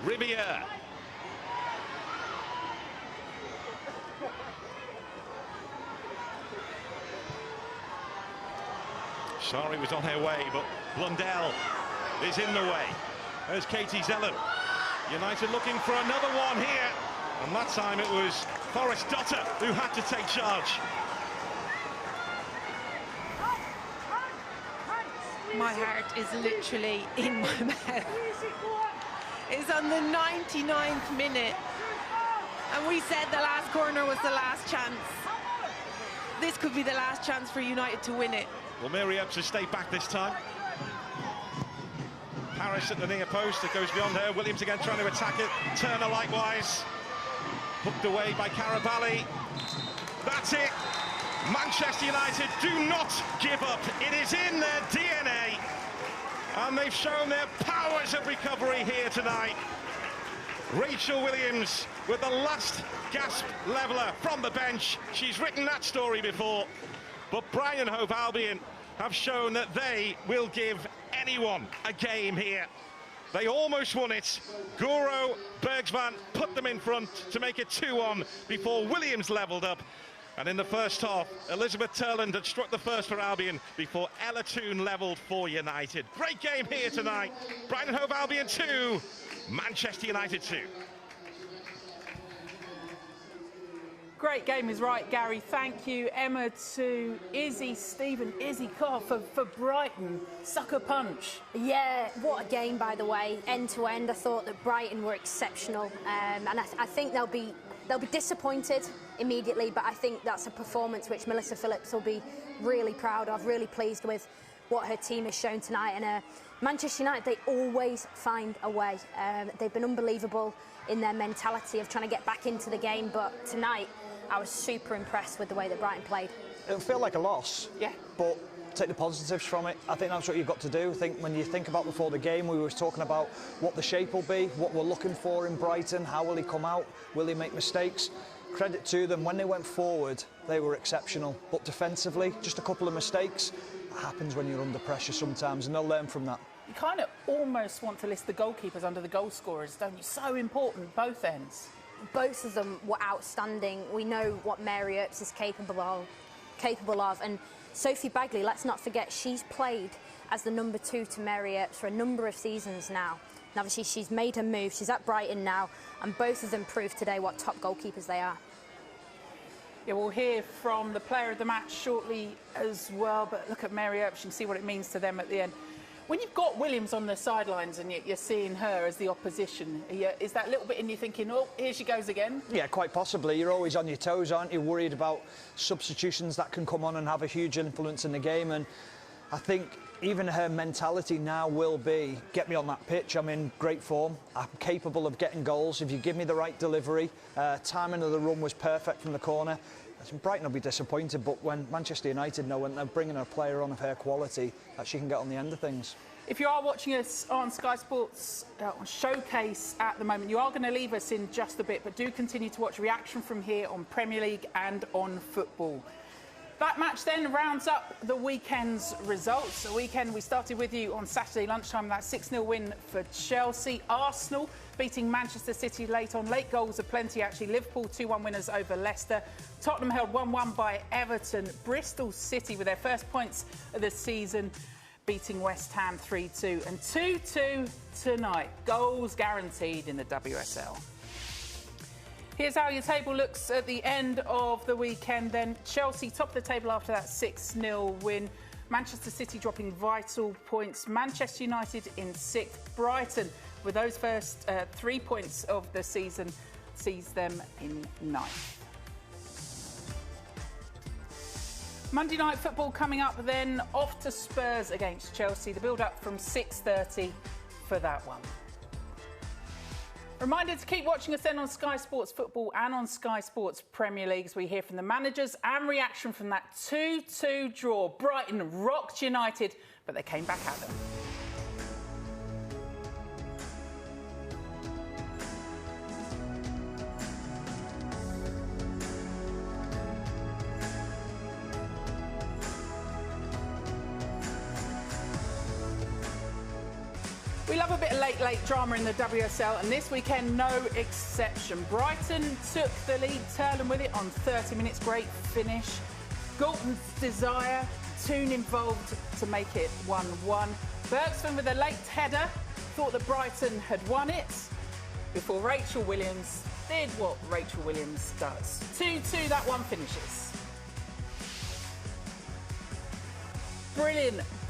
Riviere. Sorry was on her way, but Blundell is in the way. There's Katie Zellen. United looking for another one here. And that time it was Forrest Dotter who had to take charge. My heart is literally in my mouth. It's on the 99th minute. And we said the last corner was the last chance. This could be the last chance for United to win it. Well, Mary Epps has stayed back this time. Harris at the near post, it goes beyond her. Williams again trying to attack it. Turner likewise. Hooked away by Carabali. That's it. Manchester United do not give up. It is in their DNA. And they've shown their powers of recovery here tonight. Rachel Williams with the last gasp leveller from the bench. She's written that story before. But Brighton and Hove Albion have shown that they will give anyone a game here. They almost won it. Guro Bergsman put them in front to make it 2-1 before Williams levelled up. And in the first half, Elizabeth Turland had struck the first for Albion before Ella Toon levelled for United. Great game here tonight. Brighton and Hove Albion 2, Manchester United 2. Great game is right, Gary. Thank you, Emma, to Izzy, Stephen, Izzy Carr for Brighton. Sucker punch. Yeah, what a game, by the way. End to end, I thought that Brighton were exceptional, and I think they'll be disappointed immediately, but I think that's a performance which Melissa Phillips will be really proud of, really pleased with what her team has shown tonight. And Manchester United, they always find a way. They've been unbelievable in their mentality of trying to get back into the game, but tonight I was super impressed with the way that Brighton played. It'll feel like a loss, yeah, but take the positives from it. I think that's what you've got to do. I think when you think about before the game, we were talking about what the shape will be, what we're looking for in Brighton, how will he come out, will he make mistakes? Credit to them, when they went forward, they were exceptional. But defensively, just a couple of mistakes. It happens when you're under pressure sometimes, and they'll learn from that. You kind of almost want to list the goalkeepers under the goal scorers, don't you? So important, both ends. Both of them were outstanding. We know what Mary Earps is capable of, and Sophie Bagley, let's not forget, she's played as the number 2 to Mary Earps for a number of seasons now. And obviously she's made her move, she's at Brighton now, and both of them proved today what top goalkeepers they are. Yeah, we'll hear from the player of the match shortly as well, but look at Mary Earps, you can see what it means to them at the end. When you've got Williams on the sidelines and you're seeing her as the opposition, is that little bit in you thinking, oh, here she goes again? Yeah, quite possibly. You're always on your toes, aren't you? Worried about substitutions that can come on and have a huge influence in the game. And I think even her mentality now will be, get me on that pitch, I'm in great form, I'm capable of getting goals. If you give me the right delivery, timing of the run was perfect from the corner. Brighton will be disappointed, but when Manchester United know when they're bringing a player on of her quality, that she can get on the end of things. If you are watching us on Sky Sports Showcase at the moment, you are going to leave us in just a bit, but do continue to watch reaction from here on Premier League and on football. That match then rounds up the weekend's results. The weekend we started with you on Saturday lunchtime, that 6-0 win for Chelsea. Arsenal beating Manchester City late on. Late goals are plenty, actually. Liverpool 2-1 winners over Leicester. Tottenham held 1-1 by Everton. Bristol City with their first points of the season, beating West Ham 3-2. And 2-2 tonight. Goals guaranteed in the WSL. Here's how your table looks at the end of the weekend then. Chelsea top of the table after that 6-0 win. Manchester City dropping vital points. Manchester United in 6th. Brighton, with those first 3 points of the season, sees them in 9th. Monday night football coming up then. Off to Spurs against Chelsea. The build-up from 6:30 for that one. Reminder to keep watching us then on Sky Sports Football and on Sky Sports Premier League as we hear from the managers and reaction from that 2-2 draw. Brighton rocked United, but they came back at them. We love a bit of late drama in the WSL, and this weekend no exception. Brighton took the lead, Turlin with it on 30 minutes. Great finish. Galton's desire, Toon involved to make it 1-1. Bergsman with a late header, thought that Brighton had won it before Rachel Williams did what Rachel Williams does. 2-2, that one finishes.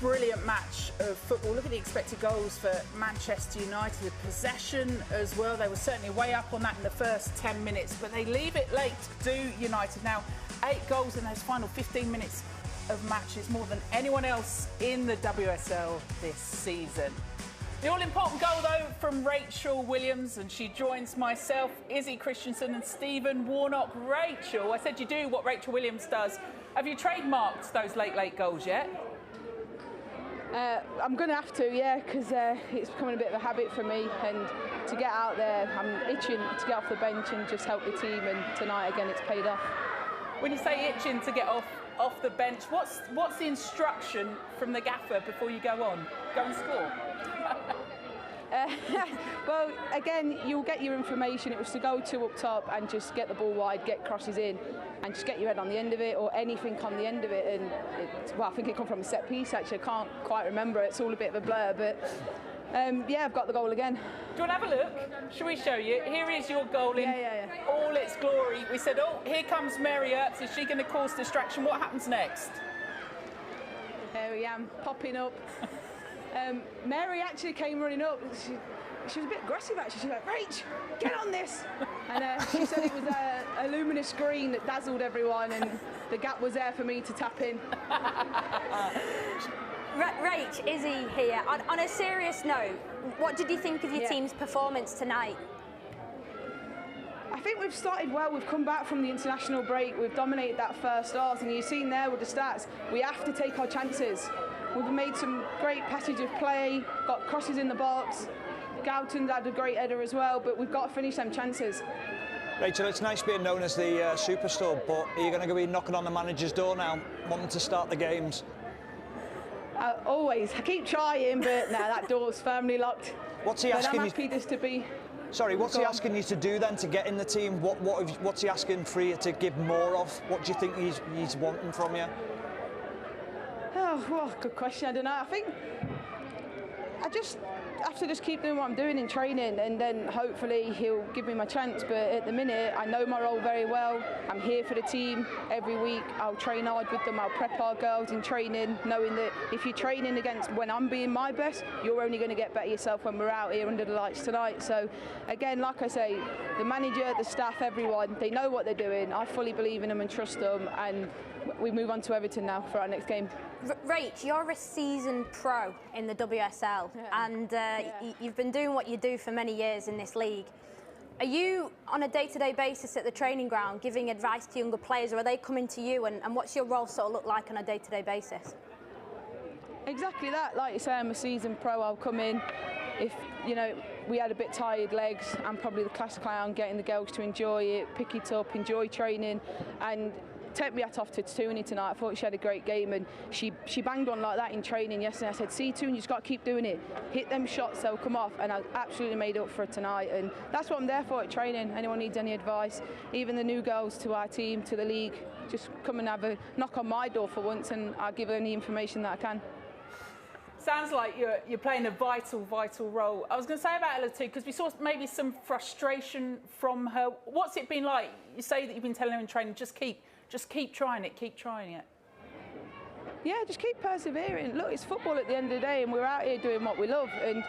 Brilliant match of football. Look at the expected goals for Manchester United. Possession as well. They were certainly way up on that in the first 10 minutes, but they leave it late, do United. Now, 8 goals in those final 15 minutes of matches, more than anyone else in the WSL this season. The all-important goal, though, from Rachel Williams, and she joins myself, Izzy Christensen and Stephen Warnock. Rachel, I said you do what Rachel Williams does. Have you trademarked those late goals yet? I'm going to have to, yeah, because it's becoming a bit of a habit for me, and to get out there, I'm itching to get off the bench and just help the team, and tonight, again, it's paid off. When you say itching to get off the bench, what's the instruction from the gaffer before you go on? Go and score? Well, again, you'll get your information. It was to go 2 up top and just get the ball wide, get crosses in, and just get your head on the end of it, or anything on the end of it. And well, I think it come from a set piece. Actually, I can't quite remember. It's all a bit of a blur, but yeah, I've got the goal again. Do you want to have a look? Shall we show you? Here is your goal in all its glory. We said, oh, here comes Mary Earps. Is she going to cause distraction? What happens next? There I am, popping up. Mary actually came running up. She was a bit aggressive, actually. She was like, Rach, get on this. And she said it was a luminous screen that dazzled everyone, and the gap was there for me to tap in. Rach, Izzy here. On a serious note, what did you think of your team's performance tonight? I think we've started well. We've come back from the international break. We've dominated that first half, and you've seen there with the stats, we have to take our chances. We've made some great passage of play, got crosses in the box. Galton's had a great header as well, but we've got to finish them chances. Rachel, it's nice being known as the superstar, but are you going to be knocking on the manager's door now, wanting to start the games? Always. I keep trying, but no, that door's firmly locked. What's he asking I'm happy just to be... Sorry, what's he asking you to do then to get in the team? What's he asking for you to give more of? What do you think he's wanting from you? Oh, well, good question. I don't know. I think I just have to just keep doing what I'm doing in training, and then hopefully he'll give me my chance. But at the minute, I know my role very well. I'm here for the team every week. I'll train hard with them. I'll prep our girls in training, knowing that if you're training against when I'm being my best, you're only going to get better yourself when we're out here under the lights tonight. So again, like I say, the manager, the staff, everyone, they know what they're doing. I fully believe in them and trust them, and we move on to Everton now for our next game. Rach, you're a seasoned pro in the WSL, and you've been doing what you do for many years in this league. Are you, on a day-to-day basis at the training ground, giving advice to younger players, or are they coming to you, and what's your role sort of look like on a day-to-day basis? Exactly that. Like you say, I'm a seasoned pro. I'll come in. If, you know, we had a bit tired legs, I'm probably the class clown, getting the girls to enjoy it, pick it up, enjoy training, and take me hat off to Tooney tonight. I thought she had a great game, and she banged on like that in training yesterday. I said, see, Toon, you just got to keep doing it. Hit them shots, they'll come off, and I absolutely made up for it tonight. And that's what I'm there for at training. Anyone needs any advice, even the new girls to our team, to the league, just come and have a knock on my door for once, and I'll give any information that I can. Sounds like you're playing a vital role. I was going to say about Ella too, because we saw maybe some frustration from her. What's it been like? You say that you've been telling her in training, just keep trying it, keep trying it. Yeah, just keep persevering. Look, it's football at the end of the day, and we're out here doing what we love. And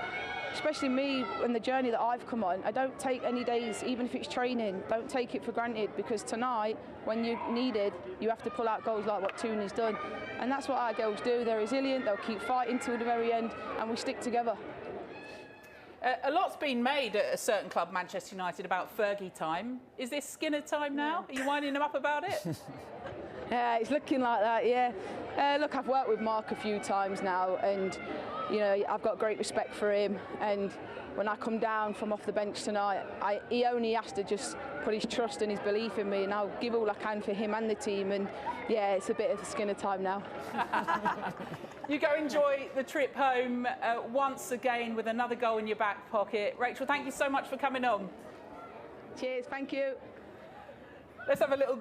especially me and the journey that I've come on, I don't take any days, even if it's training, don't take it for granted, because tonight, when you need it, you have to pull out goals like what Tooney's done. And that's what our girls do. They're resilient, they'll keep fighting till the very end, and we stick together. A lot's been made at a certain club, Manchester United, about Fergie time. Is this Skinner time now? Are you winding him up about it? Yeah, it's looking like that, yeah. Look, I've worked with Mark a few times now, and, you know, I've got great respect for him. And when I come down from off the bench tonight, he only has to just put his trust and his belief in me, and I'll give all I can for him and the team. And, yeah, it's a bit of a Skinner time now. You go enjoy the trip home once again with another goal in your back pocket. Rachel, thank you so much for coming on. Cheers, thank you. Let's have a little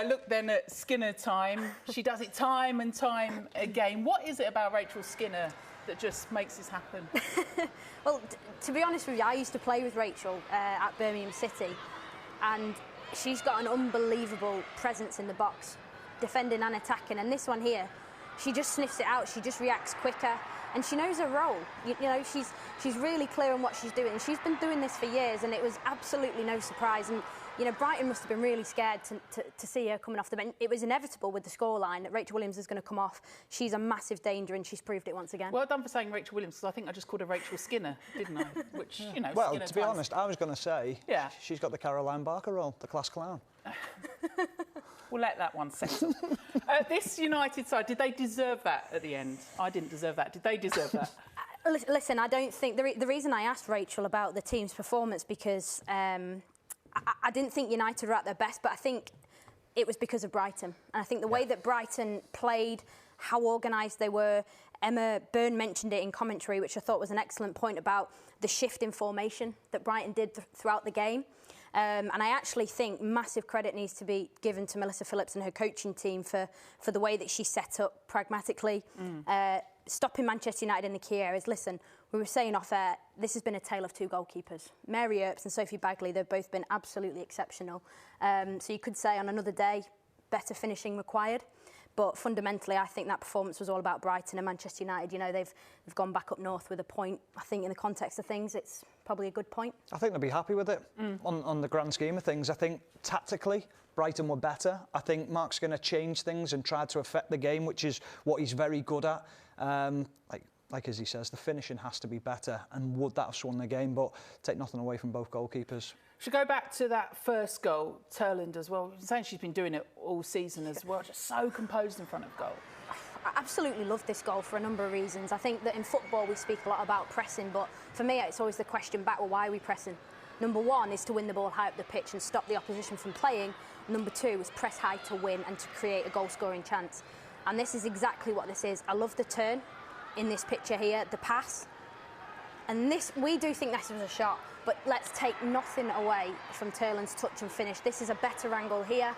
look then at Skinner time. She does it time and time again. What is it about Rachel Skinner that just makes this happen? Well, to be honest with you, I used to play with Rachel at Birmingham City, and she's got an unbelievable presence in the box, defending and attacking. And this one here, she just sniffs it out. She just reacts quicker, and she knows her role. You know, she's really clear on what she's doing. She's been doing this for years, and it was absolutely no surprise. And you know, Brighton must have been really scared to see her coming off the bench. It was inevitable with the scoreline that Rachel Williams is going to come off. She's a massive danger, and she's proved it once again. Well done for saying Rachel Williams, because I think I just called her Rachel Skinner, didn't I? Which, you know, well, Skinner to be honest, I was going to say, yeah, she's got the Caroline Barker role, the class clown. We'll let that one settle. This United side, did they deserve that at the end? I didn't deserve that. Did they deserve that? Listen, I don't think... The reason I asked Rachel about the team's performance, because I didn't think United were at their best, but I think it was because of Brighton. And I think the way that Brighton played, how organised they were... Emma Byrne mentioned it in commentary, which I thought was an excellent point about the shift in formation that Brighton did throughout the game. And I actually think massive credit needs to be given to Melissa Phillips and her coaching team for the way that she set up pragmatically, stopping Manchester United in the key areas. Listen, we were saying off air, this has been a tale of two goalkeepers. Mary Earps and Sophie Bagley, they've both been absolutely exceptional. So you could say on another day, better finishing required. But fundamentally, I think that performance was all about Brighton and Manchester United. You know, they've gone back up north with a point. I think in the context of things, it's probably a good point. I think they'll be happy with it on the grand scheme of things. I think tactically, Brighton were better. I think Mark's going to change things and try to affect the game, which is what he's very good at. Like as he says, the finishing has to be better, and would that have swung the game? But take nothing away from both goalkeepers. Should go back to that first goal, Turland as well. Saying she's been doing it all season as well, just so composed in front of goal. I absolutely love this goal for a number of reasons. I think that in football we speak a lot about pressing, but for me it's always the question back, well, why are we pressing? Number one is to win the ball high up the pitch and stop the opposition from playing. Number two is press high to win and to create a goal-scoring chance. And this is exactly what this is. I love the turn in this picture here, the pass. And this, we do think this was a shot, but let's take nothing away from Turland's touch and finish. This is a better angle here.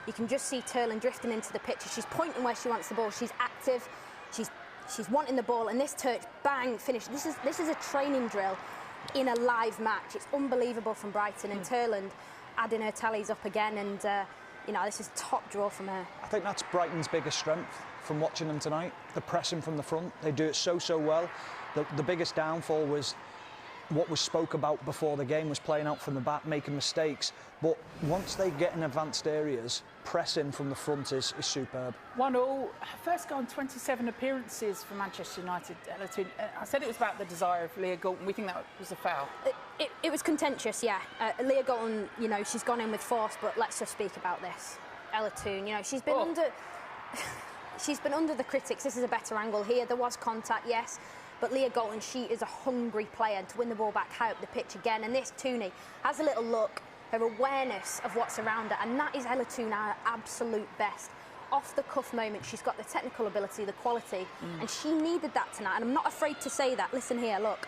You can just see Turland drifting into the picture. She's pointing where she wants the ball. She's active. She's wanting the ball, and this touch, bang, finish. This is a training drill in a live match. It's unbelievable from Brighton, and Turland adding her tallies up again, and you know, this is top draw from her. I think that's Brighton's biggest strength from watching them tonight. The pressing from the front. They do it so well. The biggest downfall was what was spoke about before the game was playing out from the back, making mistakes. But once they get in advanced areas, pressing from the front is superb. 1-1, first goal in 27 appearances for Manchester United. I said it was about the desire of Leah Galton. We think that was a foul. It was contentious, yeah. Leah Galton, you know, she's gone in with force, but let's just speak about this. Ella Toone, you know, she's been under... She's been under the critics. This is a better angle here. There was contact, yes. But Leah Galton, she is a hungry player to win the ball back high up the pitch again. And this Tooney has a little look, her awareness of what's around her. And that is Ella Toone at her absolute best. Off the cuff moment, she's got the technical ability, the quality. And she needed that tonight. And I'm not afraid to say that. Listen here, look.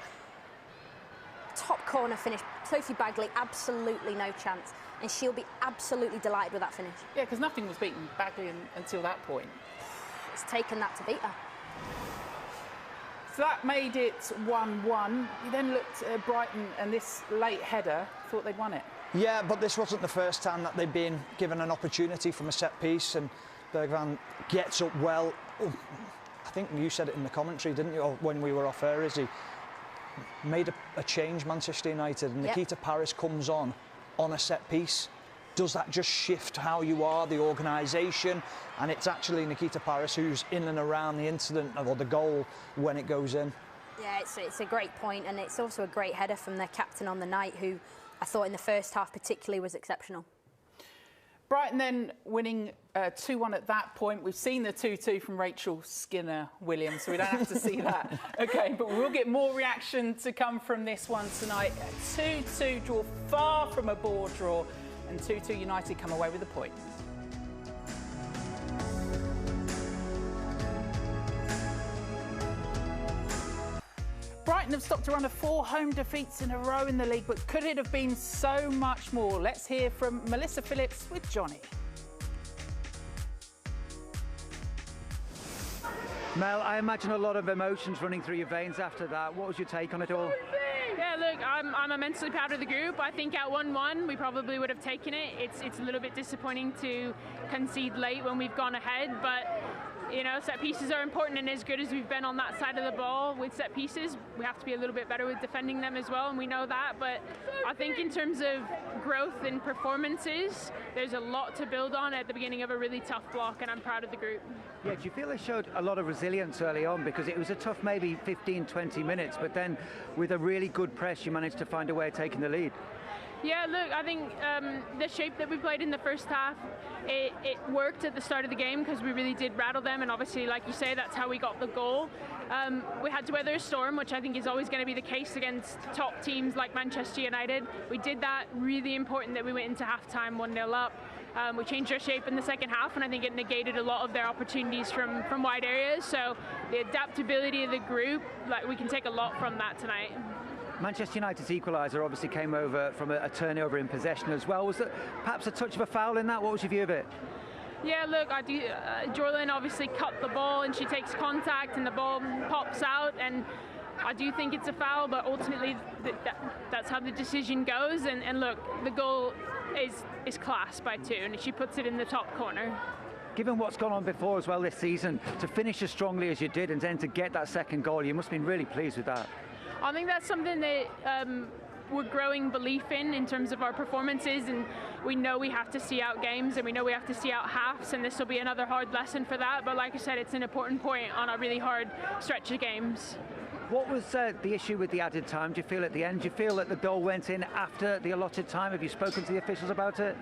Top corner finish. Sophie Bagley, absolutely no chance. And she'll be absolutely delighted with that finish. Yeah, because nothing was beaten Bagley until that point. It's taken that to beat her. So that made it 1-1. You then looked at Brighton and this late header, thought they'd won it. Yeah, but this wasn't the first time that they'd been given an opportunity from a set piece, and Bergvall gets up well. Oh, I think you said it in the commentary, didn't you, or when we were off air, Izzy? Made a change, Manchester United, and Nikita Parris comes on a set piece. Does that just shift how you are, the organisation? And it's actually Nikita Parris who's in and around the incident or the goal when it goes in. Yeah, it's a great point, and it's also a great header from their captain on the night, who I thought in the first half particularly was exceptional. Brighton then winning 2-1 at that point. We've seen the 2-2 from Rachel Skinner-Williams, so we don't have to see that. OK, but we'll get more reaction to come from this one tonight. A 2-2 draw, far from a bore draw, and 2-2 United come away with the point. Brighton have stopped a run of 4 home defeats in a row in the league, but could it have been so much more? Let's hear from Melissa Phillips with Johnny. Mel, I imagine a lot of emotions running through your veins after that. What was your take on it all? Yeah, look, I'm immensely proud of the group. I think at 1-1 we probably would have taken it. It's a little bit disappointing to concede late when we've gone ahead, but you know, set pieces are important, and as good as we've been on that side of the ball with set pieces, we have to be a little bit better with defending them as well, and we know that. But I think in terms of growth in performances, there's a lot to build on at the beginning of a really tough block, and I'm proud of the group. Yeah, do you feel they showed a lot of resilience early on? Because it was a tough maybe 15, 20 minutes, but then with a really good press, you managed to find a way of taking the lead. Yeah, look, I think the shape that we played in the first half, it worked at the start of the game because we really did rattle them, and obviously, like you say, that's how we got the goal. We had to weather a storm, which I think is always going to be the case against top teams like Manchester United. We did that. Really important that we went into half-time 1-0 up. We changed our shape in the second half, and I think it negated a lot of their opportunities from wide areas. So the adaptability of the group, like, we can take a lot from that tonight. Manchester United's equaliser obviously came over from a turnover in possession as well. Was there perhaps a touch of a foul in that? What was your view of it? Yeah, look, I do. Jordan obviously cut the ball, and she takes contact, and the ball pops out, and I do think it's a foul, but ultimately that's how the decision goes. And look, the goal is class by 2, and she puts it in the top corner. Given what's gone on before as well this season, to finish as strongly as you did and then to get that second goal, you must have been really pleased with that. I think that's something that we're growing belief in terms of our performances, and we know we have to see out games, and we know we have to see out halves, and this will be another hard lesson for that. But like I said, it's an important point on a really hard stretch of games. What was the issue with the added time? Do you feel at the end? Do you feel that the goal went in after the allotted time? Have you spoken to the officials about it?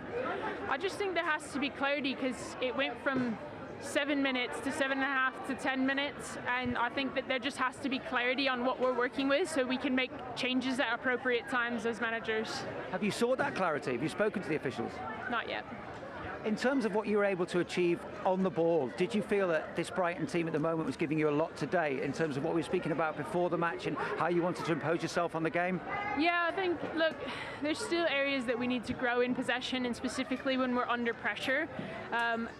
I just think there has to be clarity, because it went from 7 minutes to 7.5 to 10 minutes, and I think that there just has to be clarity on what we're working with so we can make changes at appropriate times as managers. Have you sought that clarity? Have you spoken to the officials? Not yet. In terms of what you were able to achieve on the ball, did you feel that this Brighton team at the moment was giving you a lot today in terms of what we were speaking about before the match and how you wanted to impose yourself on the game? Yeah, I think, look, there's still areas that we need to grow in possession, and specifically when we're under pressure.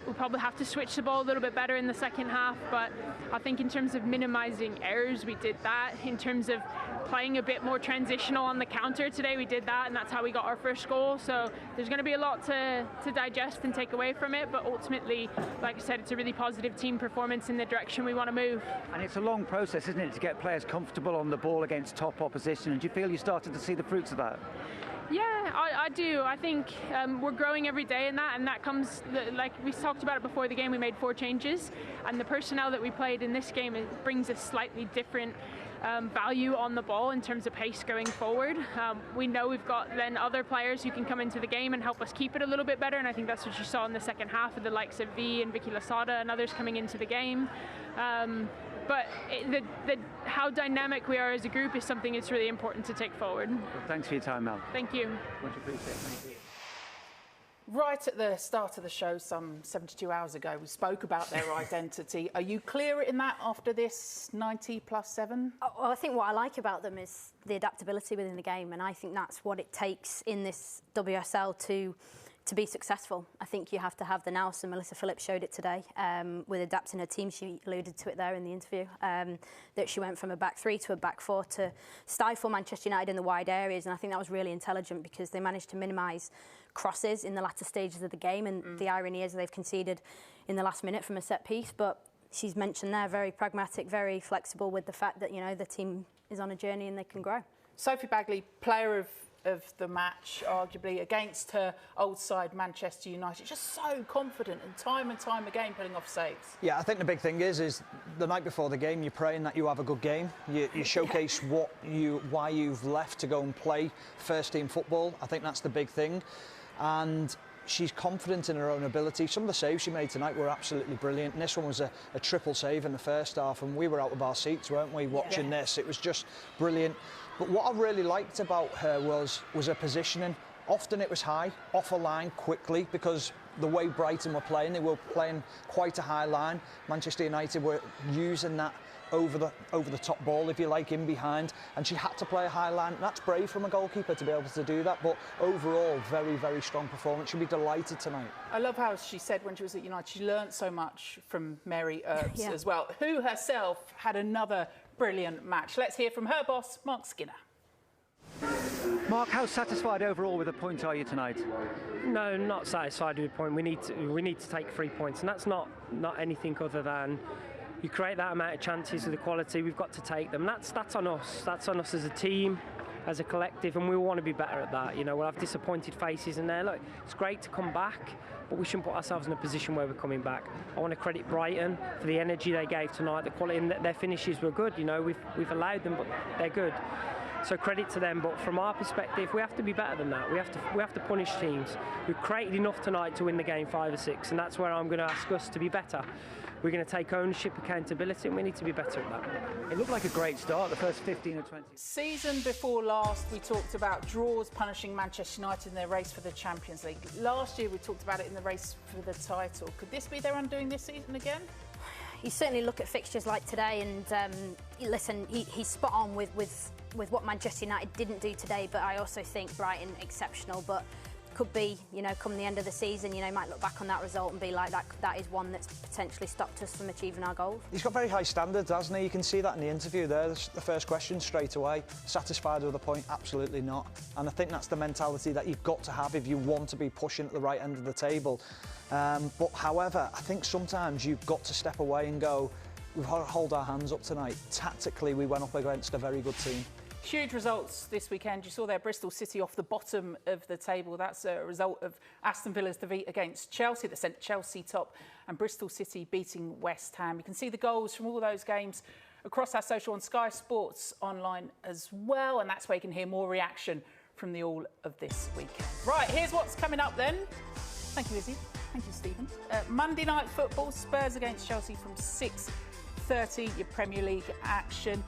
We'll probably have to switch the ball a little bit better in the second half, but I think in terms of minimising errors, we did that. In terms of playing a bit more transitional on the counter today, we did that, and that's how we got our first goal. So there's going to be a lot to digest and take away from it, but ultimately, like I said, it's a really positive team performance in the direction we want to move. And it's a long process, isn't it, to get players comfortable on the ball against top opposition, and do you feel you started to see the fruits of that? Yeah, I do. I think we're growing every day in that, and that comes, like we talked about it before the game, we made 4 changes, and the personnel that we played in this game, it brings a slightly different value on the ball in terms of pace going forward. We know we've got then other players who can come into the game and help us keep it a little bit better, and I think that's what you saw in the second half with the likes of V and Vicky Lasada and others coming into the game. But how dynamic we are as a group is something that's really important to take forward. Well, thanks for your time, Mel. Thank you. Much appreciated. Thank you. Right at the start of the show, some 72 hours ago, we spoke about their identity. Are you clear in that after this 90+7? Well, I think what I like about them is the adaptability within the game, and I think that's what it takes in this WSL to be successful. I think you have to have the nous, and Melissa Phillips showed it today with adapting her team. She alluded to it there in the interview, that she went from a back 3 to a back 4 to stifle Manchester United in the wide areas, and I think that was really intelligent because they managed to minimise crosses in the latter stages of the game, and the irony is they've conceded in the last minute from a set piece, but she's mentioned there, very pragmatic, very flexible with the fact that, you know, the team is on a journey and they can grow. Sophie Bagley, player of of the match, arguably, against her old side, Manchester United. Just so confident and time again pulling off saves. Yeah, I think the big thing is the night before the game, you're praying that you have a good game. You showcase why you've left to go and play first team football. I think that's the big thing. And she's confident in her own ability. Some of the saves she made tonight were absolutely brilliant. And this one was a triple save in the first half, and we were out of our seats, weren't we, watching this? It was just brilliant. But what I really liked about her was her positioning. Often it was high, off a line quickly, because the way Brighton were playing, they were playing quite a high line. Manchester United were using that over the top ball, if you like, in behind, and she had to play a high line. That's brave from a goalkeeper to be able to do that, but overall, very strong performance. She'll be delighted tonight. I love how she said when she was at United, she learnt so much from Mary Earps as well, who herself had another brilliant match. Let's hear from her boss, Mark Skinner. Mark, how satisfied overall with the point are you tonight? No, not satisfied with the point. We need to take 3 points, and that's not anything other than you create that amount of chances with the quality. We've got to take them. That's on us. That's on us as a team, as a collective, and we want to be better at that. You know, we'll have disappointed faces in there. Look, it's great to come back, but we shouldn't put ourselves in a position where we're coming back. I want to credit Brighton for the energy they gave tonight. The quality, and their finishes were good. You know, we've allowed them, but they're good. So credit to them, but from our perspective, we have to be better than that. We have to punish teams. We've created enough tonight to win the game 5 or 6, and that's where I'm going to ask us to be better. We're going to take ownership, accountability, and we need to be better at that. It looked like a great start, the first 15 or 20. Season before last, we talked about draws punishing Manchester United in their race for the Champions League. Last year, we talked about it in the race for the title. Could this be their undoing this season again? You certainly look at fixtures like today, and listen, he's spot on with what Manchester United didn't do today, but I also think Brighton exceptional, but could be, you know, come the end of the season, you know, might look back on that result and be like, that is one that's potentially stopped us from achieving our goals. He's got very high standards, hasn't he? You can see that in the interview there. The first question straight away. Satisfied with the point? Absolutely not. And I think that's the mentality that you've got to have if you want to be pushing at the right end of the table. But however, I think sometimes you've got to step away and go, we've got to hold our hands up tonight. Tactically, we went up against a very good team. Huge results this weekend. You saw there Bristol City off the bottom of the table. That's a result of Aston Villa's defeat against Chelsea that sent Chelsea top, and Bristol City beating West Ham. You can see the goals from all those games across our social on Sky Sports online as well, and that's where you can hear more reaction from the all of this weekend. Right, here's what's coming up then. Thank you, Izzy. Thank you, Stephen. Monday night football, Spurs against Chelsea from 6:30, your Premier League action.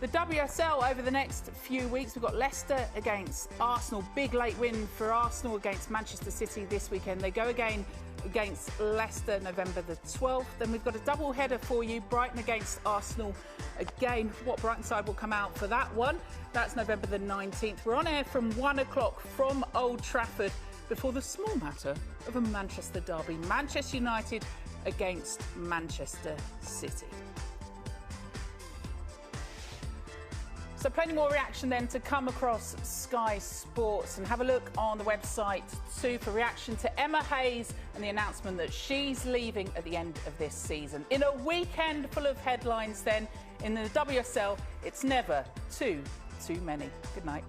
The WSL over the next few weeks, we've got Leicester against Arsenal. Big late win for Arsenal against Manchester City this weekend. They go again against Leicester November the 12th. Then we've got a double header for you, Brighton against Arsenal. Again, what Brighton side will come out for that one? That's November the 19th. We're on air from 1 o'clock from Old Trafford before the small matter of a Manchester derby. Manchester United against Manchester City. So plenty more reaction then to come across Sky Sports, and have a look on the website too for reaction to Emma Hayes and the announcement that she's leaving at the end of this season. In a weekend full of headlines then, in the WSL, it's never too many. Good night.